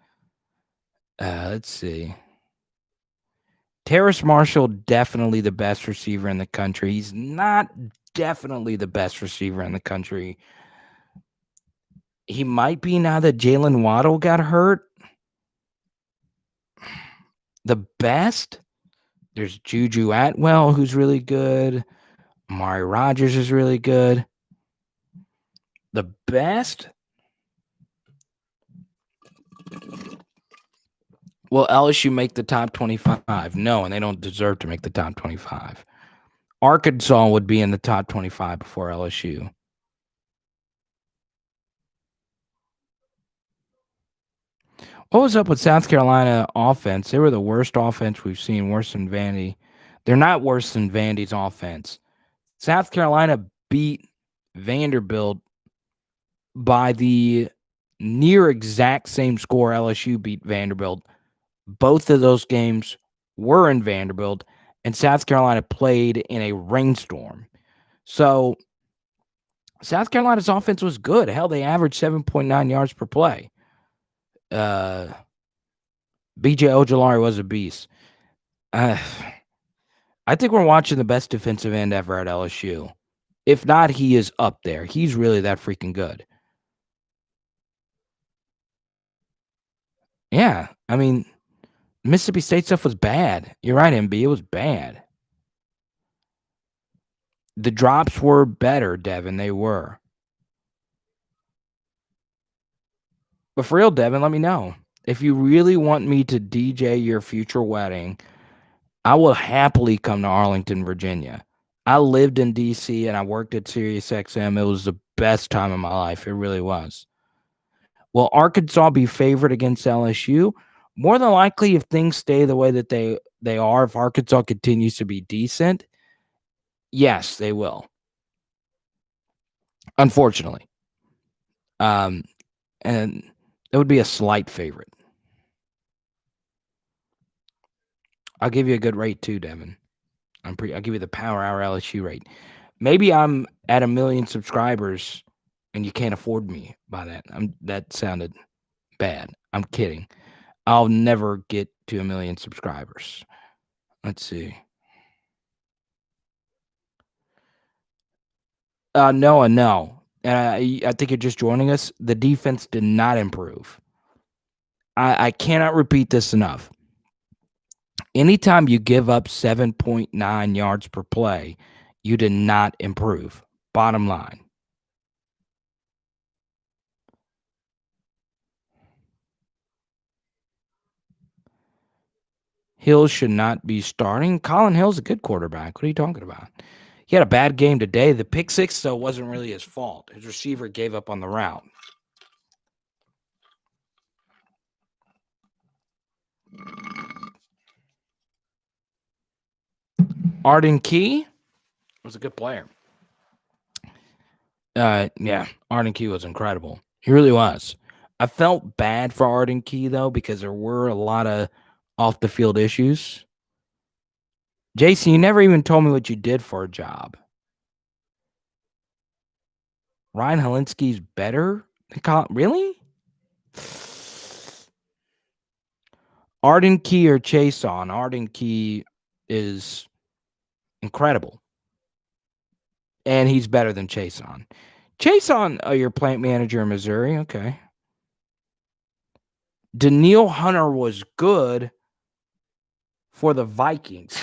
Let's see. Terrace Marshall, definitely the best receiver in the country. He's not definitely the best receiver in the country. He might be now that Jalen Waddle got hurt. The best? There's Juju Atwell, who's really good. Amari Rodgers is really good. The best? Will LSU make the top 25? No, and they don't deserve to make the top 25. Arkansas would be in the top 25 before LSU. What was up with South Carolina offense? They were the worst offense we've seen, worse than Vandy. They're not worse than Vandy's offense. South Carolina beat Vanderbilt by the near exact same score LSU beat Vanderbilt. Both of those games were in Vanderbilt, and South Carolina played in a rainstorm. So South Carolina's offense was good. Hell, they averaged 7.9 yards per play. BJ Ojolari was a beast. I think we're watching the best defensive end ever at LSU. If not, he is up there. He's really that freaking good. Yeah, I mean, Mississippi State stuff was bad. You're right, MB. It was bad. The drops were better, Devin. They were. But for real, Devin, let me know. If you really want me to DJ your future wedding, I will happily come to Arlington, Virginia. I lived in D.C. and I worked at SiriusXM. It was the best time of my life. It really was. Will Arkansas be favored against LSU? More than likely, if things stay the way that they are, if Arkansas continues to be decent, yes, they will. Unfortunately. And it would be a slight favorite. I'll give you a good rate too, Devin. I'll give you the Power Hour LSU rate. Maybe I'm at 1 million subscribers and you can't afford me by that. That sounded bad. I'm kidding. I'll never get to 1 million subscribers. Let's see. No. And I think you're just joining us. The defense did not improve. I cannot repeat this enough. Anytime you give up 7.9 yards per play, you did not improve. Bottom line. Hill should not be starting. Colin Hill's a good quarterback. What are you talking about? He had a bad game today. The pick six, though, wasn't really his fault. His receiver gave up on the route. Arden Key was a good player. Yeah, Arden Key was incredible. He really was. I felt bad for Arden Key, though, because there were a lot of off-the-field issues. Jason, you never even told me what you did for a job. Ryan Helinski's better than Colin? Really? Arden Key or Chason? Arden Key is incredible. And he's better than Chason. Chason, your plant manager in Missouri. Okay. Daniil Hunter was good for the Vikings.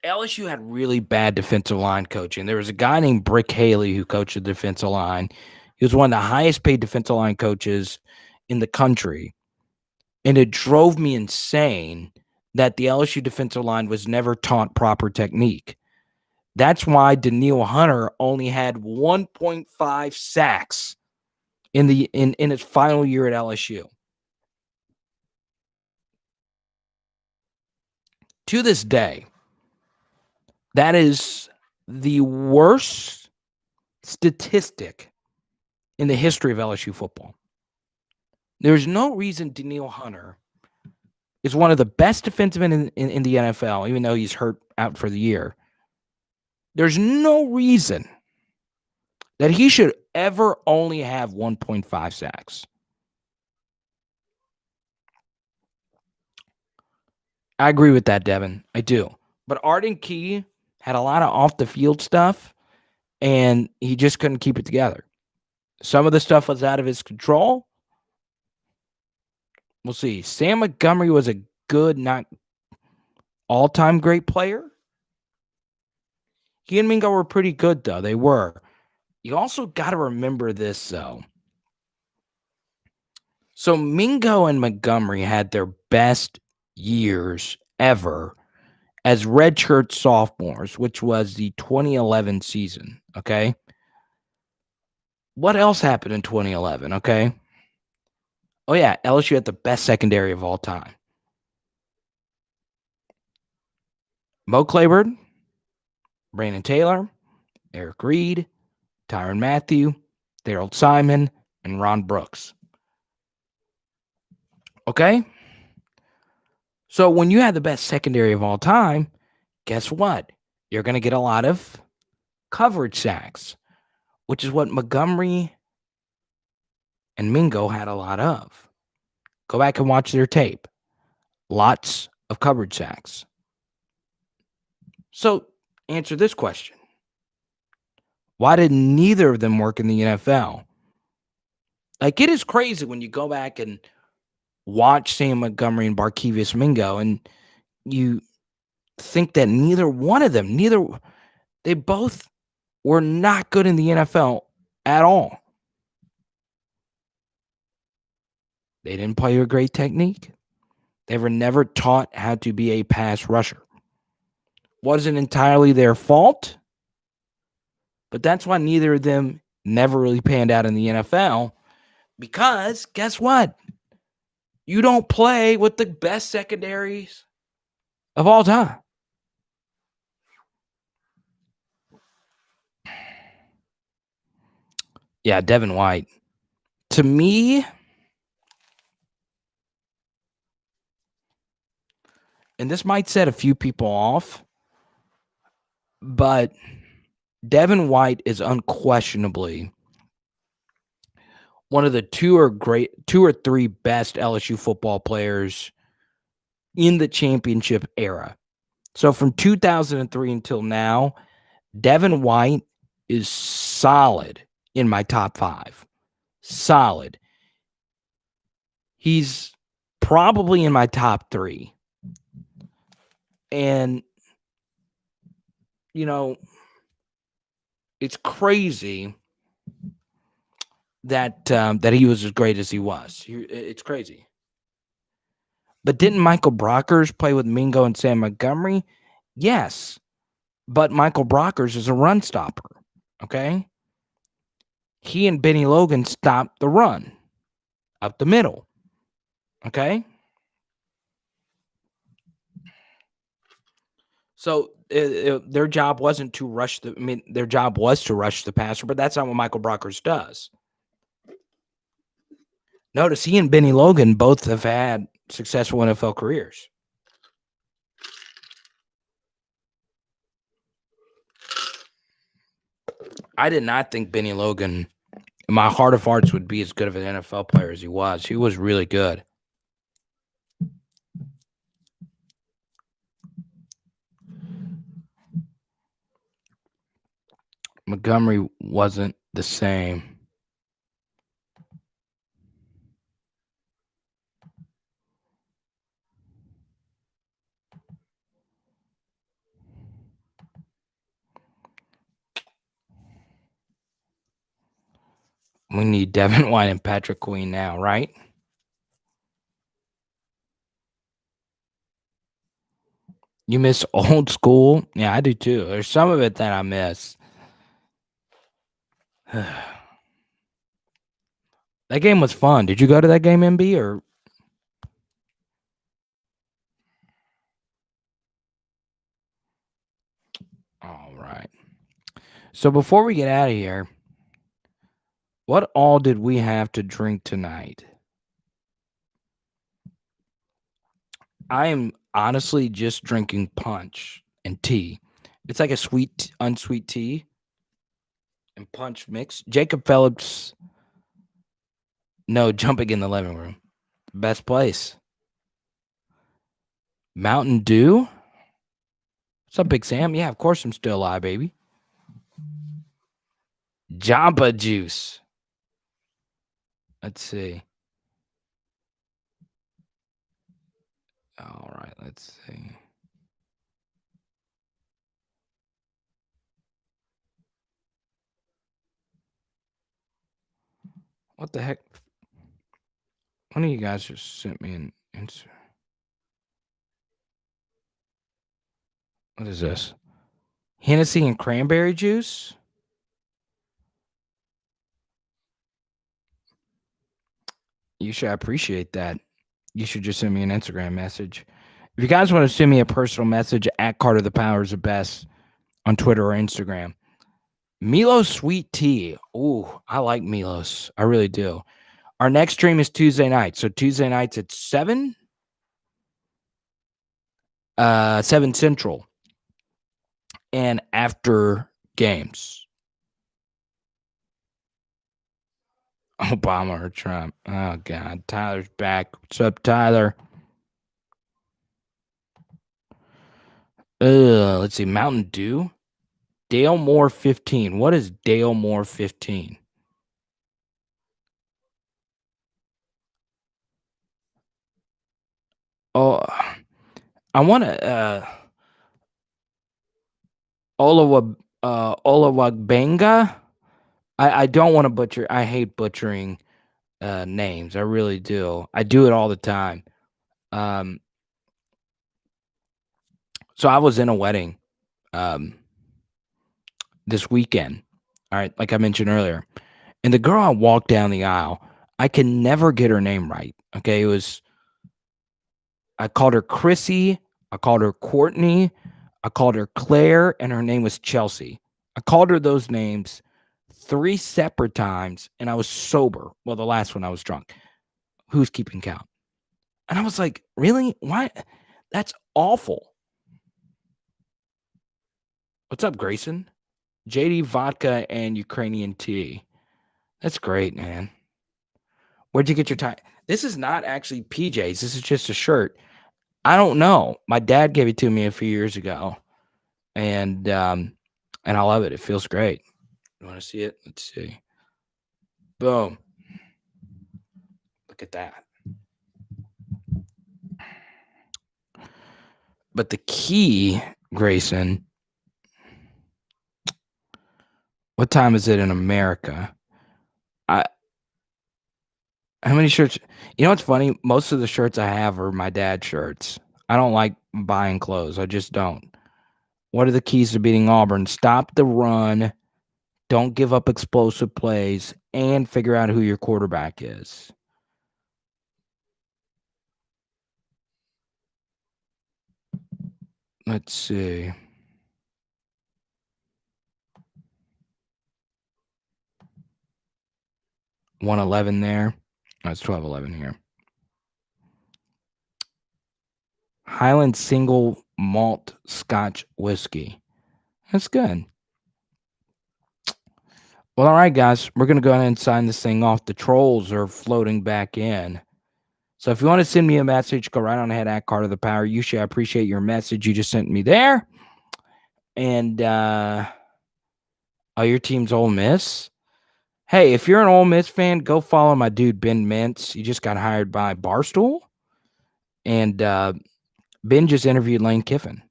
LSU had really bad defensive line coaching. There was a guy named Brick Haley who coached the defensive line. He was one of the highest paid defensive line coaches in the country. And it drove me insane that the LSU defensive line was never taught proper technique. That's why Daniil Hunter only had 1.5 sacks in his final year at LSU. To this day, that is the worst statistic in the history of LSU football. There's no reason Daniil Hunter is one of the best defensive men in the NFL, even though he's hurt out for the year. There's no reason that he should ever only have 1.5 sacks. I agree with that, Devin. I do. But Arden Key had a lot of off the field stuff, and he just couldn't keep it together. Some of the stuff was out of his control. We'll see. Sam Montgomery was a good, not all-time great player. He and Mingo were pretty good, though. They were. You also got to remember this, though. So Mingo and Montgomery had their best years ever as redshirt sophomores, which was the 2011 season, okay? What else happened in 2011, okay? Oh, yeah, LSU had the best secondary of all time. Mo Claiborne, Brandon Taylor, Eric Reed, Tyrann Mathieu, Daryl Simon, and Ron Brooks. Okay? So when you have the best secondary of all time, guess what? You're going to get a lot of coverage sacks, which is what Montgomery and Mingo had a lot of. Go back and watch their tape. Lots of coverage sacks. So answer this question. Why did neither of them work in the NFL? Like, it is crazy when you go back and watch Sam Montgomery and Barkevious Mingo, and you think that neither one of them, they both were not good in the NFL at all. They didn't play a great technique. They were never taught how to be a pass rusher. Wasn't entirely their fault, but that's why neither of them never really panned out in the NFL, because guess what? You don't play with the best secondaries of all time. Yeah, Devin White. To me, and this might set a few people off, but Devin White is unquestionably one of the two or three best LSU football players in the championship era. So from 2003 until now, Devin White is solid in my top 5. Solid. He's probably in my top 3. And, it's crazy that he was as great as he was. It's crazy. But didn't Michael Brockers play with Mingo and Sam Montgomery? Yes. But Michael Brockers is a run stopper, okay? He and Benny Logan stopped the run up the middle, okay? So their job wasn't to rush their job was to rush the passer, but that's not what Michael Brockers does. Notice he and Benny Logan both have had successful NFL careers. I did not think Benny Logan, in my heart of hearts, would be as good of an NFL player as he was. He was really good. Montgomery wasn't the same. We need Devin White and Patrick Queen now, right? You miss old school? Yeah, I do too. There's some of it that I miss. That game was fun. Did you go to that game, MB, or? All right. So before we get out of here, what all did we have to drink tonight? I am honestly just drinking punch and tea. It's like a sweet, unsweet tea and punch mix. Jacob Phillips, no, jumping in the living room. Best place. Mountain Dew? What's up, Big Sam? Yeah, of course I'm still alive, baby. Jamba Juice. Let's see. All right, let's see. What the heck? One of you guys just sent me an answer. What is this? Hennessy and cranberry juice? You should appreciate that. You should just send me an Instagram message. If you guys want to send me a personal message, at Carter the Power is the best on Twitter or Instagram. Milo's Sweet Tea. Ooh, I like Milo's. I really do. Our next stream is Tuesday night. So Tuesday nights at 7 Central. And after games. Obama or Trump. Oh, God. Tyler's back. What's up, Tyler? Let's see. Mountain Dew. Dale Moore 15. What is Dale Moore 15? Oh, I want to Olawagbenga. I don't want to butcher. I hate butchering names. I really do. I do it all the time. So I was in a wedding this weekend. All right, like I mentioned earlier. And the girl I walked down the aisle, I can never get her name right. Okay, I called her Chrissy, I called her Courtney, I called her Claire, and her name was Chelsea. I called her those names 3 separate times, and I was sober. Well, the last one I was drunk. Who's keeping count? And I was like, really? Why? That's awful. What's up, Grayson? JD vodka and Ukrainian tea. That's great, man. Where'd you get your tie? This is not actually PJs. This is just a shirt. I don't know. My dad gave it to me a few years ago, and I love it. It feels great. You want to see it? Let's see. Boom. Look at that. But the key, Grayson, what time is it in America? How many shirts? You know what's funny? Most of the shirts I have are my dad's shirts. I don't like buying clothes. I just don't. What are the keys to beating Auburn? Stop the run. Don't give up explosive plays, and figure out who your quarterback is. Let's see. 111 there. That's 1211 here. Highland single malt Scotch whiskey. That's good. Well, all right, guys. We're going to go ahead and sign this thing off. The trolls are floating back in. So if you want to send me a message, go right on ahead at Carter the Power. Usually I appreciate your message you just sent me there. And your team's Ole Miss. Hey, if you're an Ole Miss fan, go follow my dude Ben Mintz. He just got hired by Barstool. And Ben just interviewed Lane Kiffin.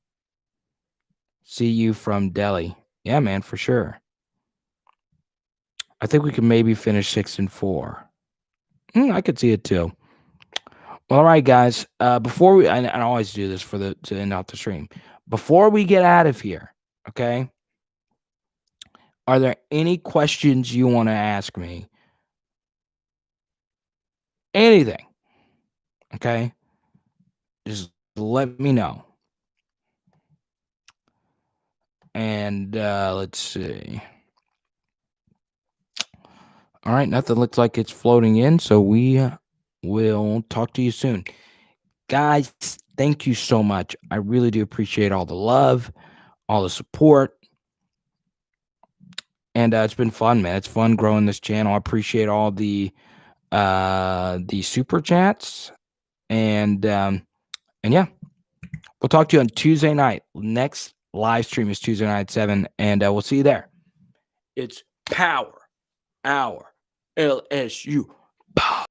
See you from Delhi. Yeah, man, for sure. I think we can maybe finish 6-4. I could see it too. Well, all right, guys. Before we, I always do this to end out the stream. Before we get out of here, okay? Are there any questions you want to ask me? Anything? Okay? Just let me know. And let's see. All right, nothing looks like it's floating in, so we will talk to you soon. Guys, thank you so much. I really do appreciate all the love, all the support. And it's been fun, man. It's fun growing this channel. I appreciate all the super chats. And yeah. We'll talk to you on Tuesday night. Next live stream is Tuesday night at 7, and we'll see you there. It's Power Hour LSU. Pow.